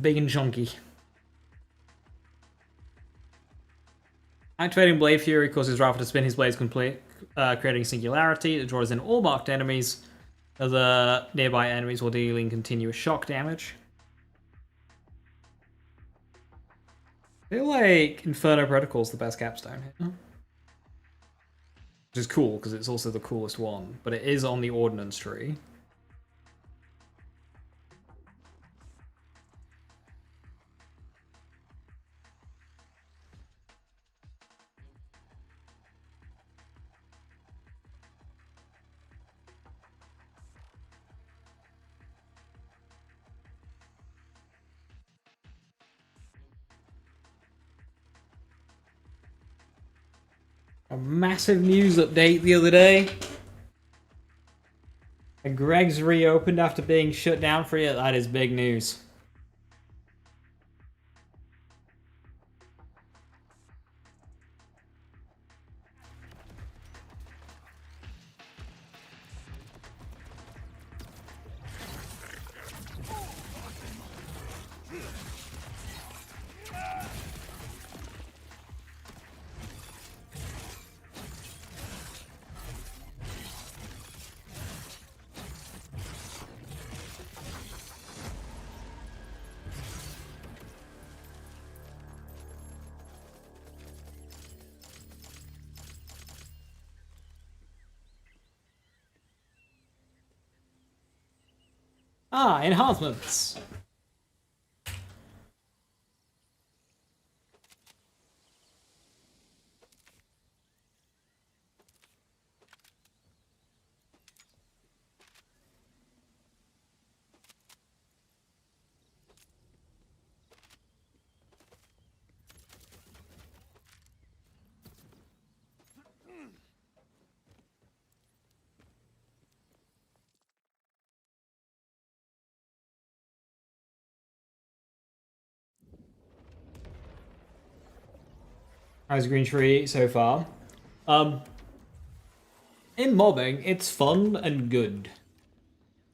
Big and chunky. Activating Blade Fury causes Rafa to spin his blades complete, creating singularity. It draws in all marked enemies. Other nearby enemies while dealing continuous shock damage. I feel like Inferno Protocol's the best capstone here. Which is cool, because it's also the coolest one. But it is on the Ordnance Tree. A massive news update the other day. And Greg's reopened after being shut down for it. That is big news. Ah, enhancements. How's Green Tree so far? In mobbing, it's fun and good.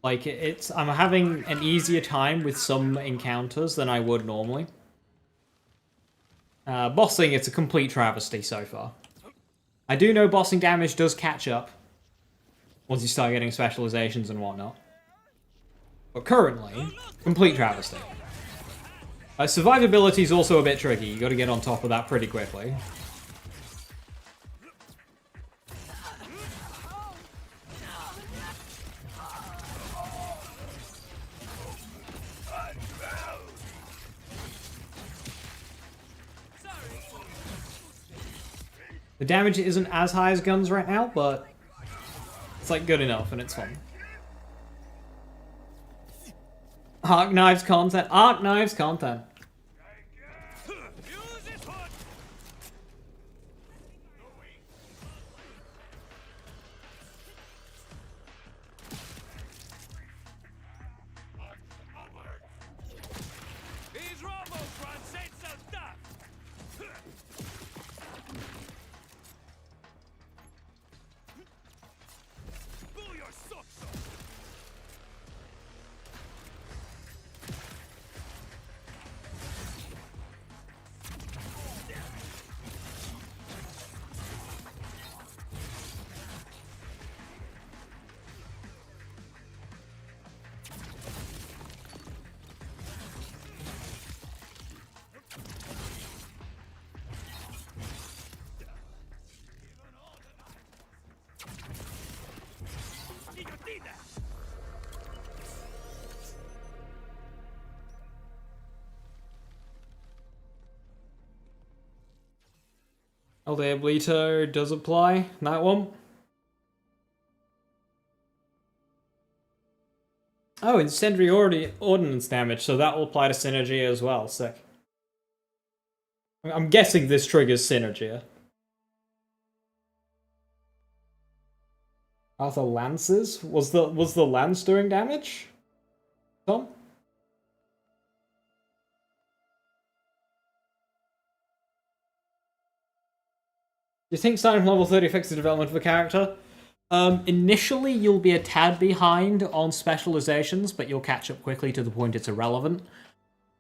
Like, I'm having an easier time with some encounters than I would normally. Bossing, it's a complete travesty so far. I do know bossing damage does catch up once you start getting specializations and whatnot. But currently, complete travesty. Survivability is also a bit tricky. You got to get on top of that pretty quickly. The damage isn't as high as guns right now, but it's like good enough and it's fun. Arc Knives content. Arc Knives content. El Diablito does apply, that one. Oh, incendiary ordnance damage, so that will apply to synergy as well, sick. I'm guessing this triggers synergy. Are the lances? Was the lance doing damage? Tom? Do you think starting from level 30 affects the development of a character? Initially, you'll be a tad behind on specializations, but you'll catch up quickly to the point it's irrelevant.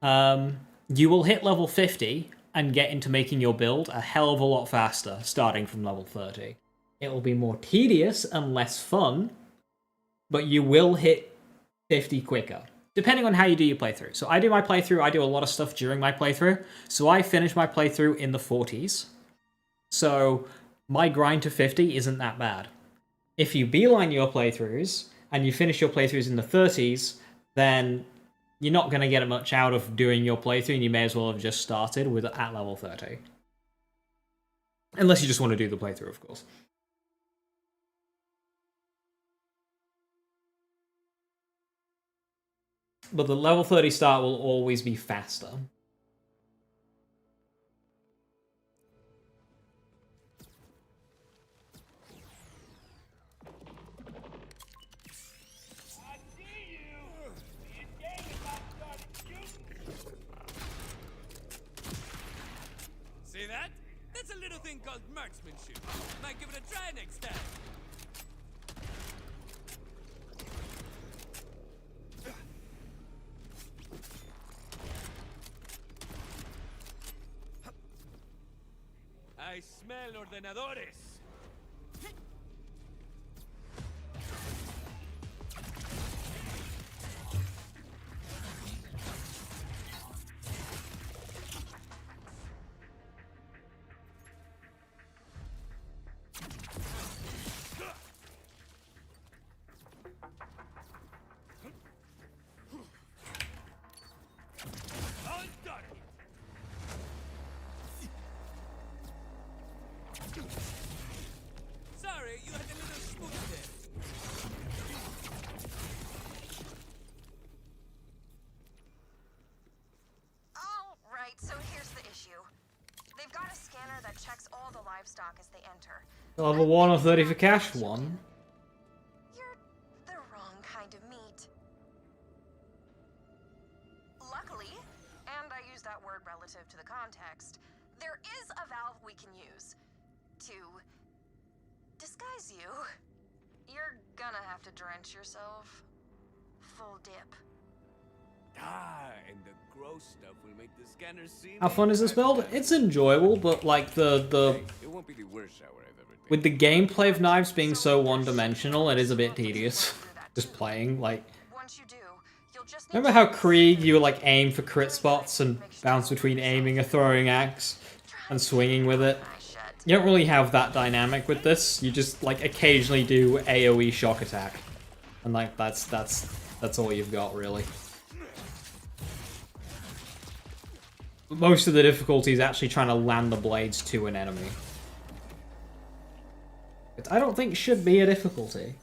You will hit level 50 and get into making your build a hell of a lot faster, starting from level 30. It will be more tedious and less fun, but you will hit 50 quicker, depending on how you do your playthrough. So I do my playthrough, I do a lot of stuff during my playthrough, so I finish my playthrough in the 40s. So my grind to 50 isn't that bad. If you beeline your playthroughs, and you finish your playthroughs in the 30s, then you're not going to get much out of doing your playthrough, and you may as well have just started with at level 30. Unless you just want to do the playthrough, of course. But the level 30 start will always be faster. See that? That's a little thing called marksmanship. Might give it a try next time. I smell ordenadores. Sorry, you had a little smooth there. Alright, so here's the issue. They've got a scanner that checks all the livestock as they enter. Level 1 or 30 for cash 1. You're the wrong kind of meat. Luckily, and I use that word relative to the context, there is a valve we can use to disguise you. You're gonna have to drench yourself. Full dip. Ah, and the gross stuff will make the scanner see. How fun is this build? It's enjoyable, but like the It won't be the worst shower I've ever taken. with the gameplay of knives being so one-dimensional, it is a bit tedious. Just playing, like... Once you do, you'll just Remember how Krieg, you would like aim for crit spots and bounce between aiming a throwing axe and swinging with it? You don't really have that dynamic with this. You just like occasionally do AoE shock attack. And like that's all you've got really. Most of the difficulty is actually trying to land the blades to an enemy. Which I don't think should be a difficulty.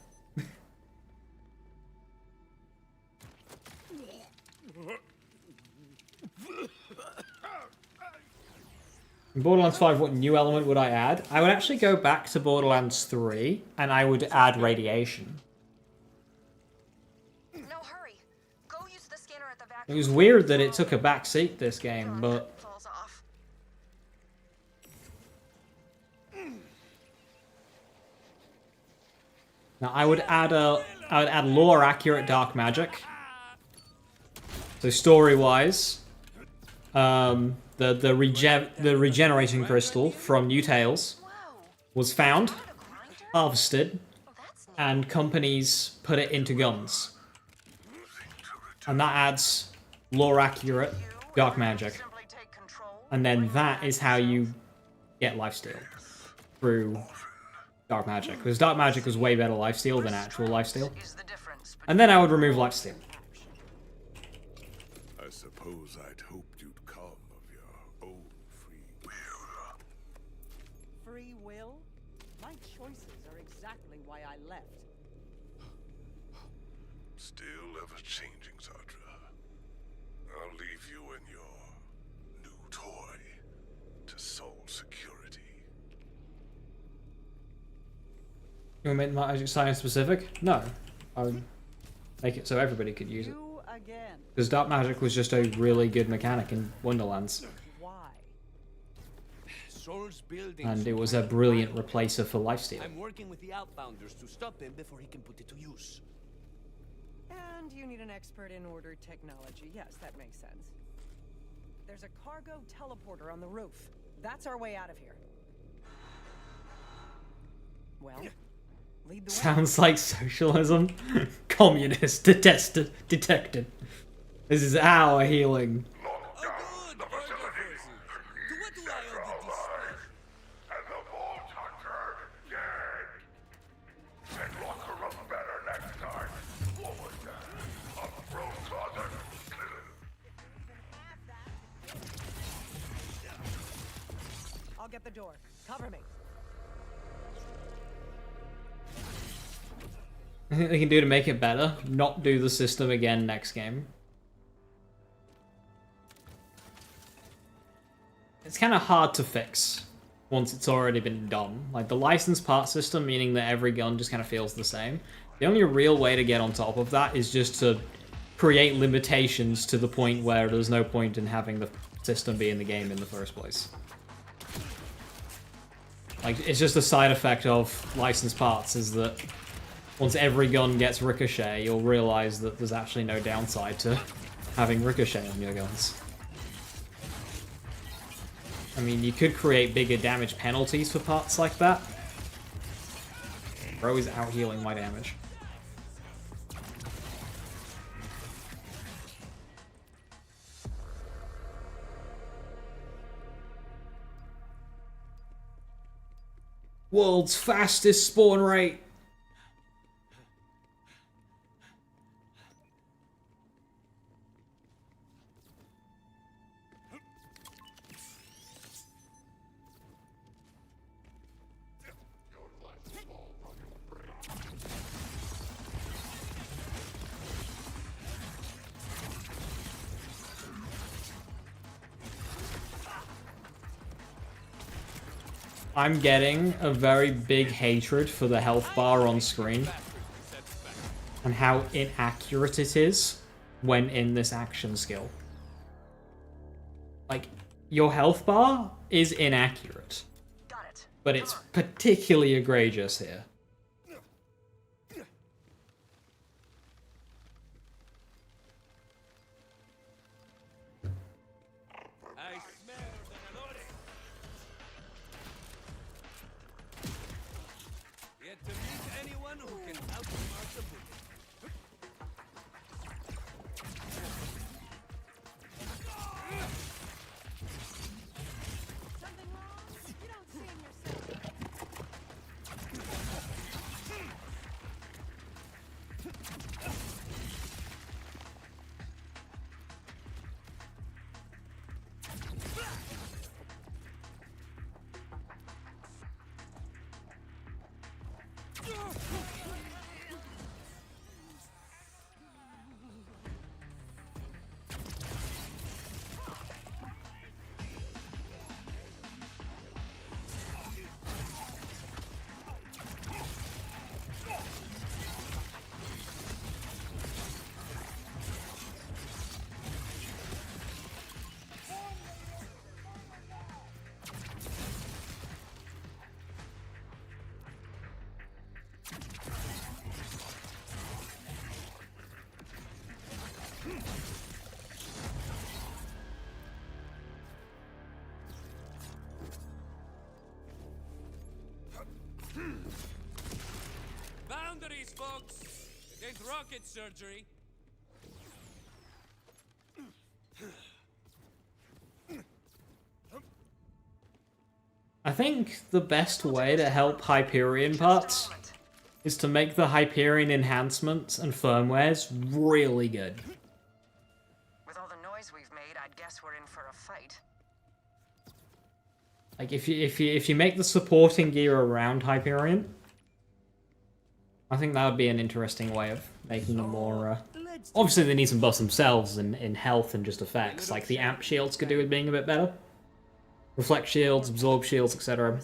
In Borderlands 5, what new element would I add? I would actually go back to Borderlands 3, and I would add radiation. No hurry. Go use the scanner at the It was weird that it took a back seat this game, but... falls off. Now I would add lore accurate dark magic. So story-wise, the regenerating crystal from New Tales was found, harvested, and companies put it into guns. And that adds lore accurate dark magic. And then that is how you get lifesteal through dark magic. Because dark magic was way better lifesteal than actual lifesteal. And then I would remove lifesteal. I suppose I'd hoped you'd come of your own free will. Free will? My choices are exactly why I left. Still ever changing, Zadra. I'll leave you and your new toy to Soul Security. You want to make magic science specific? No. I would make it so everybody could use it. Because dark magic was just a really good mechanic in Wonderlands. Why? Sol's building. And it some was a kind of brilliant biology. replacer for lifesteal. I'm working with the Outbounders to stop him before he can put it to use. And you need an expert in order technology. Yes, that makes sense. There's a cargo teleporter on the roof. That's our way out of here. Well, lead the way. Sounds like socialism. Communist detected. This is our healing. Oh, good. Order forces. To what do I owe the display? And the Vault Hunter dead. And lock her up better next time. What was that? A throat closet? I'll get the door. Cover me. I think they can do to make it better. Not do the system again next game. It's kind of hard to fix once it's already been done. Like the license part system, meaning that every gun just kind of feels the same. The only real way to get on top of that is just to create limitations to the point where there's no point in having the system be in the game in the first place. Like, it's just a side effect of licensed parts, is that once every gun gets ricochet, you'll realize that there's actually no downside to having ricochet on your guns. I mean, you could create bigger damage penalties for parts like that. Bro is out healing my damage. World's fastest spawn rate. I'm getting a very big hatred for the health bar on screen and how inaccurate it is when in this action skill. Like, your health bar is inaccurate, but it's particularly egregious here. Boundaries, folks! It ain't rocket surgery. I think the best way to help Hyperion parts is to make the Hyperion enhancements and firmwares really good. With all the noise we've made, I'd guess we're in for a fight. Like if you make the supporting gear around Hyperion, I think that would be an interesting way of making them more. Obviously, they need some buffs themselves in health and just effects. Like the amp shields could do with being a bit better. Reflect shields, absorb shields, etc.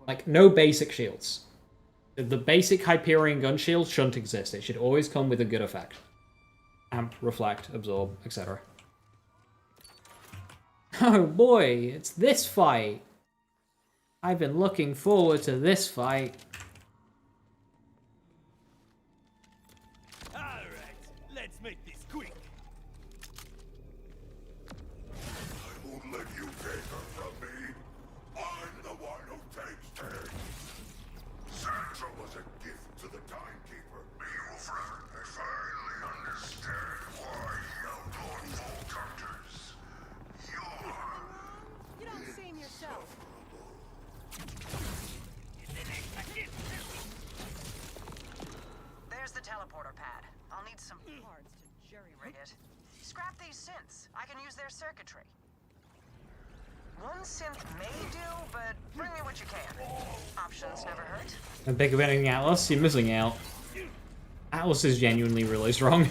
Like no basic shields. The basic Hyperion gun shield shouldn't exist. It should always come with a good effect. Amp, reflect, absorb, etc. Oh boy, it's this fight. I've been looking forward to this fight. Alright, let's make this quick. I won't let you take her from me. I'm the one who takes things. Sandra was a gift to the timekeeper. You, friend, I finally understand why he outlawed vault hunters. You don't seem yourself. There's the teleporter pad. I'll need some parts to jerry-rig it. Scrap these synths. I can use their circuitry. One synth may do, but bring me what you can. Options never hurt. And think of anything Atlas, you're missing out. Atlas is genuinely really strong.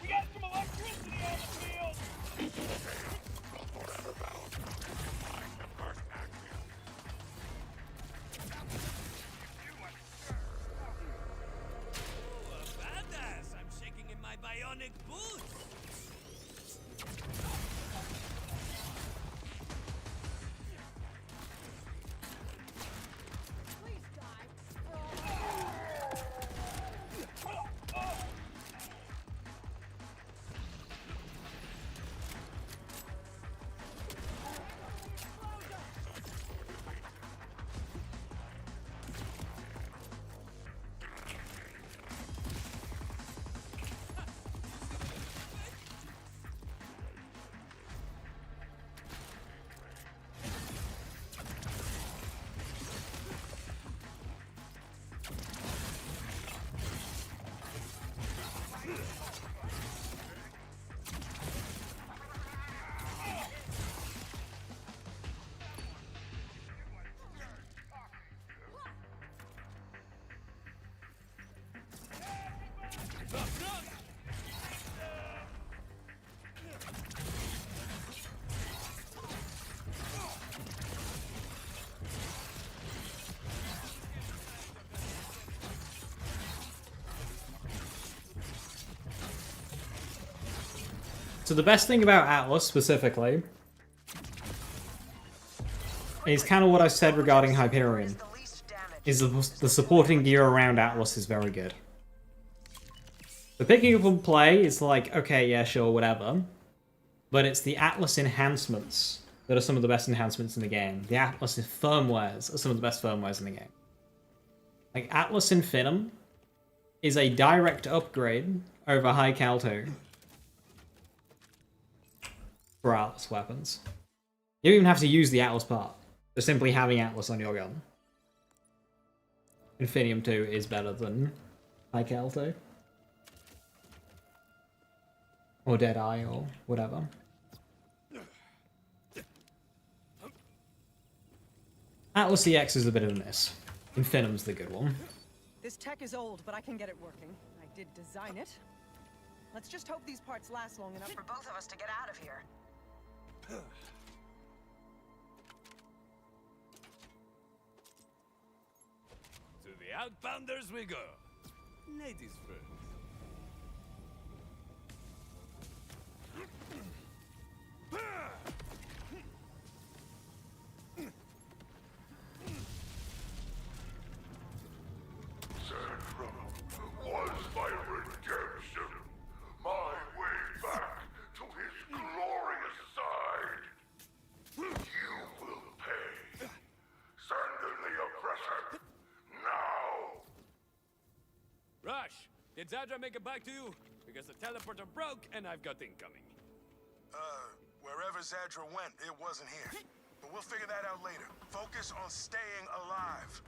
We got some electricity on the field! Oh, a badass! I'm shaking in my bionic boots! Please die. So the best thing about Atlas specifically is kind of what I said regarding Hyperion. Is the supporting gear around Atlas is very good. The picking up and play is like, okay, yeah, sure, whatever. But it's the Atlas enhancements that are some of the best enhancements in the game. The Atlas firmwares are some of the best firmwares in the game. Like, Atlas Infinitum is a direct upgrade over High Cal 2 for Atlas weapons. You don't even have to use the Atlas part. Just simply having Atlas on your gun. Infinitum 2 is better than High Cal 2. Or Deadeye, or whatever. Atlas EX is a bit of a miss. Infinitum's the good one. This tech is old, but I can get it working. I did design it. Let's just hope these parts last long enough For both of us to get out of here. To the Outbounders we go. Ladies first. Sandra was my redemption. My way back to his glorious side. You will pay. Sandra the oppressor. Now! Rush, did Zadra make it back to you? Because the teleporter broke and I've got incoming. Wherever Zadra went, it wasn't here. But we'll figure that out later. Focus on staying alive.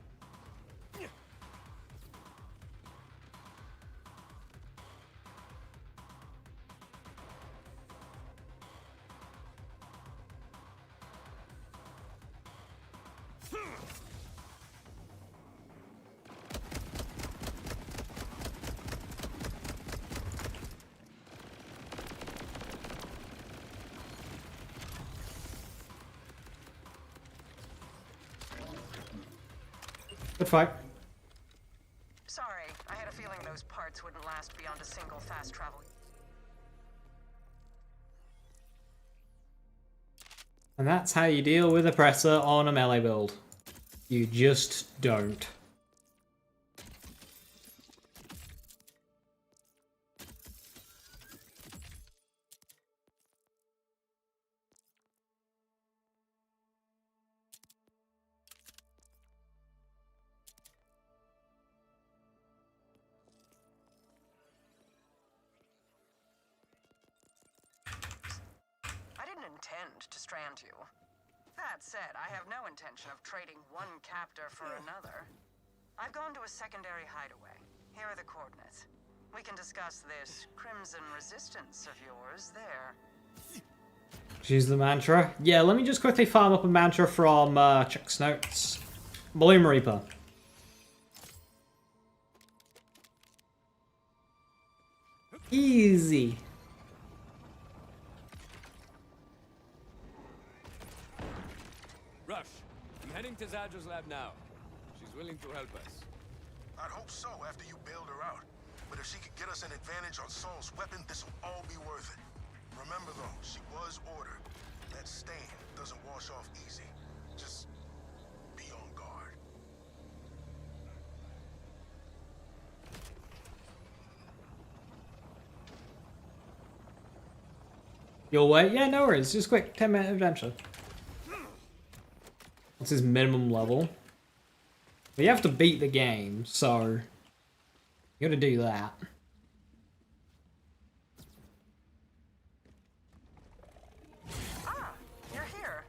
Good fight. Sorry, I had a feeling those parts wouldn't last beyond a single fast travel. And that's how you deal with Oppressor on a melee build. You just don't. I didn't intend to strand you. That said, I have no intention of trading one captor for another. I've gone to a secondary hideaway. Here are the coordinates. We can discuss this Crimson Resistance of yours there. Choose the mantra. Yeah, let me just quickly farm up a mantra from Chuck's notes. Bloom Reaper. Easy. Rush, I'm heading to Zadra's lab now. She's willing to help us. I'd hope so after you bailed her out. But if she could get us an advantage on Saul's weapon, this will all be worth it. Remember though, she was ordered. That stain doesn't wash off easy. Just be on guard. Your way? Yeah, no worries. Just quick 10-minute adventure. What's his minimum level? Well, you have to beat the game, so you gotta do that. Ah, you're here.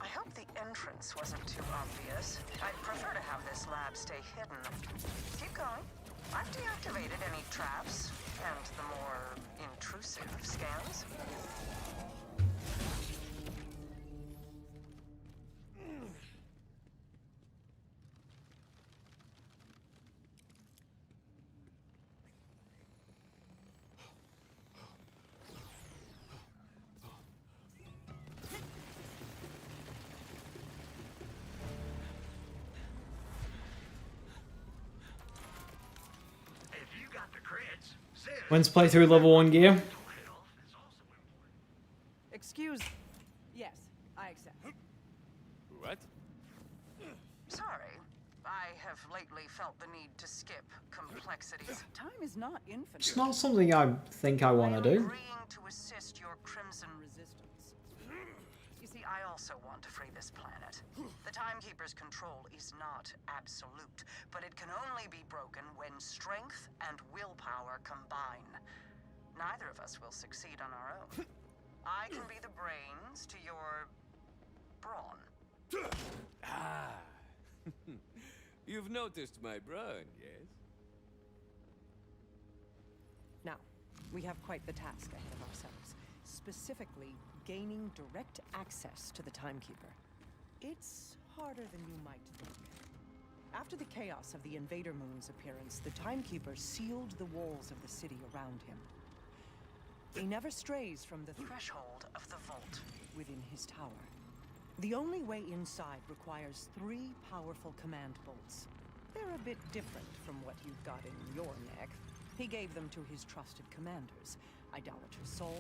I hope the entrance wasn't too obvious. I'd prefer to have this lab stay hidden. Keep going. I've deactivated any traps and the more intrusive scans. When's playthrough level 1 gear? Excuse. Yes, I accept. What? Sorry. I have lately felt the need to skip complexities. Time is not infinite. It's not something I think I want to do. Agreeing to assist your Crimson Resistance. You see, I also want to free this planet. The Timekeeper's control is not absolute, but it can only be broken when strength and willpower combine. Neither of us will succeed on our own. I can be the brains to your brawn. Ah. You've noticed my brawn, yes? Now, we have quite the task ahead of ourselves. Specifically, gaining direct access to the Timekeeper. It's harder than you might think. After the chaos of the Invader Moon's appearance, the Timekeeper sealed the walls of the city around him. He never strays from the Threshold of the vault. within his tower. The only way inside requires 3 powerful command bolts. They're a bit different from what you've got in your neck. He gave them to his trusted commanders, Idolater Soul,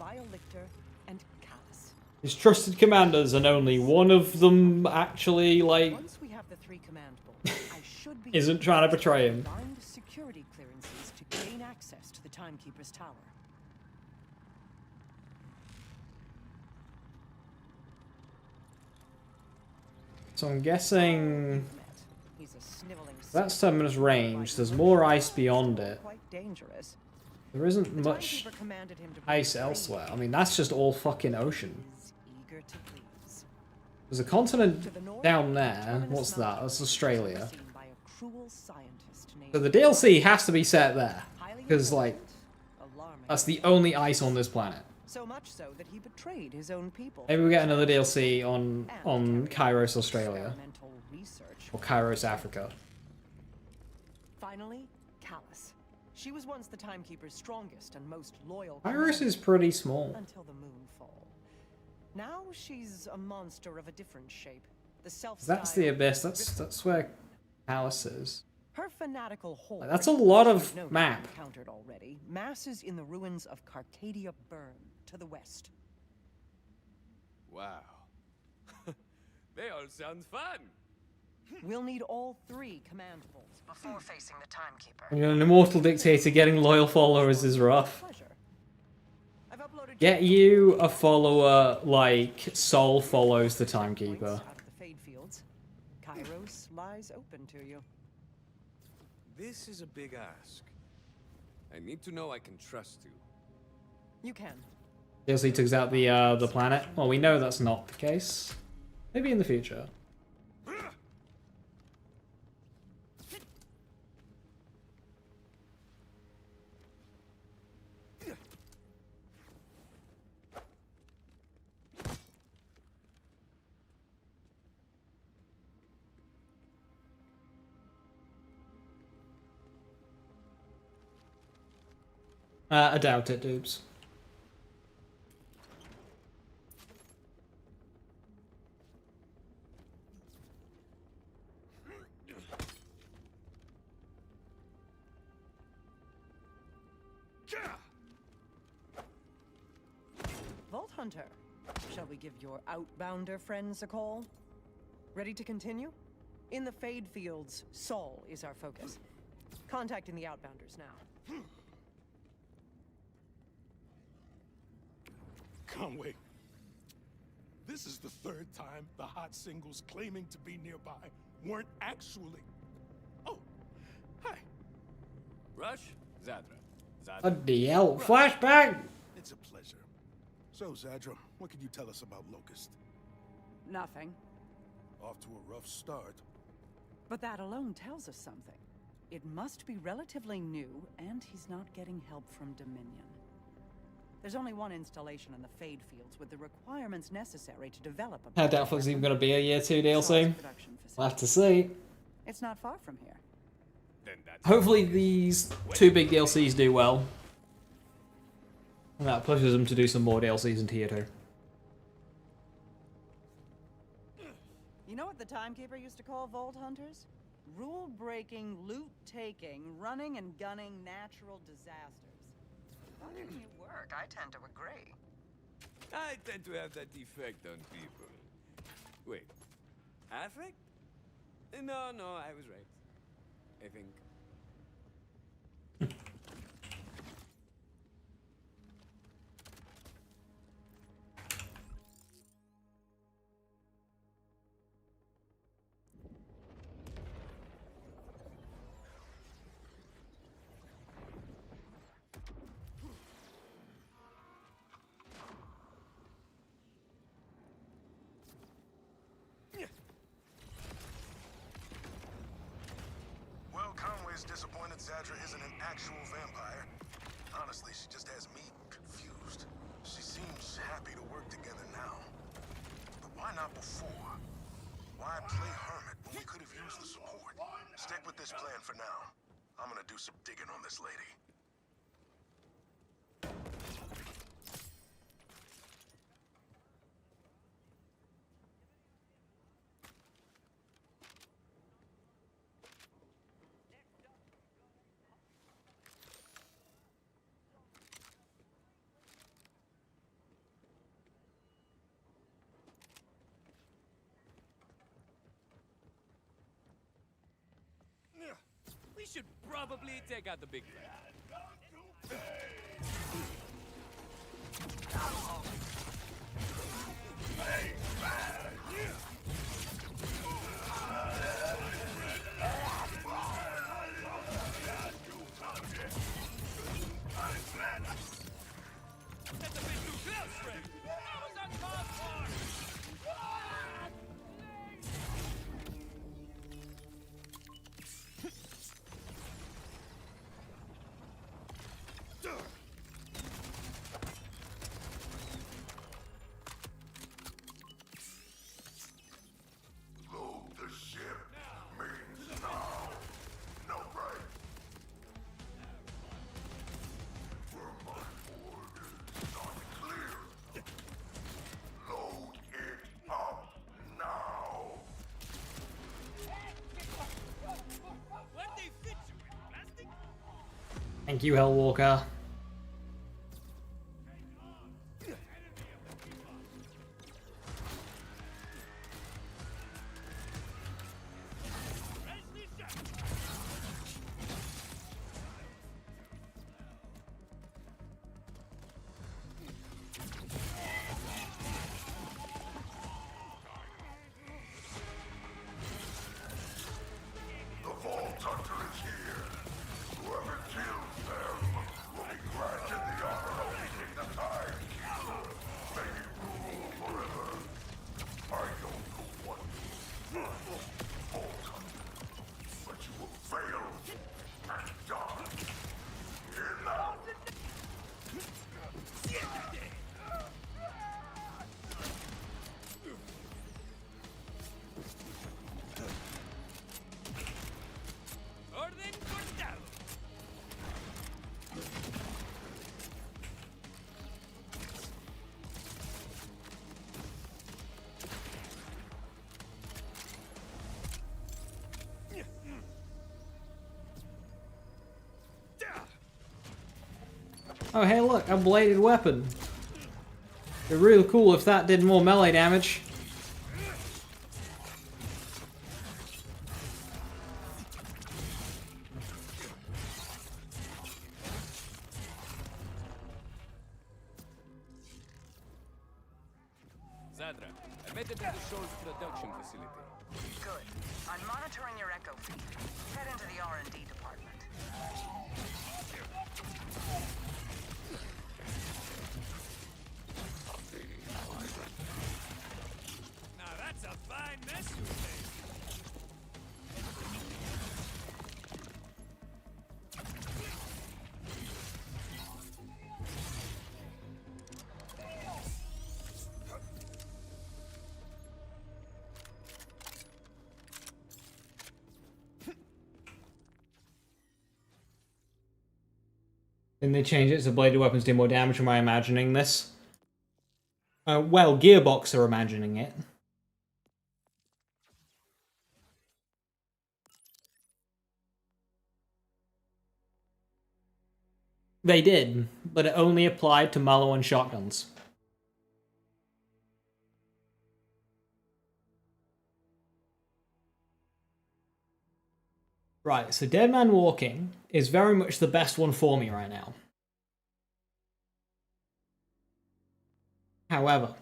Vialictor, and Callus. His trusted commanders, and only one of them actually, like, Once we have the 3 command bolts, I should be isn't trying to betray him. Find security clearances to gain access to the Timekeeper's tower. So I'm guessing He's a sniveling that's terminus range. There's more ice beyond it. quite dangerous. There isn't much Timekeeper commanded him to ice elsewhere. I mean, that's just all fucking ocean. eager to please. There's a continent down there. What's that? That's Australia. Seen by a cruel scientist named So the DLC has to be set there. Because, like, that's the only ice on this planet. so much so that he betrayed his own people. Maybe we get another DLC on Kairos, Australia. Experimental research. Or Kairos, Africa. Finally, Callus. She was once the Timekeeper's strongest and most loyal. Kairos commander is pretty small. until the moonfall. Now she's a monster of a different shape. The self. That's the Abyss. That's where palaces. Her fanatical horde. That's a lot of should know map. you've encountered already. Masses in the ruins of Carcadia Burn to the west. Wow. They all sound fun. We'll need all 3 command poles before facing the Timekeeper. When you're an immortal dictator, getting loyal followers is rough. Get you a follower like Sol follows the Timekeeper. Out of the Fade Fields, Kairos lies open to you. This is a big ask. I need to know I can trust you. You can. DLC took out the planet. Well, we know that's not the case. Maybe in the future. I doubt it, dudes. Vault Hunter, shall we give your outbounder friends a call? Ready to continue? In the Fade Fields, Sol is our focus. Contacting the outbounders now. Conway, this is the 3rd time the hot singles claiming to be nearby weren't actually. Oh, hi. Rush? Zadra. Bloody hell. Flashback! It's a pleasure. So, Zadra, what can you tell us about Locust? Nothing. Off to a rough start. But that alone tells us something. It must be relatively new, and he's not getting help from Dominion. There's only one installation in the Fade Fields with the requirements necessary to develop a... I doubt it's even going to be a year 2 DLC. We'll have to see. It's not far from here. Hopefully these 2 big DLCs do well. And that pushes them to do some more DLCs in Tier 2. You know what the Timekeeper used to call Vault Hunters? Rule-breaking, loot-taking, running and gunning natural disasters. Watching you work, I tend to agree. I tend to have that effect on people. Wait, affect? No, I was right. I think. Disappointed Zadra isn't an actual vampire. Honestly, she just has me confused. She seems happy to work together now. But why not before? Why play hermit when we could have used the support? Stick with this plan for now. I'm gonna do some digging on this lady. We should probably take out the big guy. That's a bit too close, Ray. That was uncalled for. Thank you, Hellwalker. The Vault Hunter is here. Whoever kills them will be granted the honor of beating the Time Keeper. May he rule forever. I don't know what you are, Vault Hunter, but you will fail and die. Here now. Orden cortado. Oh, hey, look, a bladed weapon. It'd be really cool if that did more melee damage. Zadra, I made it to the show's production facility. Good. I'm monitoring your echo feed. Head into the R&D department. Now that's a fine mess you made. Didn't they change it so bladed weapons do more damage? Am I imagining this? Well, Gearbox are imagining it. They did, but it only applied to Mallow and shotguns. Right, so Dead Man Walking is very much the best one for me right now. However,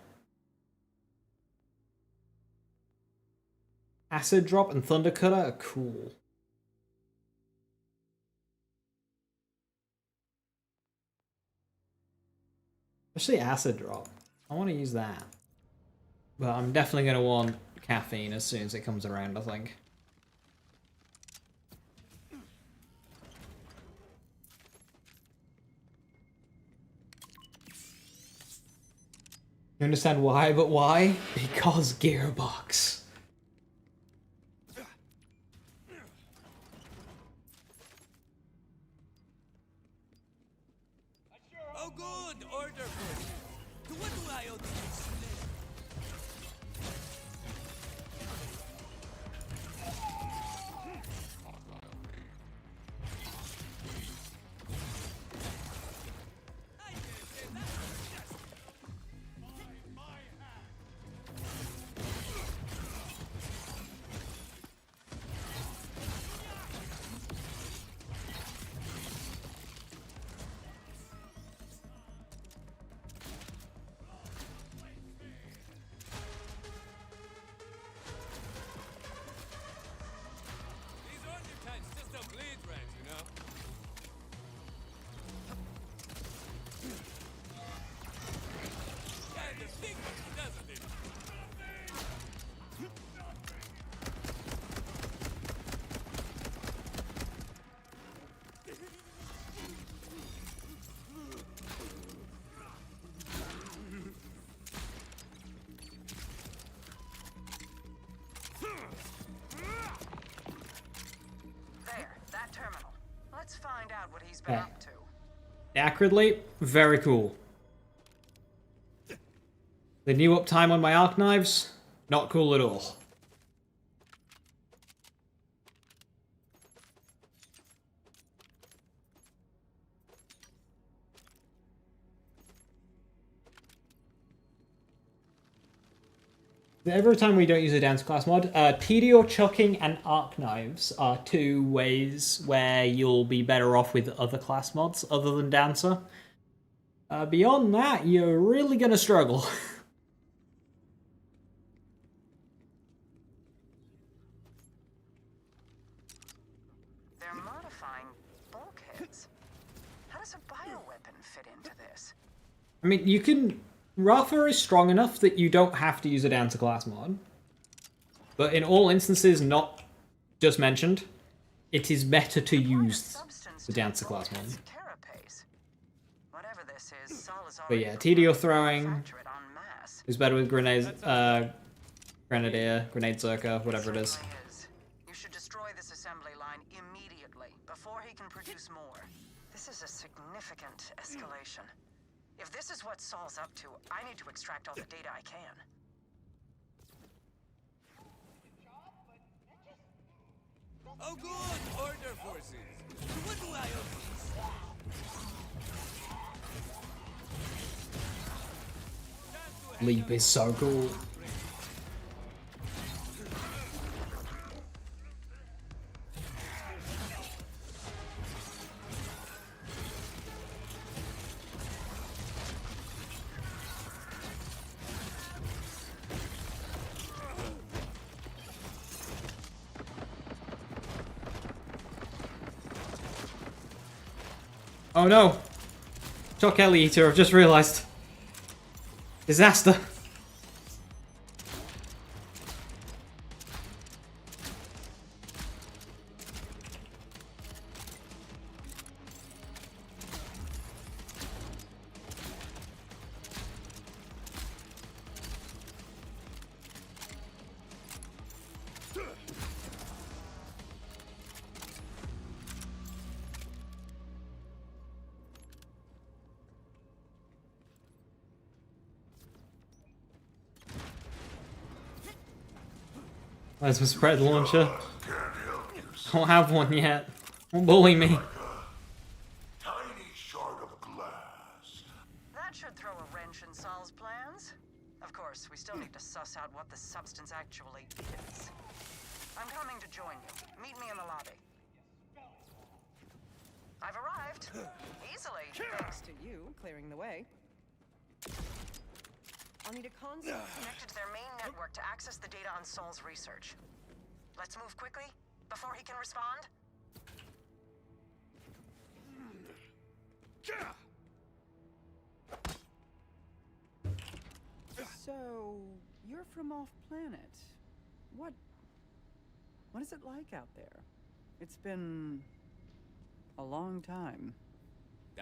Acid Drop and Thunder Cutter are cool. Especially Acid Drop. I want to use that. But I'm definitely going to want Caffeine as soon as it comes around, I think. You understand why, but why? Because Gearbox. Oh good, order good. What do I owe to you, slave? These order times just don't bleed right, you know? Kinda big, doesn't it? There, that terminal. Let's find out what he's been Okay. up to. Acrid Leap, very cool. The new uptime on my arc knives, not cool at all. Every time we don't use a Dancer class mod, TD chucking and arc knives are two ways where you'll be better off with other class mods other than Dancer. Beyond that, you're really gonna struggle. They're modifying bulkheads. How does a bioweapon fit into this? I mean, you can... Rafa is strong enough that you don't have to use a Dancer class mod. But in all instances not just mentioned, it is better to use the Dancer class mod. Whatever this is, Sol is But yeah, TD throwing is better with grenades, Grenadier, Grenade Zerker, whatever it is. You should destroy this assembly line immediately, before he can produce more. This is a significant escalation. If this is what Sol's up to, I need to extract all the data I can. Oh good, order forces! What do I owe? Leap is so cool. Oh no! Shock Ellie Eater, I've just realised. Disaster. Where's my spread launcher? I don't have one yet. Don't bully me. Tiny shard of glass. That should throw a wrench in Sol's plans. Of course, we still need to suss out what the substance actually is. I'm coming to join you. Meet me in the lobby. I've arrived. Easily. Thanks to you clearing the way. I'll need a console connected to their main network to access the data on Sol's research. Let's move quickly before he can respond. So, you're from off-planet. What is it like out there? It's been a long time.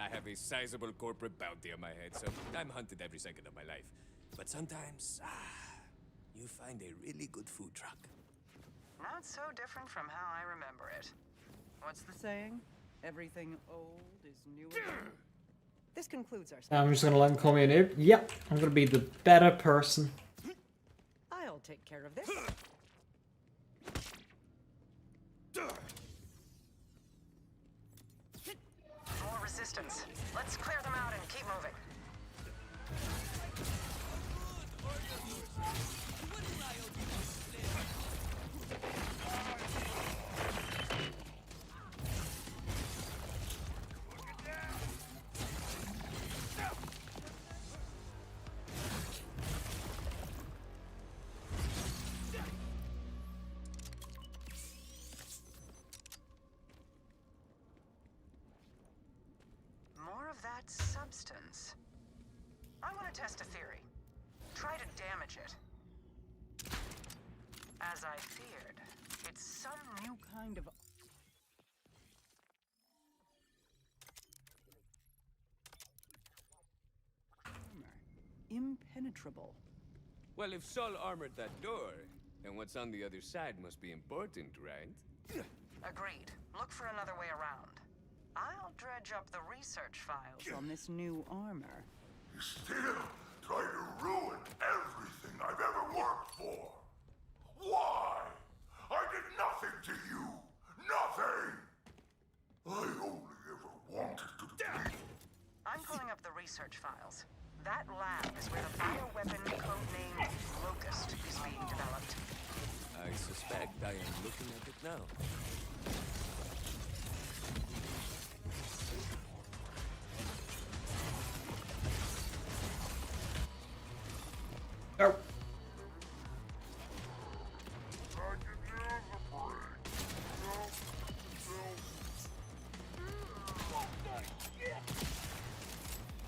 I have a sizable corporate bounty on my head, so I'm hunted every second of my life. But sometimes, you find a really good food truck. Not so different from how I remember it. What's the saying? Everything old is new again. This concludes our I'm just gonna let him call me a noob. Yep, I'm gonna be the better person. I'll take care of this. More resistance. Let's clear them out and keep moving. That substance. I want to test a theory. Try to damage it. As I feared, it's some new kind of... armor. Impenetrable. Well, if Sol armored that door, then what's on the other side must be important, right? Agreed. Look for another way around. I'll dredge up the research files on this new armor. You still try to ruin everything I've ever worked for. Why? I did nothing to you. Nothing. I only ever wanted to be. I'm pulling up the research files. That lab is where the bioweapon codenamed Locust is being now. Oh.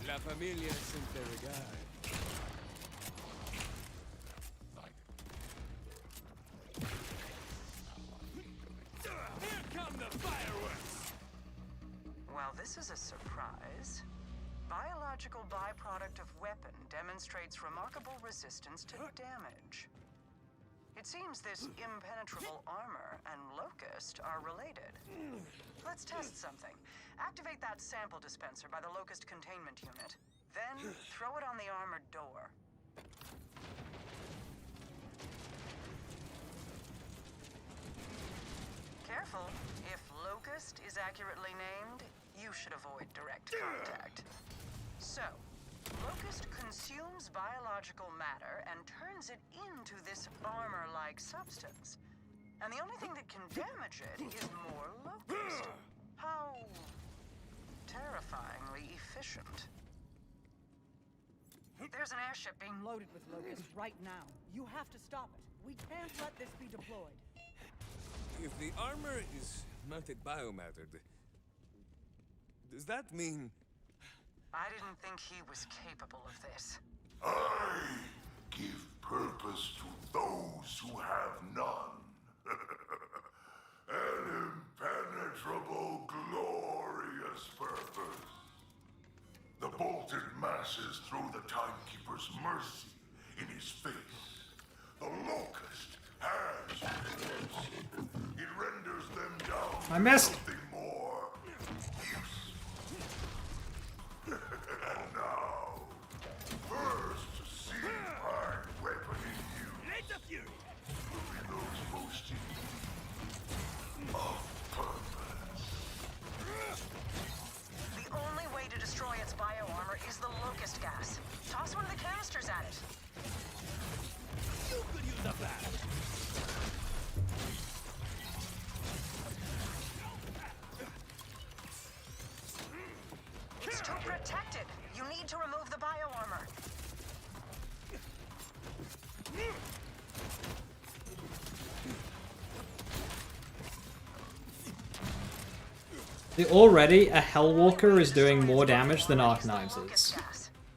La familia siempre regala. Here come the fireworks! Well, this is a surprise. Biological byproduct of weapon demonstrates remarkable resistance to damage. It seems this impenetrable armor and Locust are related. Let's test something. Activate that sample dispenser by the Locust containment unit. Then throw it on the armored door. Careful. If Locust is accurately named, you should avoid direct contact. So, Locust consumes biological matter and turns it into this armor-like substance. And the only thing that can damage it is more Locust. How terrifyingly efficient. There's an airship being Loaded with Locust right now. You have to stop it. We can't let this be deployed. If the armor is melted biomatter, does that mean... I didn't think he was capable of this. I give purpose to those who have none. An impenetrable, glorious purpose. The bolted masses throw the Timekeeper's mercy in his face. The Locust has mercy. It renders them down I missed. something more useful. And now, first to see my weapon in use will be those most in need of purpose. The only way to destroy its bioarmor is the Locust gas. Toss one of the canisters at it. You could use a bat. It's too protected. You need to remove the bioarmor. Already, a Hellwalker is doing more damage than Arc Knives is.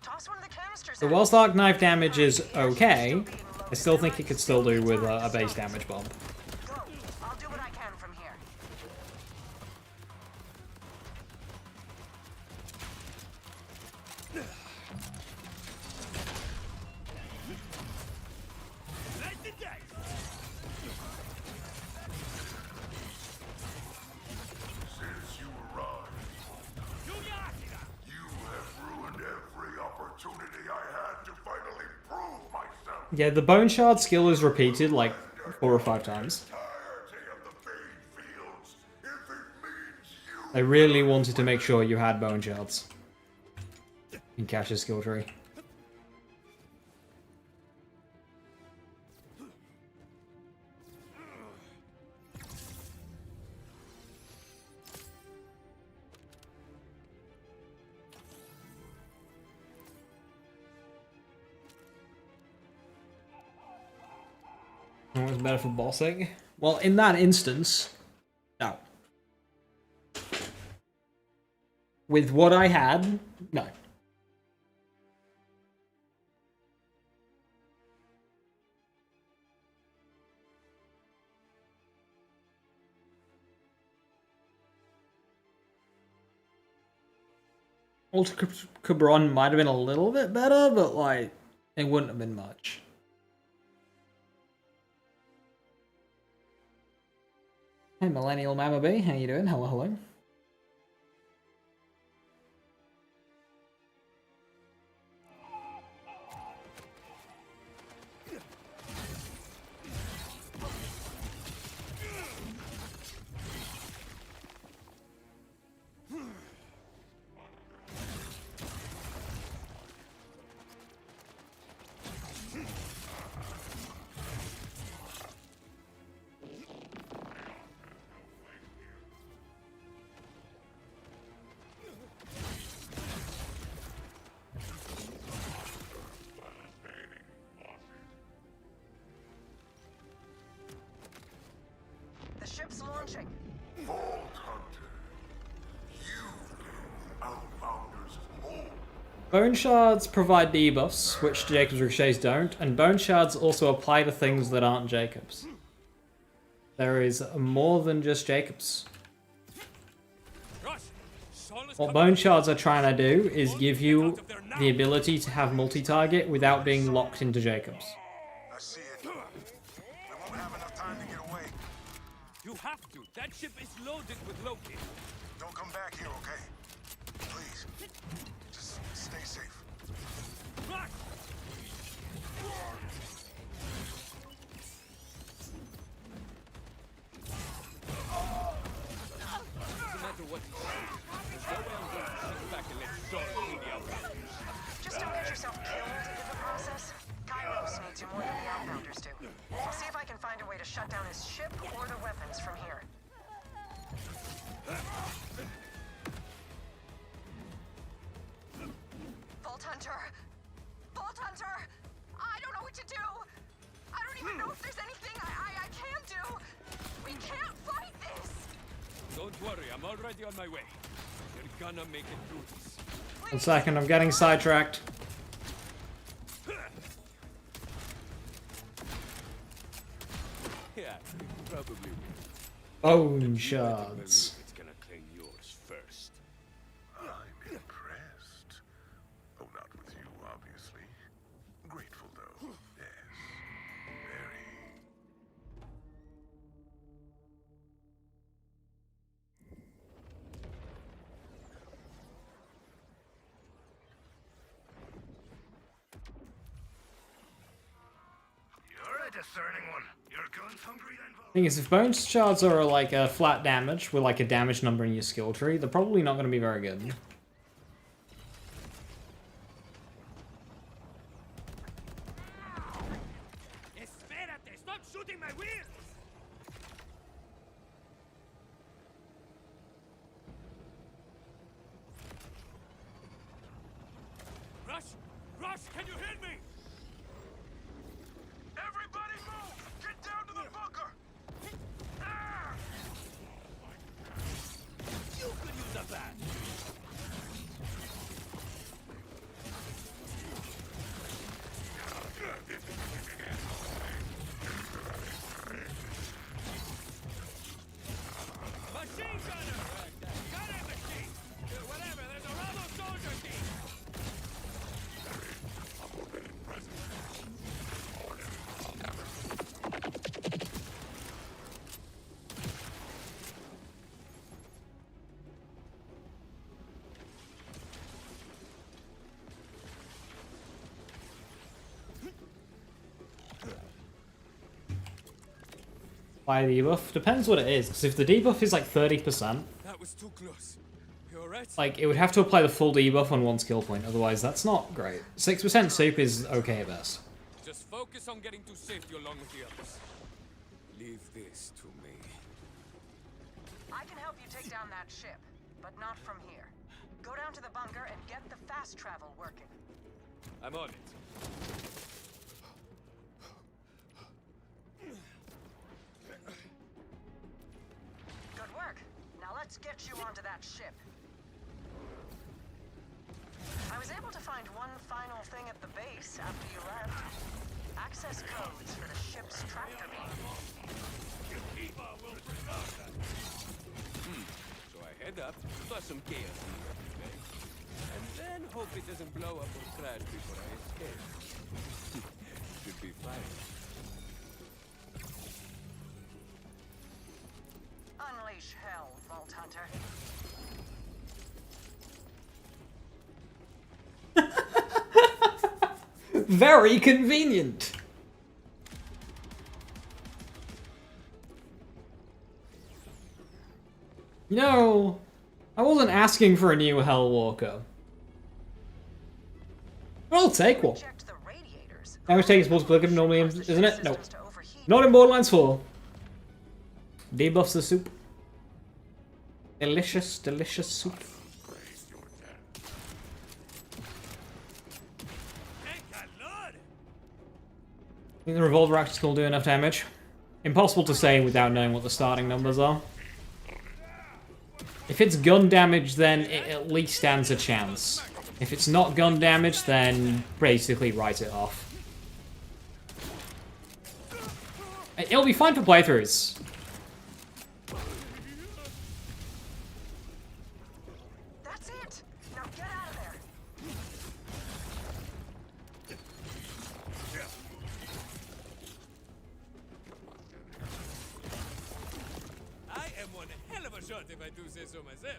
Toss one of the canisters So at whilst Arc Knife damage is okay, I still think it could still do with a base damage bump. Go. I'll do what I can from here. Light the dice. Since you arrived, you have ruined every opportunity I had to finally prove myself. Yeah, the Bone Shard skill is repeated like 4 or 5 times. Entirety of the Bane Fields, if it means you. I really wanted to make sure you had Bone Shards in Cash's skill tree. What was better for bossing? Well, in that instance, no. With what I had, no. Ultra Cabron might have been a little bit better, but like, it wouldn't have been much. Hey, Millennial Mama B, how you doing? Hello, hello. ship's launching. Vault Hunter, you blew Outbounder's hole. Bone shards provide debuffs, which Jacob's ricochets don't, and bone shards also apply to things that aren't Jacob's. There is more than just Jacob's. What bone shards are trying to do is give you the ability to have multi-target without being locked into Jacob's. I see it. We won't have enough time to get away. You have to. That ship is loaded with Loki. Don't come back here, okay? Please. Just stay safe. Rush! No matter what you say, there's no way I'm going to sit back and let Saul see the outbounders. Just don't get yourself killed in the process. Kairos needs you more than the Outbounders do. I'll see if I can find a way to shut down his ship or the weapons from here. Vault Hunter! Vault Hunter! I don't know what to do! I don't even know if there's anything I can do! We can't fight this! Don't worry, I'm already on my way. You're gonna make it through this. 1 second, I'm getting sidetracked. Yeah, probably will. Bone shards. It's gonna claim yours first. I'm impressed. Oh, not with you, obviously. Grateful, though. Yes. Very. You're a discerning one. You're guns hungry then, Vault? Thing is, if bone shards are like a flat damage with like a damage number in your skill tree, they're probably not going to be very good. Espérate! Stop shooting my wheels! Rush! Rush! Can you hear me? Everybody move! Get down to the bunker! You could use a bat! Machine gunner! Gunner machine! Whatever, there's a Rebel soldier team! Apply a debuff. Depends what it is, because if the debuff is like 30%, That was too close. You alright? like it would have to apply the full debuff on one skill point, otherwise that's not great. 6% soup is okay at best. Just focus on getting to safety along with the others. Leave this to me. I can help you take down that ship, but not from here. Go down to the bunker and get the fast travel working. I'm on it. Good work. Now let's get you onto that ship. I was able to find one final thing at the base after you left. Access codes for the ship's tractor beam. So I head up, plus some chaos in the wreckage bay, and then hope it doesn't blow up or crash before I escape. Should be fine. Unleash hell, Vault Hunter. Very convenient! You know, I wasn't asking for a new Hellwalker. But I'll take one. Damage take is multiplicative normally, isn't it? No. Not in Borderlands 4. Debuffs the soup. Delicious, delicious soup. I think the revolver axe will do enough damage. Impossible to say without knowing what the starting numbers are. If it's gun damage, then it at least stands a chance. If it's not gun damage, then basically write it off. It'll be fine for playthroughs. That's it. Now get out of there. I am one hell of a shot if I do say so myself.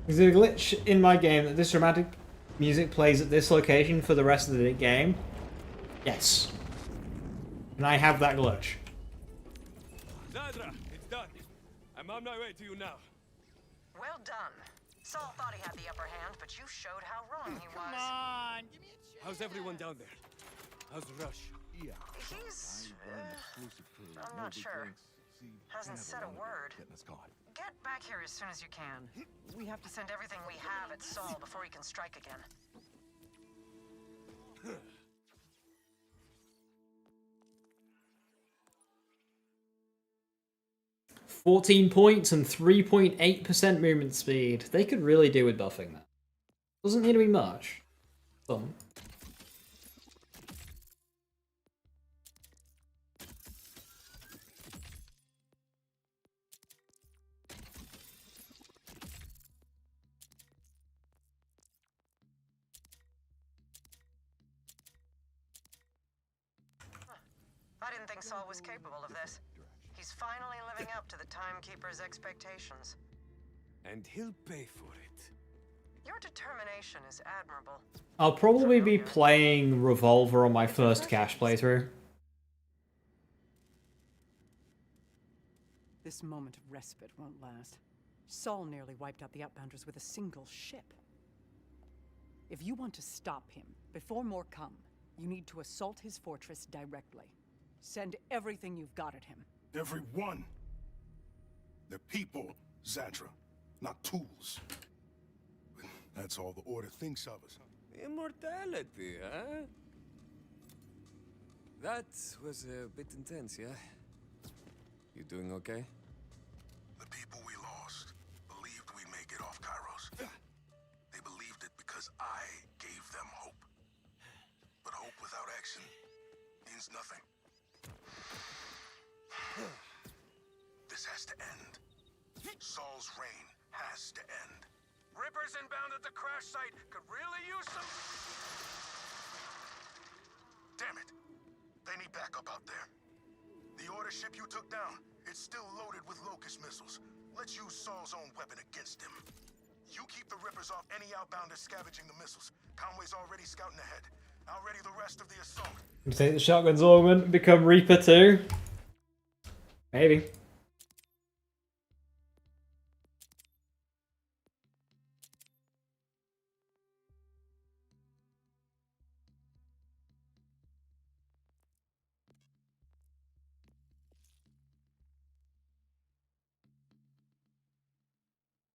Is it a glitch in my game that this dramatic music plays at this location for the rest of the game? Yes. And I have that glitch. Zadra, it's done. I'm on my way to you now. Well done. Saul thought he had the upper hand, but you showed how wrong he was. Come on, give me a chance. How's everyone down there? How's Rush? He's... I'm not sure. Hasn't said a word. Get back here as soon as you can. We have to send everything we have at Saul before he can strike again. 14 points and 3.8% movement speed. They could really do with buffing that. Doesn't need to be much. Some. I didn't think Saul was capable of this. He's finally living up to the Timekeeper's expectations. And he'll pay for it. Your determination is admirable. I'll probably be playing Revolver on my first cache playthrough. This moment of respite won't last. Saul nearly wiped out the Outbounders with a single ship. If you want to stop him before more come, you need to assault his fortress directly. Send everything you've got at him. Everyone. They're people, Zadra, not tools. That's all the Order thinks of us. Immortality, huh? That was a bit intense, yeah? You doing okay? The people we lost believed we'd make it off Kairos. They believed it because I gave them hope. But hope without action means nothing. This has to end. Saul's reign has to end. Rippers inbound at the crash site could really use some... Damn it! They need backup out there. The Order ship you took down, it's still loaded with Locust missiles. Let's use Saul's own weapon against him. You keep the Rippers off any outbounders scavenging the missiles. Conway's already scouting ahead. I'll ready the rest of the assault. You think the shotgun's augment become Reaper too? Maybe.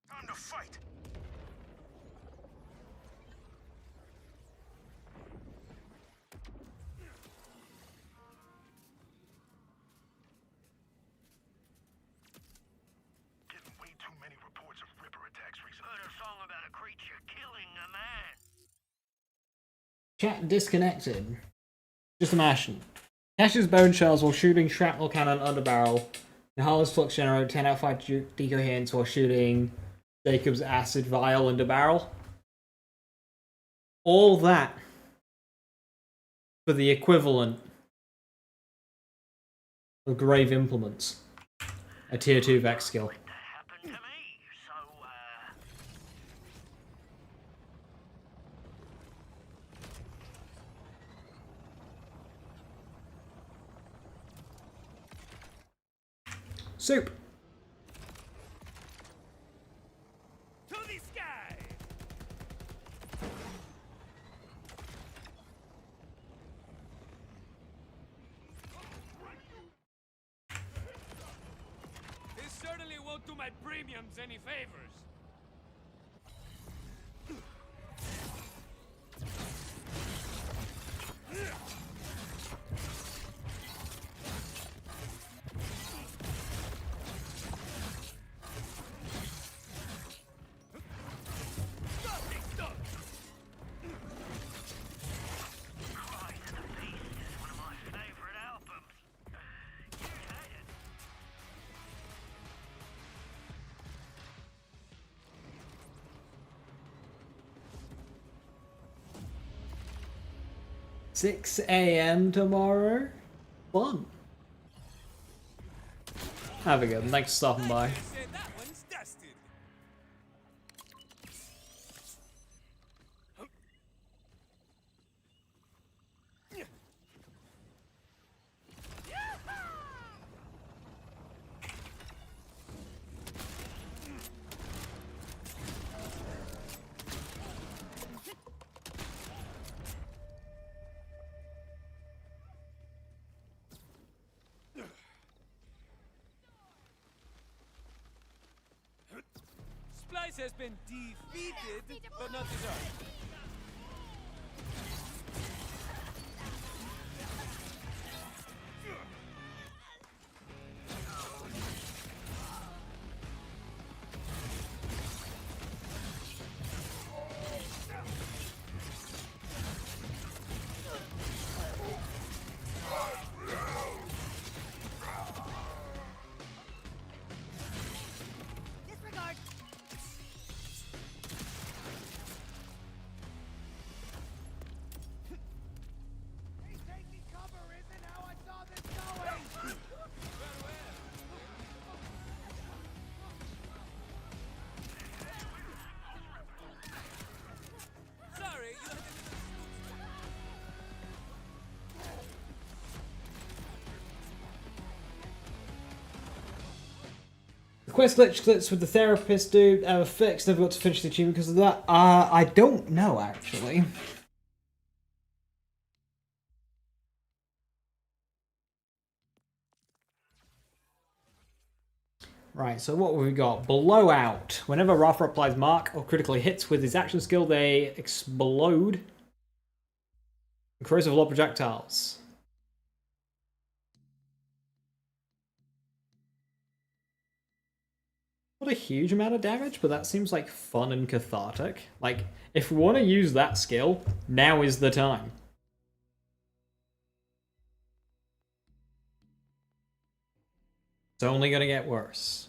Time to fight! Getting way too many reports of Ripper attacks recently. Heard a song about a creature killing a man. Chat disconnected. Just imagine. Cash's bone shells while shooting shrapnel cannon underbarrel. Nahala's flux generator 10 out of 5 decoherence while shooting Jacob's acid vial underbarrel. All that for the equivalent of grave implements. A tier 2 Vex skill. Happened to me, so, Soup. To the sky! my premiums any favors. Six a.m. tomorrow. Fun. Have a good one. Thanks for stopping by. That one's dusted. Splice has been defeated, but not disarmed. Disregard. Taking cover isn't how I saw this going. Sorry, you had to... The quest glitch with the therapist dude fixed. Never got to finish the achievement because of that. I don't know actually. Right, so what have we got? Blowout. Whenever Rafa applies mark or critically hits with his action skill, they explode. Corrosive law projectiles. Not a huge amount of damage, but that seems like fun and cathartic. Like, if we want to use that skill, now is the time. It's only going to get worse.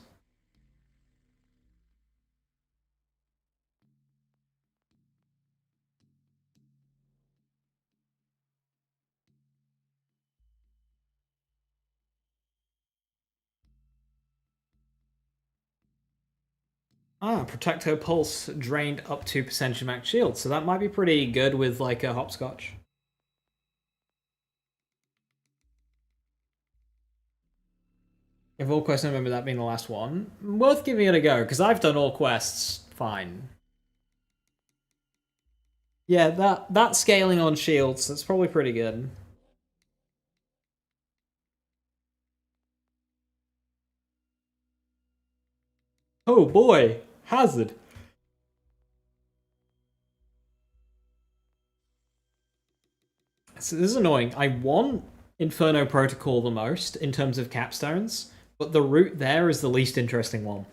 Ah, Protecto Pulse drained up to percentage max shield, so that might be pretty good with like a hopscotch. If all quests, I remember that being the last one. Worth giving it a go, because I've done all quests fine. Yeah, that scaling on shields, that's probably pretty good. Oh boy, Hazard. So this is annoying. I want Inferno Protocol the most in terms of capstones, but the route there is the least interesting one.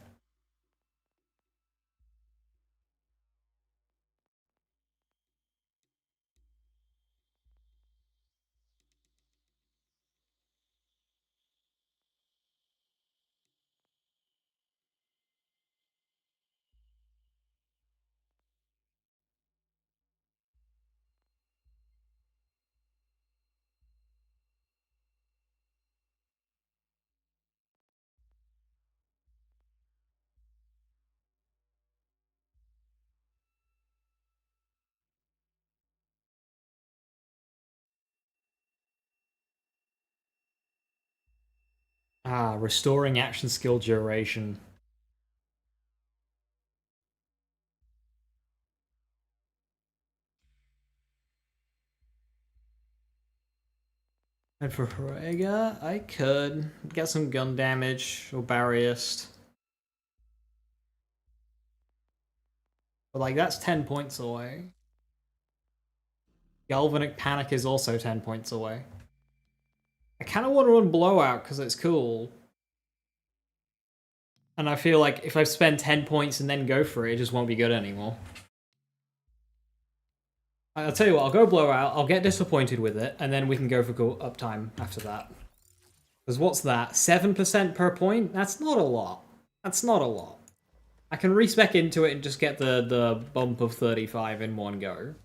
Ah, restoring action skill duration. And for Horega, I could get some gun damage or barrierist. But like that's 10 points away. Galvanic Panic is also 10 points away. I kind of want to run Blowout because it's cool. And I feel like if I spend 10 points and then go for it, it just won't be good anymore. I'll tell you what, I'll go Blowout, I'll get disappointed with it, and then we can go for uptime after that. Because what's that? 7% per point? That's not a lot. That's not a lot. I can respec into it and just get the bump of 35 in one go.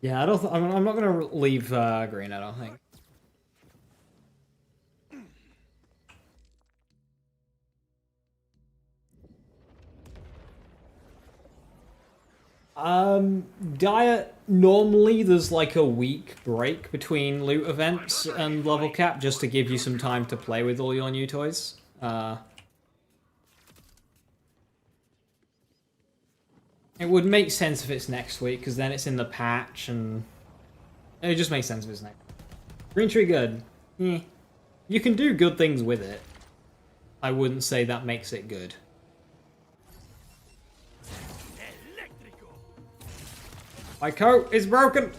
Yeah, I'm not going to leave green, I don't think. Diet, normally there's like a week break between loot events and level cap just to give you some time to play with all your new toys. It would make sense if it's next week, because then it's in the patch, and it just makes sense if it's next. Green Tree good. You can do good things with it. I wouldn't say that makes it good. My coat is broken!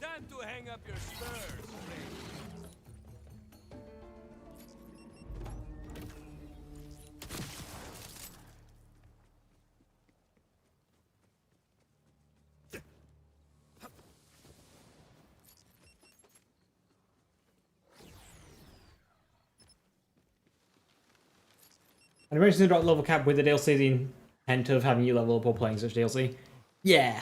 Time to hang up your spurs. And emergency drop level cap with the DLC, the intent of having you level up while playing such DLC. Yeah.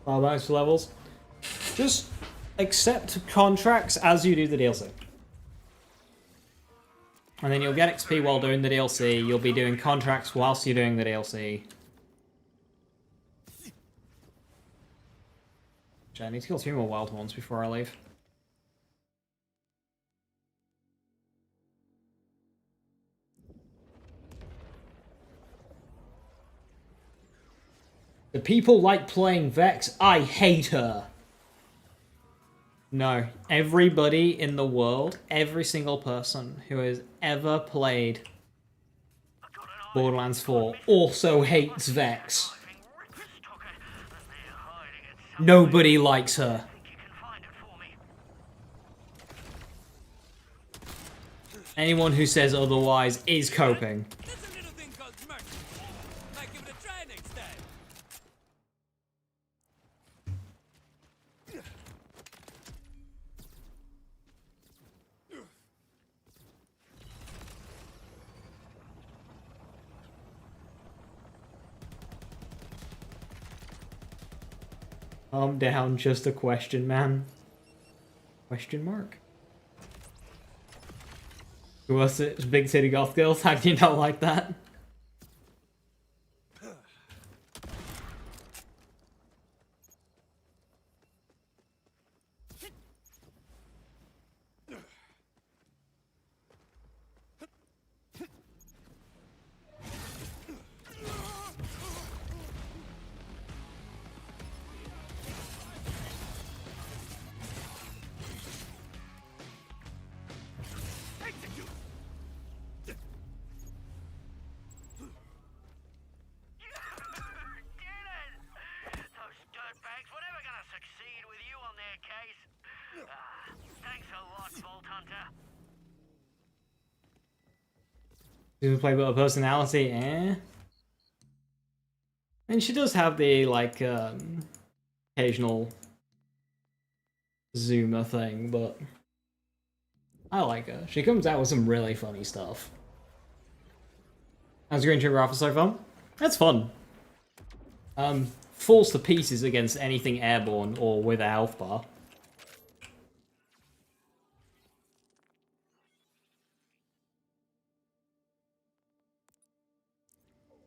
Bonus levels. Just accept contracts as you do the DLC. And then you'll get XP while doing the DLC. You'll be doing contracts whilst you're doing the DLC. I need to kill 2 more wild ones before I leave. The people like playing Vex. I hate her. No, everybody in the world, every single person who has ever played Borderlands 4 also hates Vex. Nobody likes her. Anyone who says otherwise is coping. Calm down, just a question, man. Question mark? Who was it? Big City Goth Girls? How do you not like that? on there, Case. Thanks a lot, Vault Hunter. She play with her personality, eh? And she does have the, like, occasional zoomer thing, but I like her. She comes out with some really funny stuff. How's Green Tree Rafa so far? That's fun. Falls to pieces against anything airborne or with a health bar.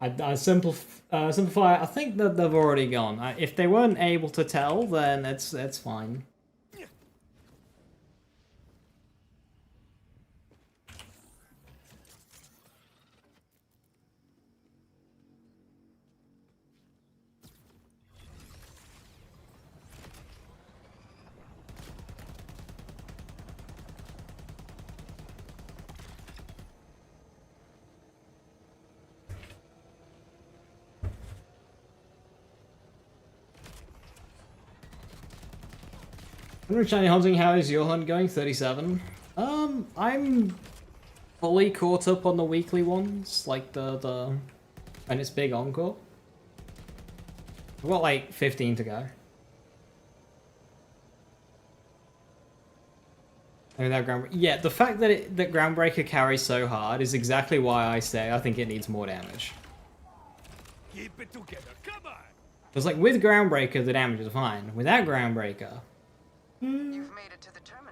I simplify. I think that they've already gone. If they weren't able to tell, then that's fine. Shiny hunting, how is your hunt going? 37. I'm fully caught up on the weekly ones, like the and it's big encore. I've got like 15 to go. I mean, yeah, the fact that that Groundbreaker carries so hard is exactly why I say I think it needs more damage. Keep it together, come on! Because like with Groundbreaker, the damage is fine. Without Groundbreaker,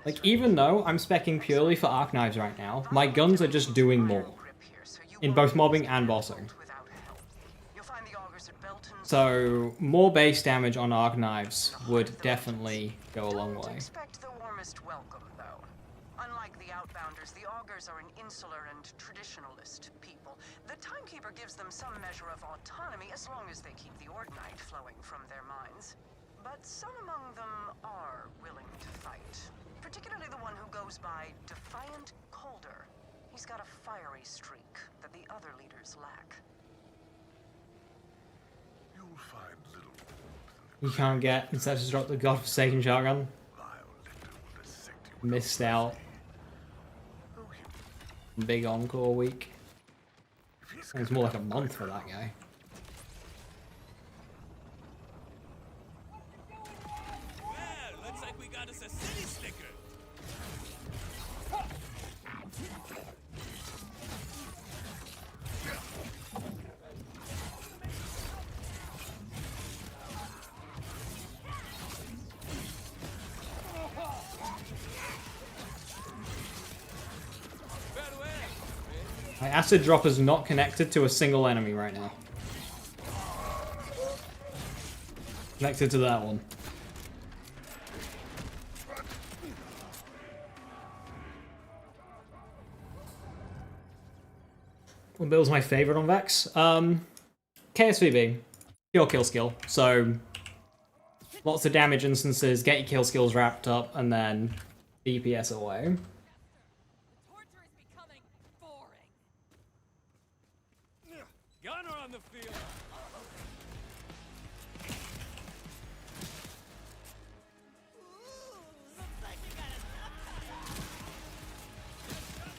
like, even though I'm specking purely for arc knives right now, my guns are just doing more. In both mobbing and bossing. So, more base damage on arc knives would definitely go a long way. Expect the warmest welcome, though. Unlike the Outbounders, the Augurs are an insular and traditionalist people. The Timekeeper gives them some measure of autonomy as long as they keep the Ordnite flowing from their minds. But some among them are willing to fight. Particularly the one who goes by Defiant Calder. He's got a fiery streak that the other leaders lack. You'll find little You can't get, instead just drop the godforsaken shotgun. Missed out. Big encore week. It's more like a month for that guy. Well, looks like we got us a city slicker. My acid drop is not connected to a single enemy right now. Connected to that one. What build's my favorite on Vex? KSVB. Pure kill skill. So, lots of damage instances, get your kill skills wrapped up, and then DPS away. Gunner on the field.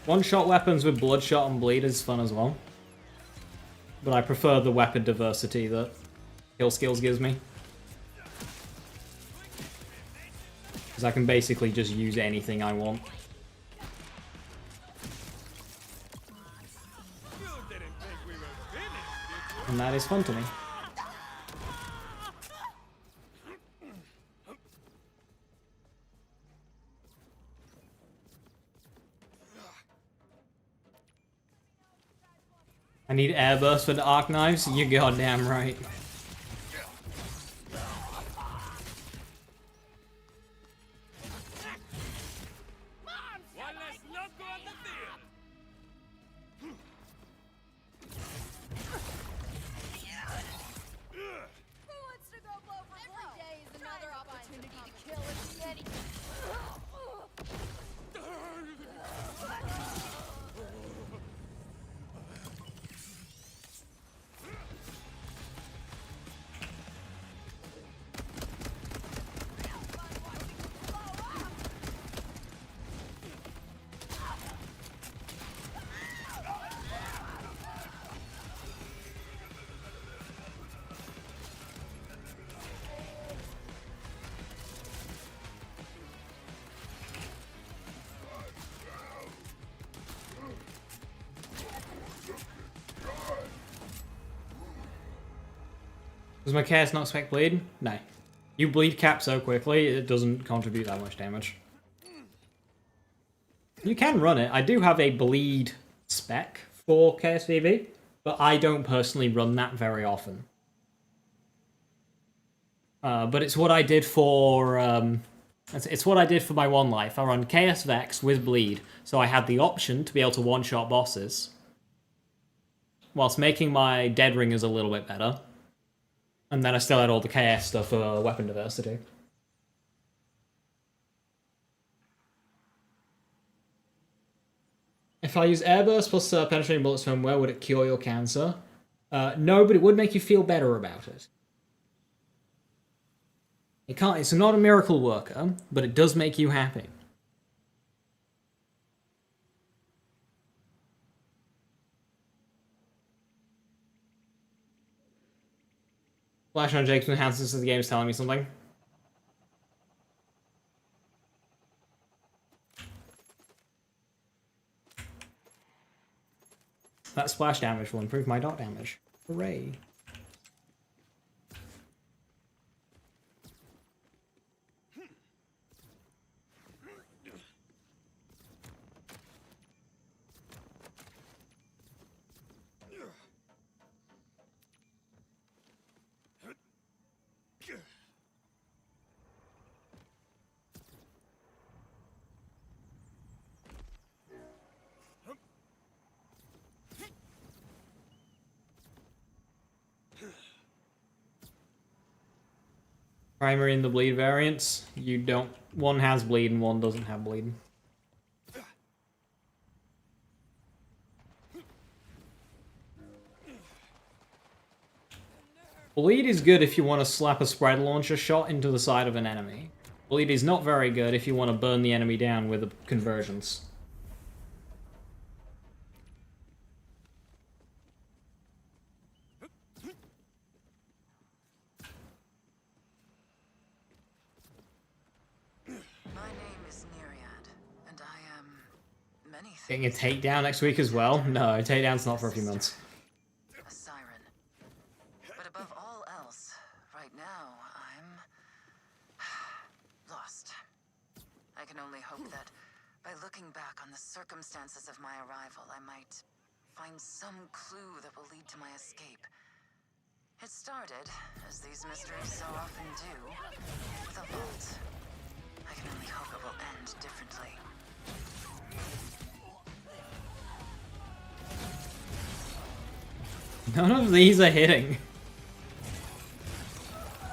One-shot weapons with bloodshot and bleed is fun as well. But I prefer the weapon diversity that kill skills gives me. Because I can basically just use anything I want. And that is fun to me. I need airburst for the arc knives? You're goddamn right. Does my chaos not spec bleed? No. You bleed cap so quickly, it doesn't contribute that much damage. You can run it. I do have a bleed spec for KSVB, but I don't personally run that very often. But it's what I did for it's what I did for my one life. I run Chaos Vex with bleed, so I had the option to be able to one-shot bosses, whilst making my Dead Ringers a little bit better. And then I still had all the KS stuff for weapon diversity. If I use airburst plus penetrating bullets from where would it cure your cancer? No, but it would make you feel better about it. It can't. It's not a miracle worker, but it does make you happy. Flash on Jake's enhances the game is telling me something. That splash damage will improve my dot damage. Hooray. Primary in the bleed variants, you don't. One has bleed and one doesn't have bleed. Bleed is good if you want to slap a spread launcher shot into the side of an enemy. Bleed is not very good if you want to burn the enemy down with the conversions. Getting a takedown next week as well? No, takedown's not for a few months. A siren. But above all else, right now, I'm lost. I can only hope that by looking back on the circumstances of my arrival, I might find some clue that will lead to my escape. It started, as these mysteries so often do, with a vault. I can only hope it will end differently. None of these are hitting.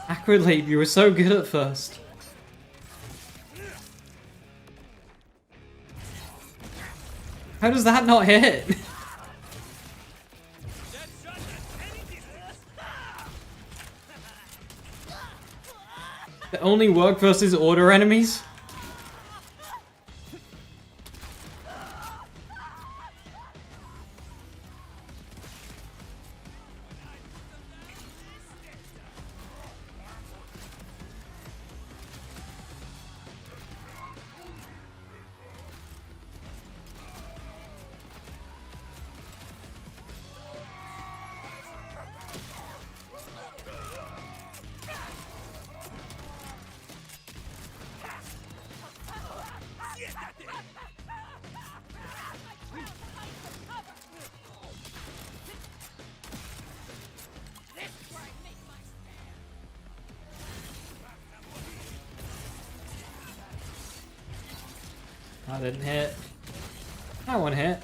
Acrid, you were so good at first. How does that not hit? They only work versus order enemies? That didn't hit. That one hit.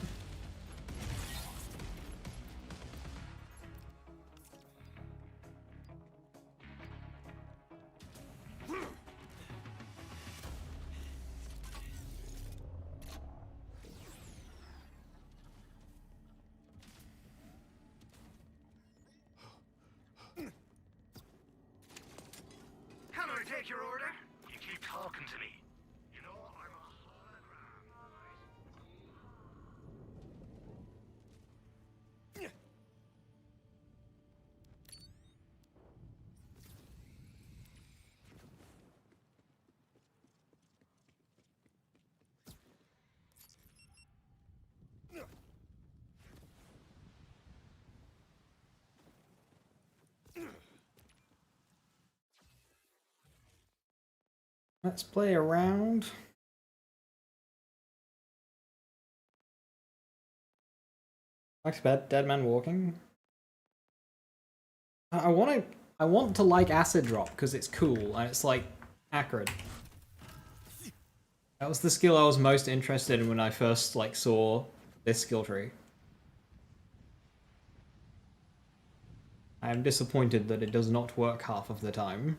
Can I take your order? You keep talking to me. You know, I'm a Let's play around. Back to bed. Dead man walking. I want to like acid drop because it's cool and it's like accurate. That was the skill I was most interested in when I first like saw this skill tree. I am disappointed that it does not work half of the time.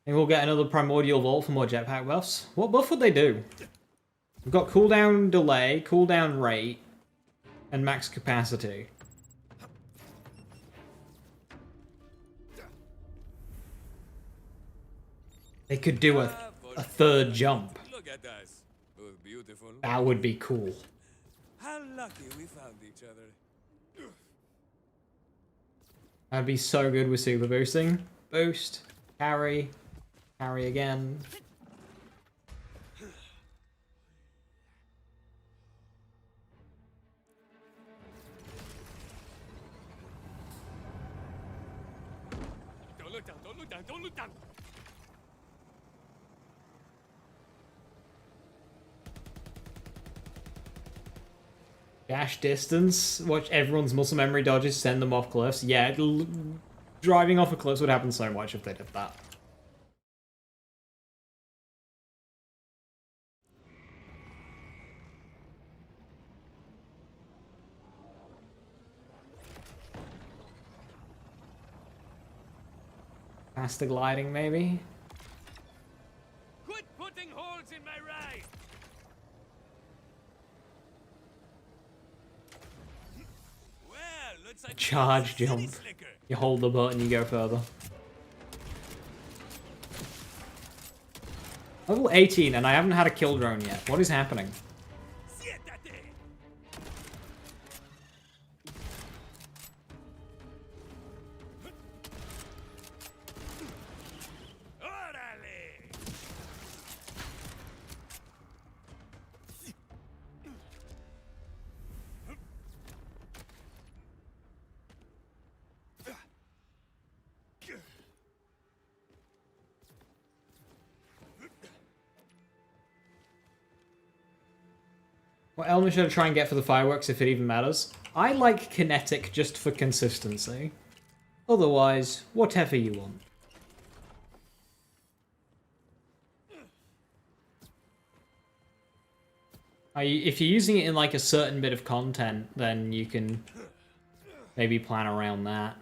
Maybe we'll get another primordial vault for more jetpack buffs. What buff would they do? We've got cooldown delay, cooldown rate, and max capacity. They could do a third jump. Look at us. Both beautiful. That would be cool. How lucky we found each other. That'd be so good with super boosting. Boost, carry, carry again. Don't look down, don't look down, don't look down! Dash distance. Watch everyone's muscle memory dodges, send them off cliffs. Yeah, driving off a cliff would happen so much if they did that. Faster gliding, maybe? Quit putting holes in my ride! Well, looks like Charge jump. You hold the button, you go further. Level 18 and I haven't had a kill drone yet. What is happening? What element should I try and get for the fireworks if it even matters? I like kinetic just for consistency. Otherwise, whatever you want. If you're using it in like a certain bit of content, then you can maybe plan around that.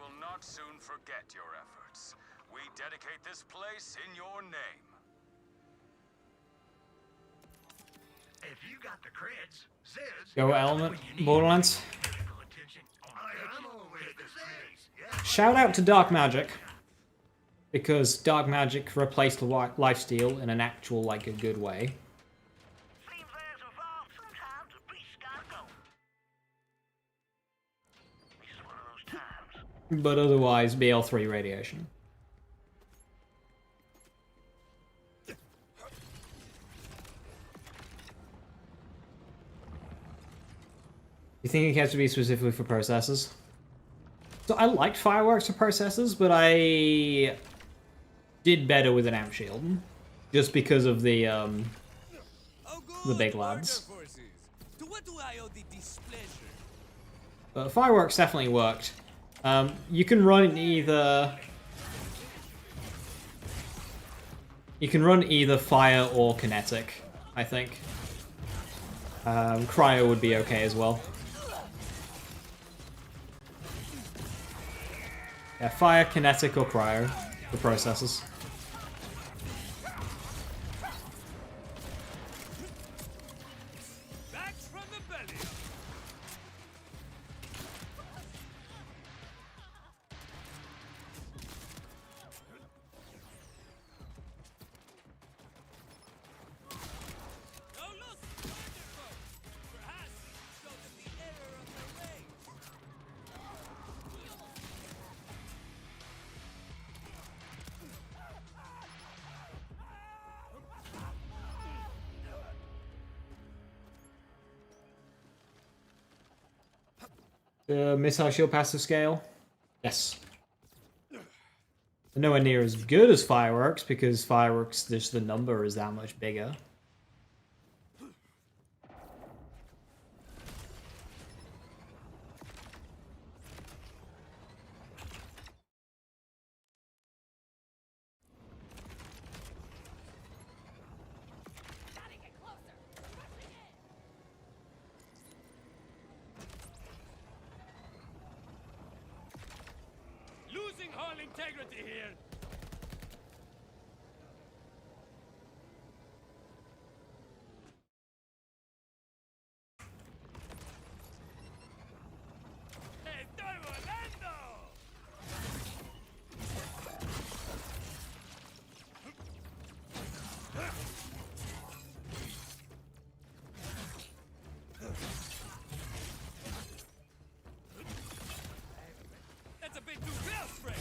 Will not soon forget your efforts. We dedicate this place in your name. If you got the crits, Ziz, Go element, Borderlands. Shout out to Dark Magic. Because Dark Magic replaced lifesteal in an actual, like, a good way. But otherwise, BL3 radiation. You think it has to be specifically for processors? So I liked fireworks for processors, but I did better with an amp shield, just because of the big lads. But fireworks definitely worked. You can run either. You can run either fire or kinetic, I think. Cryo would be okay as well. Yeah, fire, kinetic, or cryo, the processes. The missile shield passive scale? Yes. Nowhere near as good as fireworks, because fireworks, just the number is that much bigger. Losing hull integrity here. ¡Estoy volando! That's a bit too close, friend.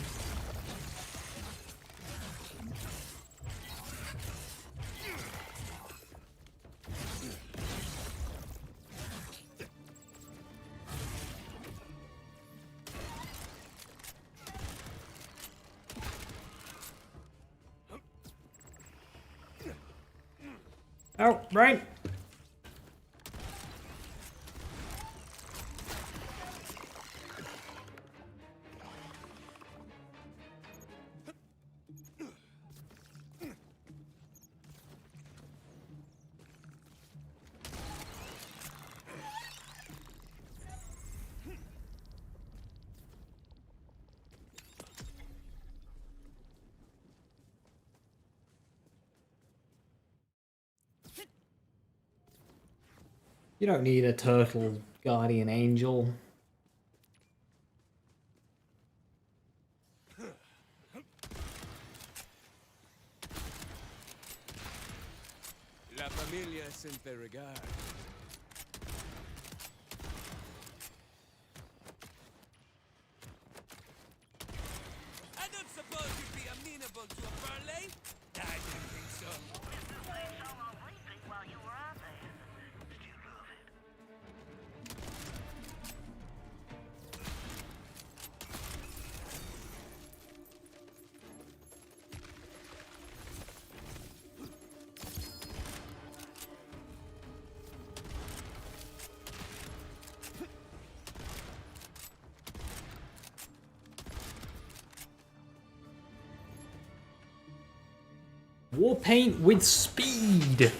Oh, right. You don't need a turtle guardian angel. La familia siempre regard. I don't suppose you'd be amenable to a parlay? I didn't think so. While you were out there. Did you love it? War paint with speed.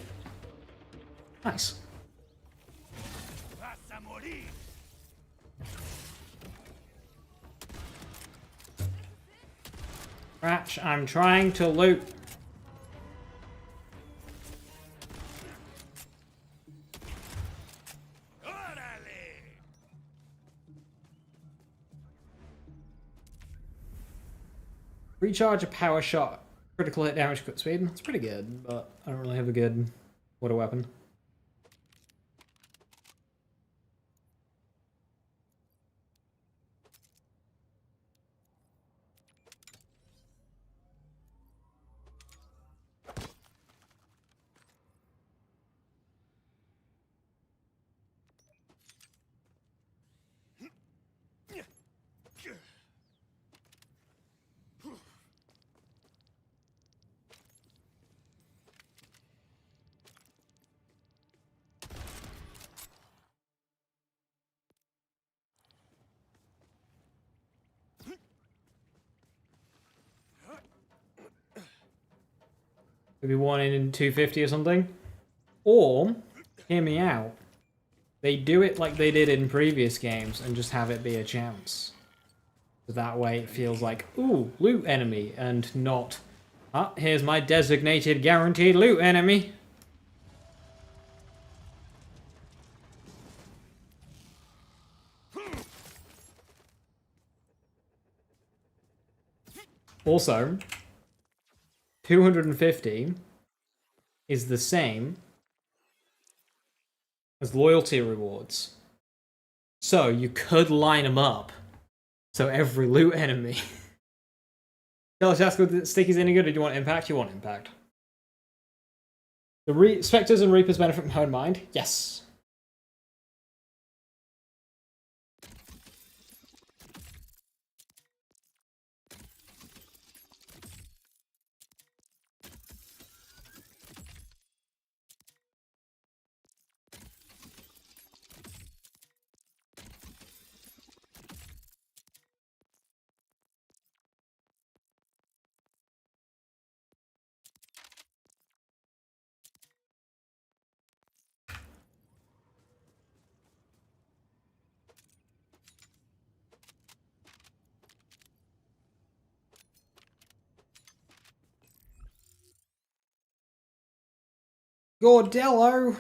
Nice. Vas a morir. Ratch, I'm trying to loot. Recharge a power shot. Critical hit damage, cut speed. That's pretty good, but I don't really have a good water weapon. Maybe one in 250 or something. Or, hear me out, they do it like they did in previous games and just have it be a chance. So that way it feels like, ooh, loot enemy, and not, ah, here's my designated guaranteed loot enemy. Also, 250 is the same as loyalty rewards. So you could line them up. So every loot enemy. Tell us, ask if the sticky's any good, or do you want impact? You want impact. The Spectres and Reapers benefit from Hone Mind? Yes. Gordello!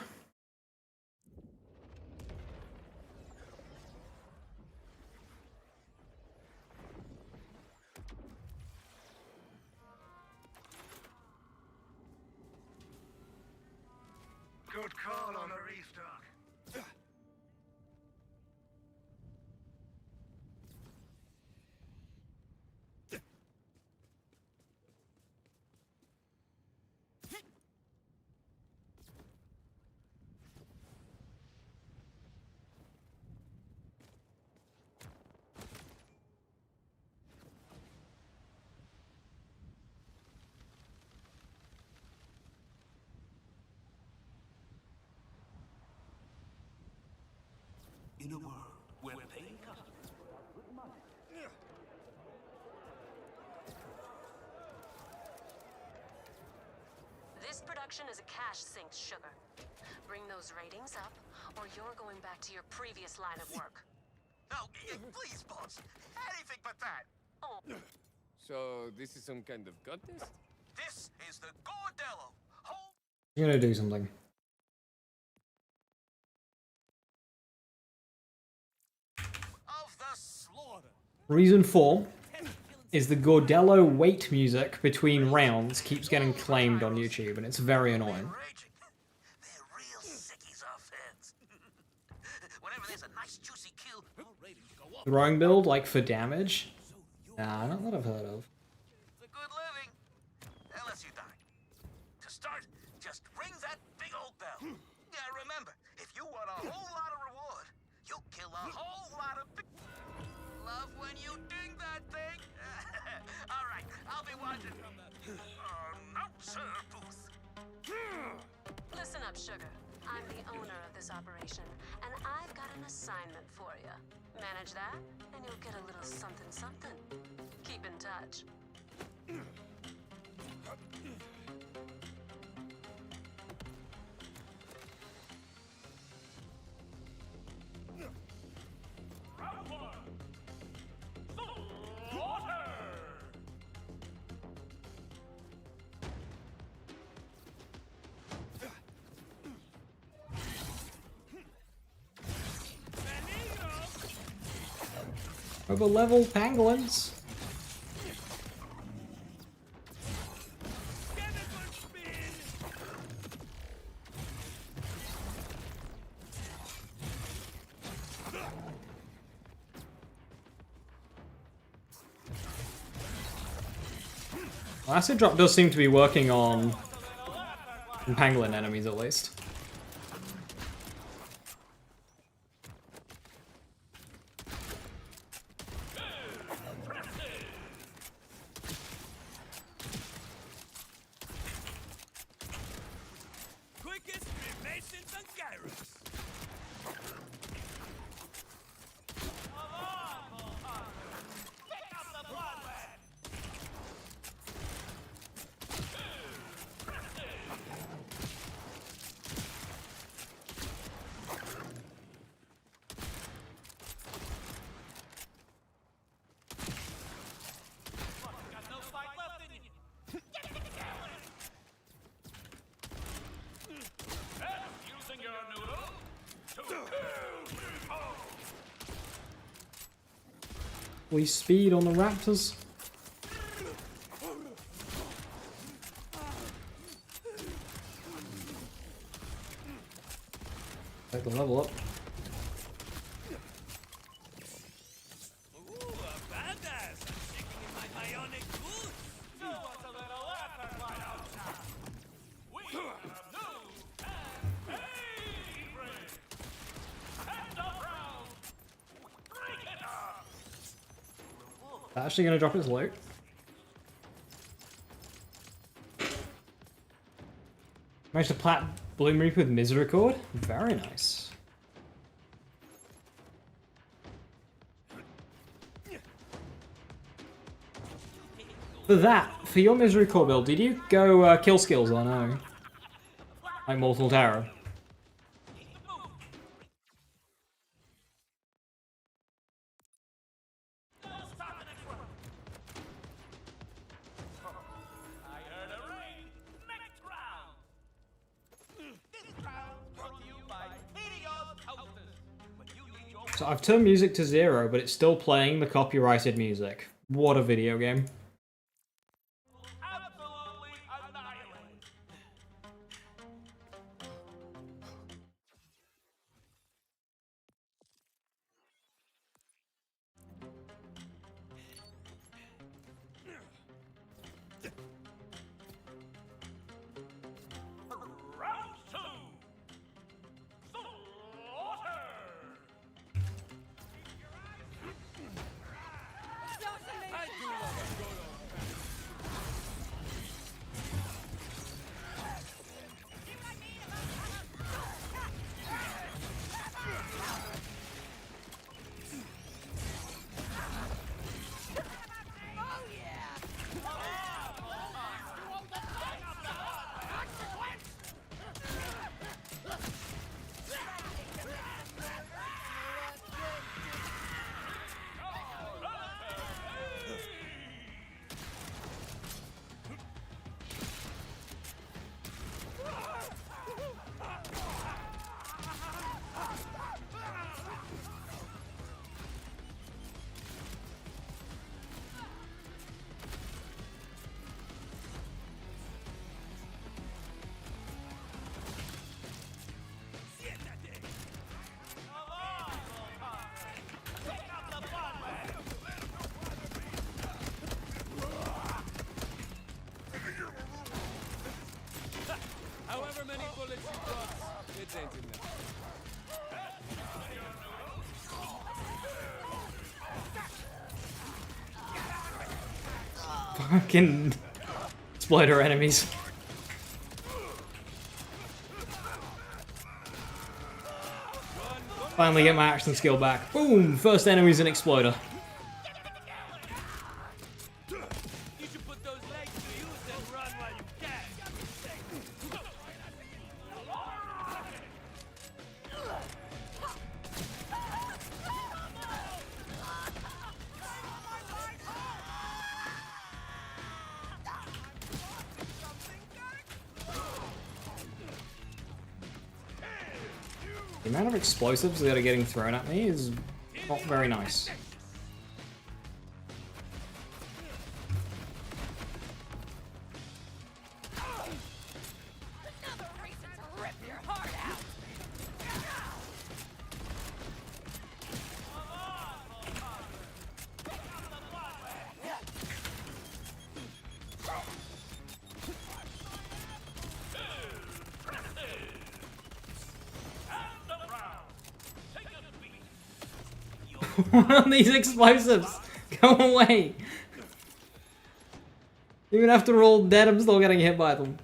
Good call on the restock. In a world where paying customers put money. This production is a cash sink, Sugar. Bring those ratings up, or you're going back to your previous line of work. No, please, boss. Anything but that. Oh. So, this is some kind of contest? This is the Gordello. You're gonna do something. Of the slaughter. Reason 4 is the Gordello wait music between rounds keeps getting claimed on YouTube, and it's very annoying. Throwing build, like for damage? Nah, not that I've heard of. It's a good living. Unless you die. To start, just ring that big old bell. Yeah, remember, if you want a whole lot of reward, you kill a whole lot of big... Love when you ding that thing. Alright, I'll be watching from the announcer booth. Listen up, Sugar. I'm the owner of this operation, and I've got an assignment for you. Manage that, and you'll get a little something. Keep in touch. Over level pangolins. Acid drop does seem to be working on pangolin enemies at least. We speed on the raptors. Take the level up. Actually gonna drop his loot. Managed to plat Bloom Reaper with Misericord. Very nice. For your Misericord build, did you go kill skills or no? Like Mortal Terror? So I've turned music to 0, but it's still playing the copyrighted music. What a video game. However many bullets you got, it ain't enough. Fucking exploiter enemies. Finally get my action skill back. Boom! First enemy's an exploiter. You should put those legs to use and run while you can. The amount of explosives that are getting thrown at me is not very nice. What are these explosives? Go away! Even after all dead, I'm still getting hit by them.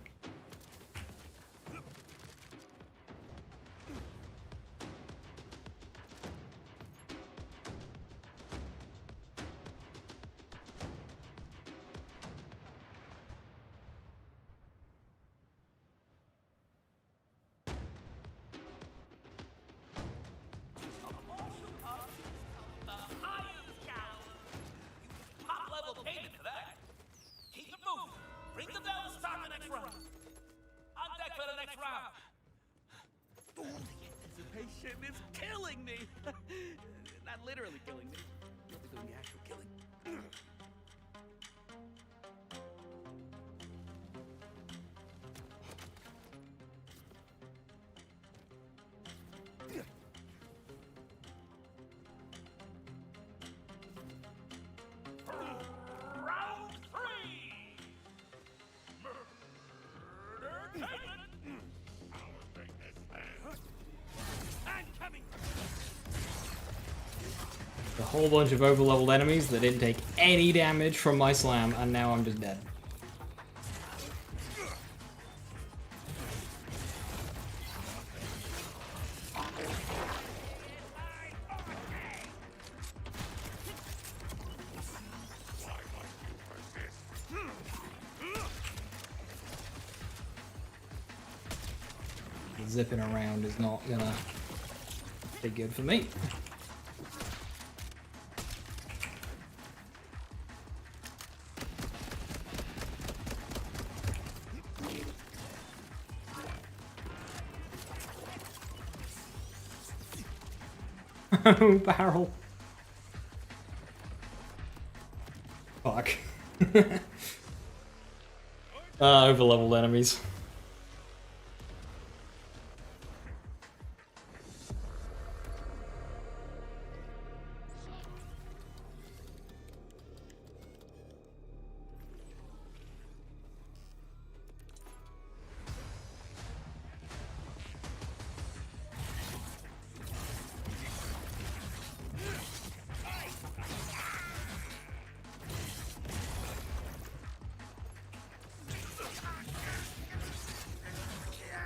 It's killing me! Not literally killing me. Really doing the actual killing. Round 3! Murder A whole bunch of overleveled enemies that didn't take any damage from my slam, and now I'm just dead. Zipping around is not gonna be good for me. No, barrel. Fuck. Overleveled enemies.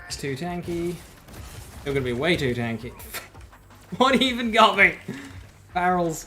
It's too tanky. You're gonna be way too tanky. What even got me? Barrels.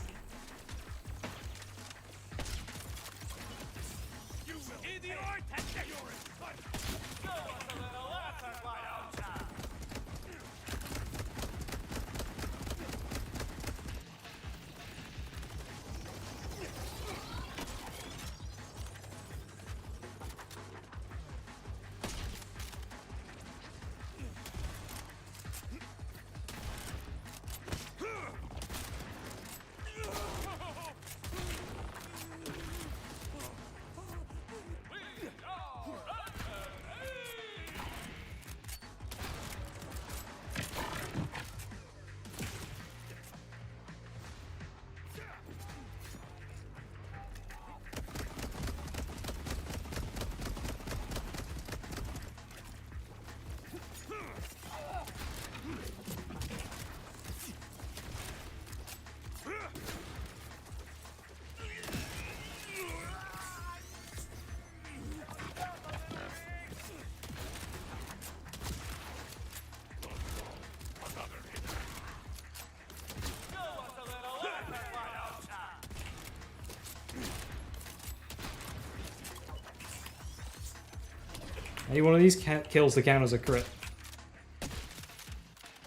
Any one of these kills to count as a crit.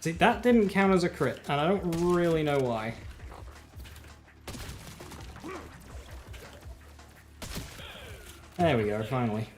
See, that didn't count as a crit, and I don't really know why. There we go, finally.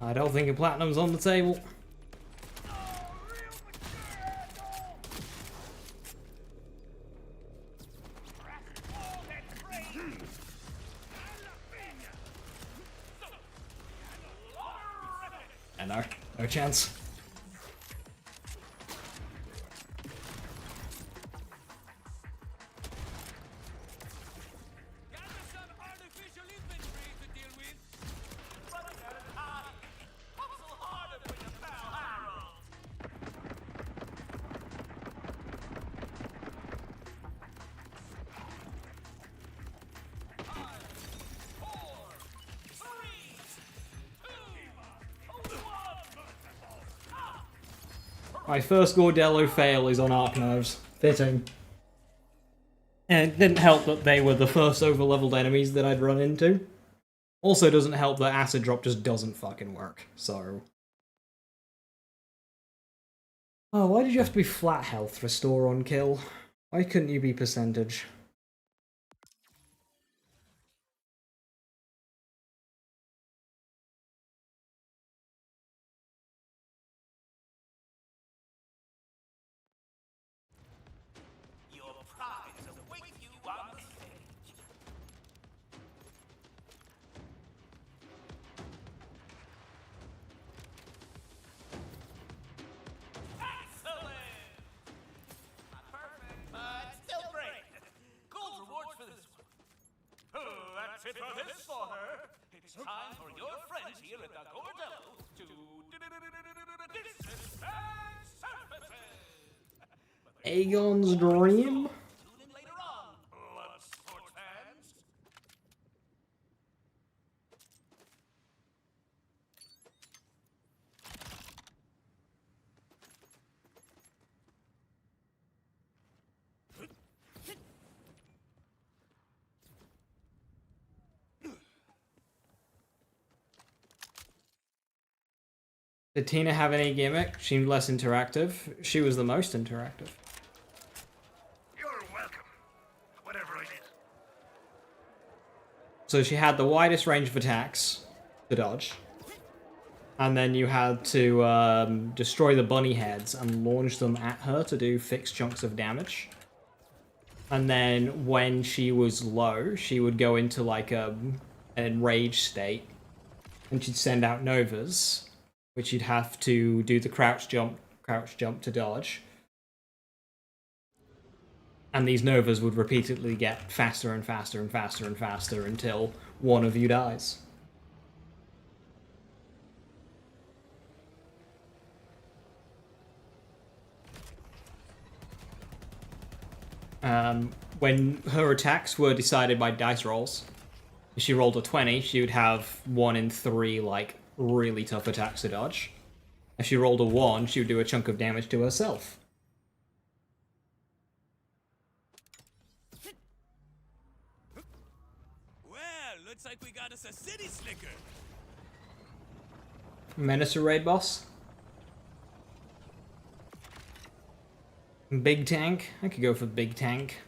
I don't think a platinum's on the table. And no chance. My first Gordello fail is on Arc Nerves. Fitting. And it didn't help that they were the first overleveled enemies that I'd run into. Also doesn't help that Acid Drop just doesn't fucking work, so... Oh, why did you have to be flat health restore on kill? Why couldn't you be percentage? That's it for this slaughter. It's time for your friends here at the Gordello to disrespect surfaces. Aegon's dream? Did Tina have any gimmick? She seemed less interactive. She was the most interactive. You're welcome. Whatever it is. So she had the widest range of attacks to dodge. And then you had to destroy the bunny heads and launch them at her to do fixed chunks of damage. And then when she was low, she would go into like an enraged state. And she'd send out novas, which you'd have to do the crouch jump to dodge. And these novas would repeatedly get faster and faster and faster and faster until one of you dies. When her attacks were decided by dice rolls, if she rolled a 20, she would have 1 in 3, like, really tough attacks to dodge. If she rolled a 1, she would do a chunk of damage to herself. Well, looks like we got us a city slicker. Menace raid boss? Big tank? I could go for big tank.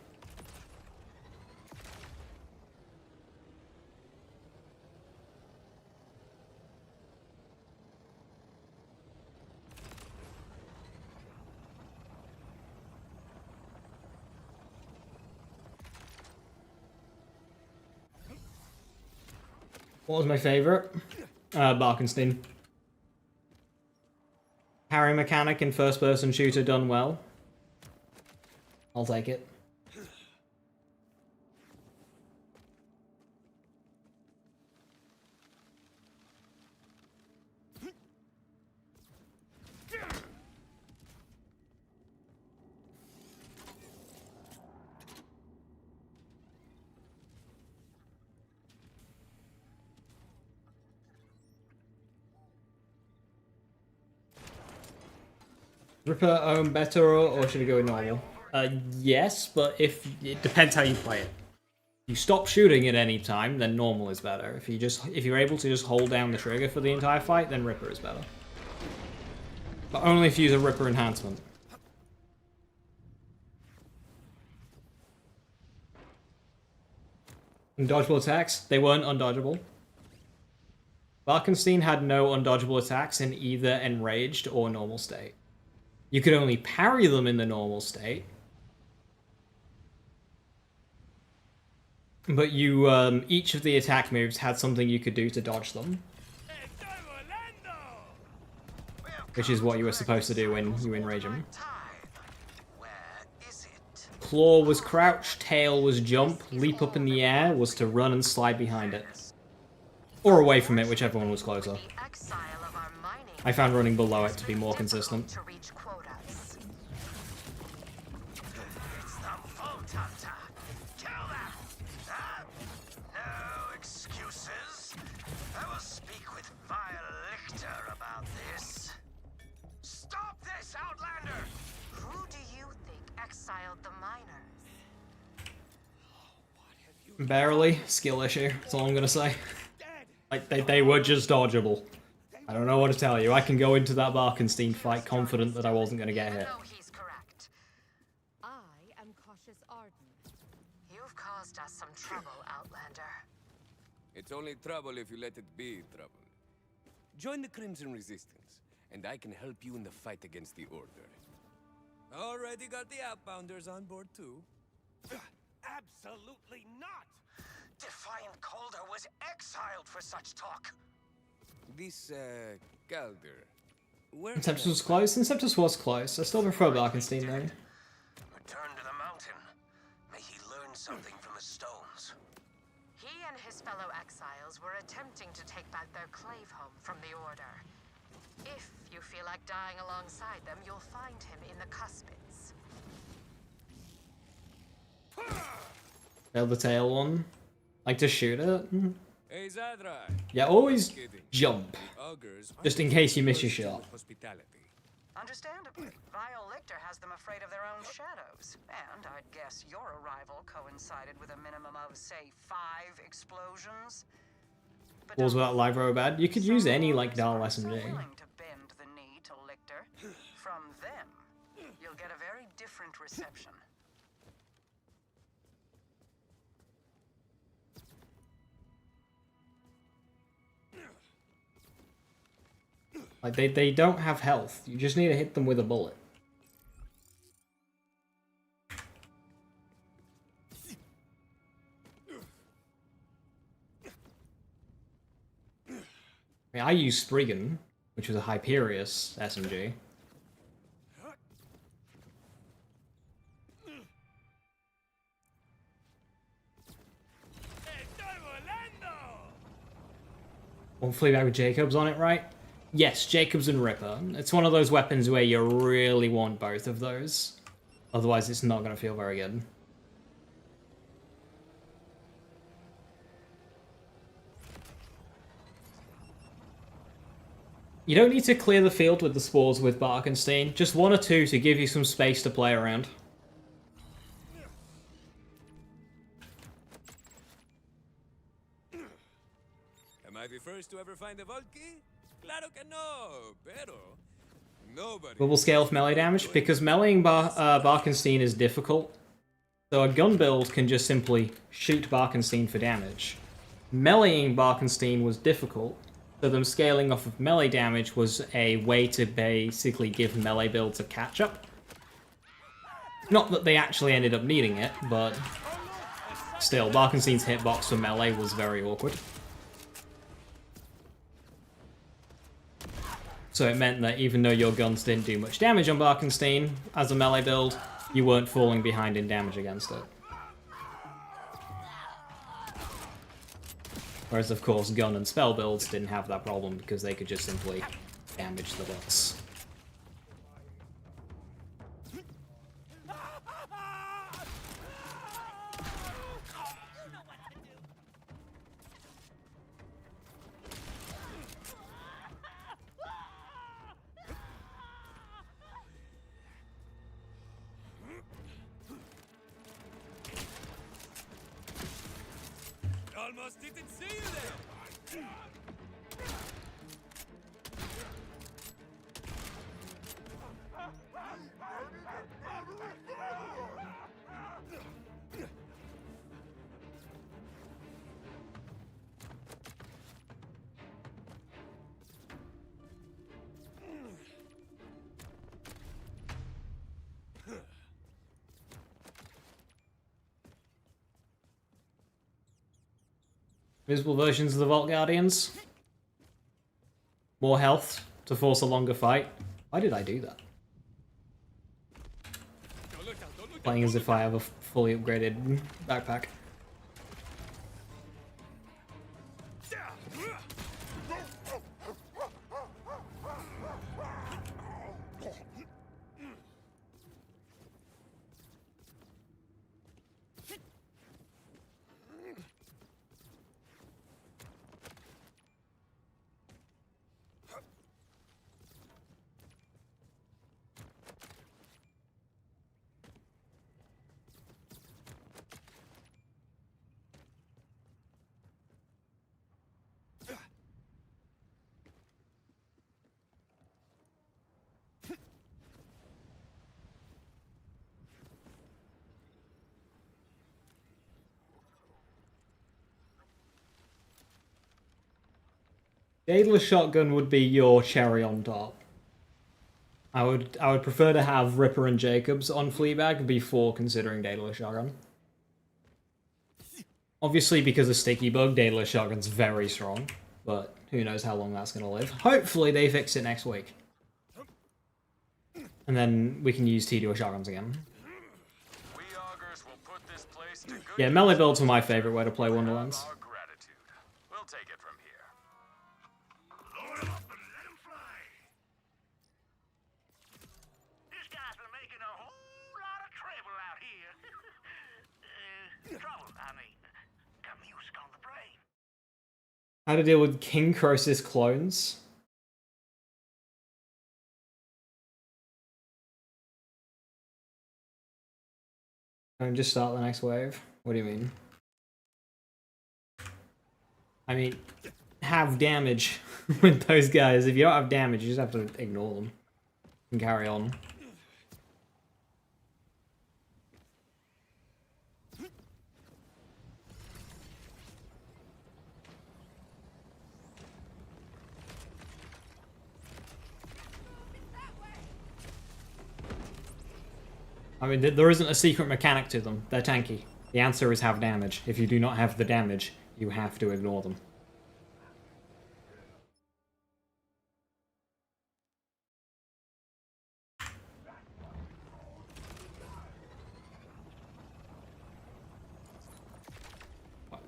What was my favorite? Barkenstein. Parry mechanic in first-person shooter done well. I'll take it. Ripper own better or should it go with normal? Yes, but if it depends how you play it. If you stop shooting at any time, then normal is better. If you're able to just hold down the trigger for the entire fight, then Ripper is better. But only if you use a Ripper enhancement. Undodgeable attacks, they weren't undodgeable. Barkenstein had no undodgeable attacks in either enraged or normal state. You could only parry them in the normal state. But you, each of the attack moves had something you could do to dodge them. Which is what you were supposed to do when you enrage him. Claw was crouch, tail was jump, leap up in the air was to run and slide behind it. Or away from it, whichever one was closer. I found running below it to be more consistent. Barely. Skill issue. That's all I'm gonna say. Like, they were just dodgeable. I don't know what to tell you. I can go into that Barkenstein fight confident that I wasn't gonna get hit. I am cautious Arden. You've caused us some trouble, Outlander. It's only trouble if you let it be trouble. Join the Crimson Resistance, and I can help you in the fight against the Order. Already got the Outbounders on board too. Absolutely not! Defiant Calder was exiled for such talk. This, Calder. Where Inceptus was close. Inceptus was close. I still prefer Barkenstein though. Return to the mountain. May he learn something from the stones. He and his fellow exiles were attempting to take back their clave home from the Order. If you feel like dying alongside them, you'll find him in the Cuspids. The tail one. Like to shoot it. Hey, Zadra. Yeah, always Kidding. jump. The augurs Just in aren't case you miss your bursting shot. with hospitality. Understandably, Vile Lictor has them afraid of their own shadows. And I'd guess your arrival coincided with a minimum of, say, 5 explosions. What was that live robot? You could use any like Dahl SMG. Willing to bend the knee to Lictor. From them, you'll get a very different reception. Like they don't have health. You just need to hit them with a bullet. I mean, I used Spriggan, which was a Hyperius SMG. One Fleabag with Jacobs on it, right? Yes, Jacobs and Ripper. It's one of those weapons where you really want both of those. Otherwise, it's not going to feel very good. You don't need to clear the field with the spores with Barkenstein. Just 1 or 2 to give you some space to play around. Am I the first to ever find a vault key? Claro que no, pero nobody. Bubble scale of melee damage? Because meleeing Barkenstein is difficult. So a gun build can just simply shoot Barkenstein for damage. Meleeing Barkenstein was difficult, so them scaling off of melee damage was a way to basically give melee builds a catch-up. Not that they actually ended up needing it, but still, Barkenstein's hitbox for melee was very awkward. So it meant that even though your guns didn't do much damage on Barkenstein as a melee build, you weren't falling behind in damage against it. Whereas, of course, gun and spell builds didn't have that problem because they could just simply damage the bots. Almost didn't see you there. Visible versions of the Vault Guardians. More health to force a longer fight. Why did I do that? Playing as if I have a fully upgraded backpack. Daedalus shotgun would be your cherry on top. I would prefer to have Ripper and Jacobs on Fleabag before considering Daedalus shotgun. Obviously, because of Sticky Bug, Daedalus shotgun's very strong, but who knows how long that's gonna live. Hopefully they fix it next week. And then we can use TDO shotguns again. Yeah, melee builds are my favorite way to play Wonderlands. We'll take it from here. Load 'em up and let 'em fly. This guy's been making a whole lot of trouble out here. How to deal with King Croesus clones. And just start the next wave? What do you mean? I mean, have damage with those guys. If you don't have damage, you just have to ignore them and carry on. I mean, there isn't a secret mechanic to them. They're tanky. The answer is have damage. If you do not have the damage, you have to ignore them.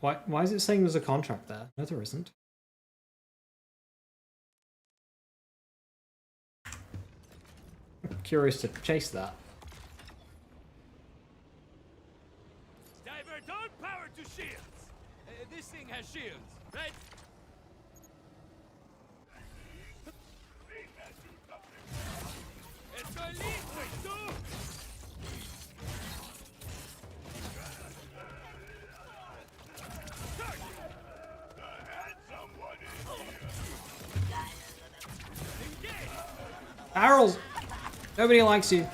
Why is it saying there's a contract there? No, there isn't. I'm curious to chase that. Divert all power to shields. This thing has shields, right? Estoy listo, ¿y tú? Barrels! Nobody likes you.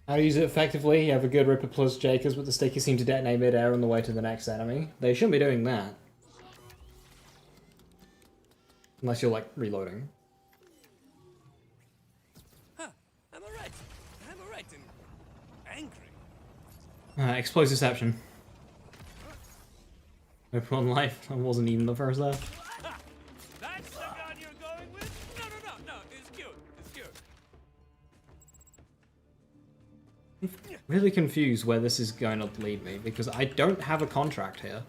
How to use it effectively? You have a good Ripper plus Jakers with the sticky seem to detonate mid-air on the way to the next enemy. They shouldn't be doing that. Unless you're, like, reloading. Huh, I'm alright. I'm alright and angry. Explosiveception. Ripper on life. I wasn't even the first there. That's the gun you're going with? No, it's cute. It's cute. Really confused where this is going to lead me, because I don't have a contract here.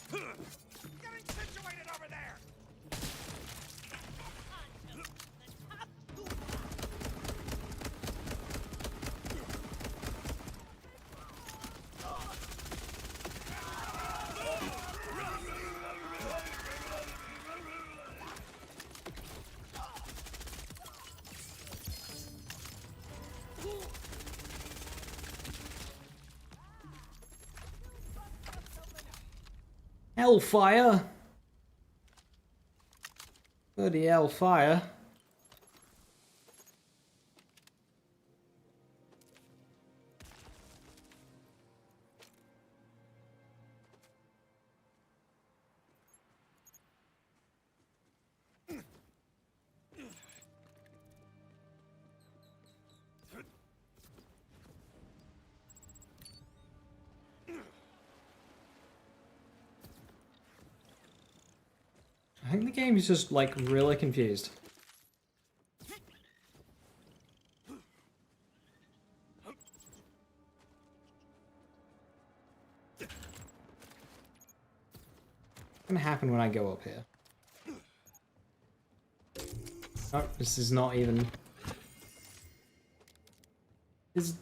Getting situated over there! Hellfire! Bloody hellfire. I think the game is just, like, really confused. What's gonna happen when I go up here? Oh, this is not even... Is...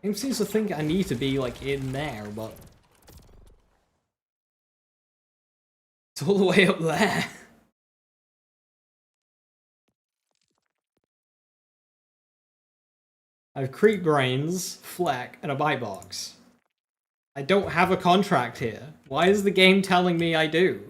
Game seems to think I need to be, like, in there, but... It's all the way up there. I have creep brains, fleck, and a bite box. I don't have a contract here. Why is the game telling me I do?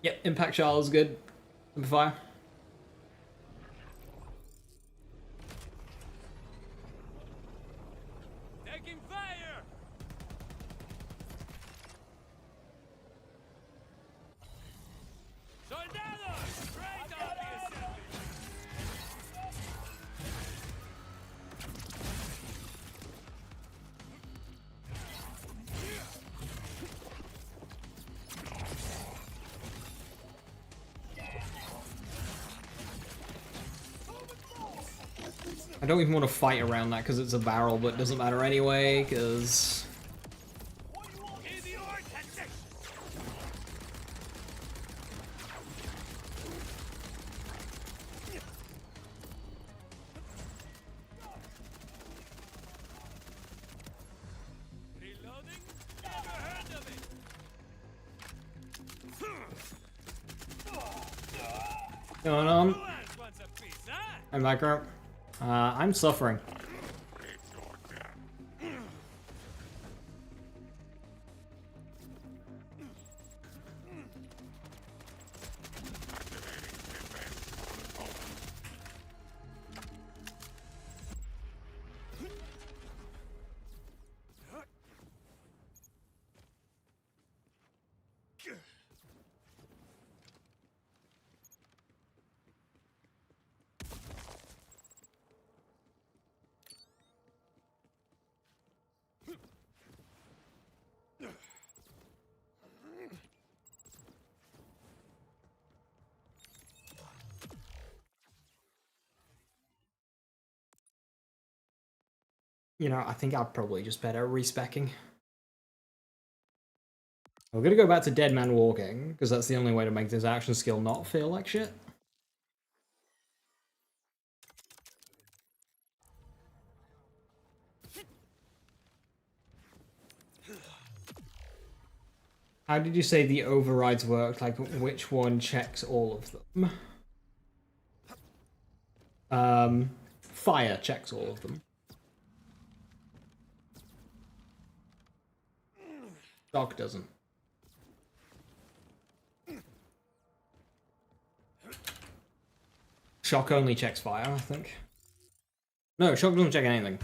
Yep, impact shell is good. Fire. Taking fire! Soldados! Straight off the assembly! I don't even want to fight around that because it's a barrel, but it doesn't matter anyway, because... Reloading? Never heard of it! Going on? Who else wants a piece, huh? I'm back up. I'm suffering. You know, I think I'd probably just better respecking. We're gonna go back to Dead Man Walking, because that's the only way to make this action skill not feel like shit. How did you say the overrides work? Like, which one checks all of them? Fire checks all of them. Shock doesn't. Shock only checks fire, I think. No, shock doesn't check anything.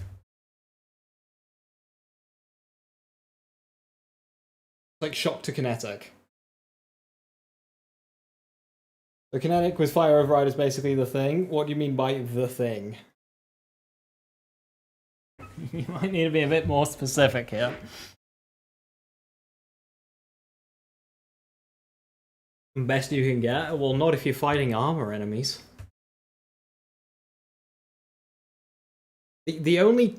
Like shock to kinetic. The kinetic with fire override is basically the thing. What do you mean by the thing? You might need to be a bit more specific here. Best you can get? Well, not if you're fighting armor enemies. The only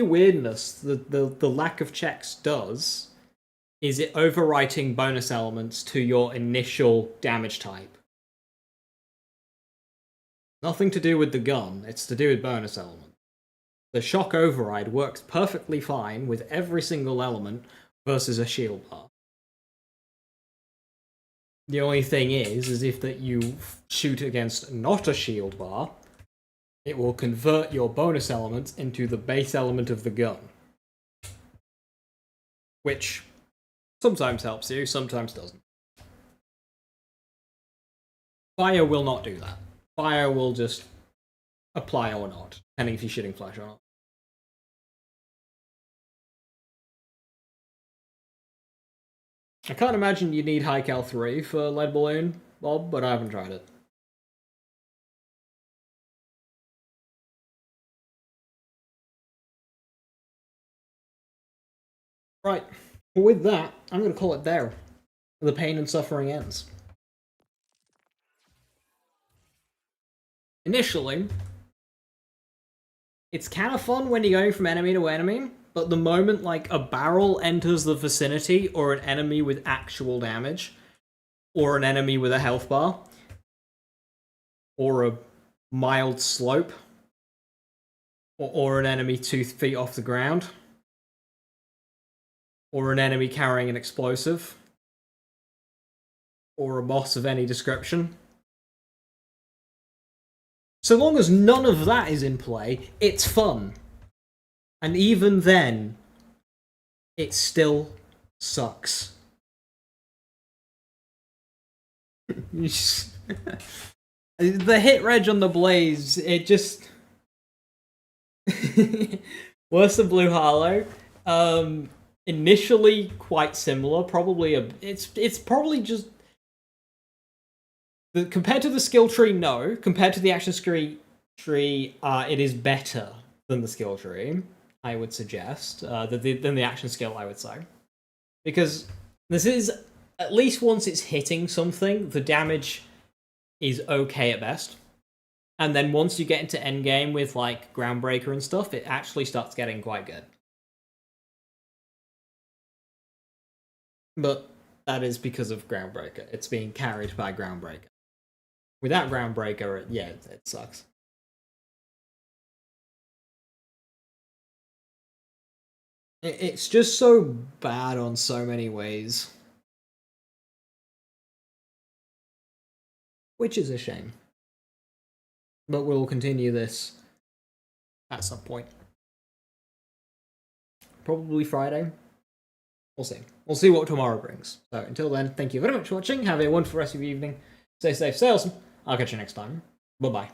weirdness the lack of checks does is it overwriting bonus elements to your initial damage type. Nothing to do with the gun, it's to do with bonus elements. The shock override works perfectly fine with every single element versus a shield bar. The only thing is if that you shoot against not a shield bar, it will convert your bonus elements into the base element of the gun. Which sometimes helps you, sometimes doesn't. Fire will not do that. Fire will just apply or not, depending if you're shooting flash or not. I can't imagine you need High Cal 3 for Lead Balloon, Bob, but I haven't tried it. Right, with that, I'm going to call it there. The pain and suffering ends. Initially, it's kind of fun when you're going from enemy to enemy, but the moment like a barrel enters the vicinity, or an enemy with actual damage, or an enemy with a health bar, or a mild slope, or an enemy 2 feet off the ground, or an enemy carrying an explosive, or a boss of any description. So long as none of that is in play, it's fun. And even then, it still sucks. The hit reg on the Blaze, it just worse than Blue Harlow. Initially quite similar, probably it's probably just compared to the skill tree, no. Compared to the action tree, it is better than the skill tree, I would suggest, than the action skill, I would say. Because this is, at least once it's hitting something, the damage is okay at best. And then once you get into endgame with, like, Groundbreaker and stuff, it actually starts getting quite good. But that is because of Groundbreaker. It's being carried by Groundbreaker. Without Groundbreaker, it sucks. It's just so bad on so many ways. Which is a shame. But we'll continue this at some point. Probably Friday. We'll see. We'll see what tomorrow brings. So until then, thank you very much for watching. Have a wonderful rest of your evening. Stay safe, stay awesome. I'll catch you next time. Bye-bye.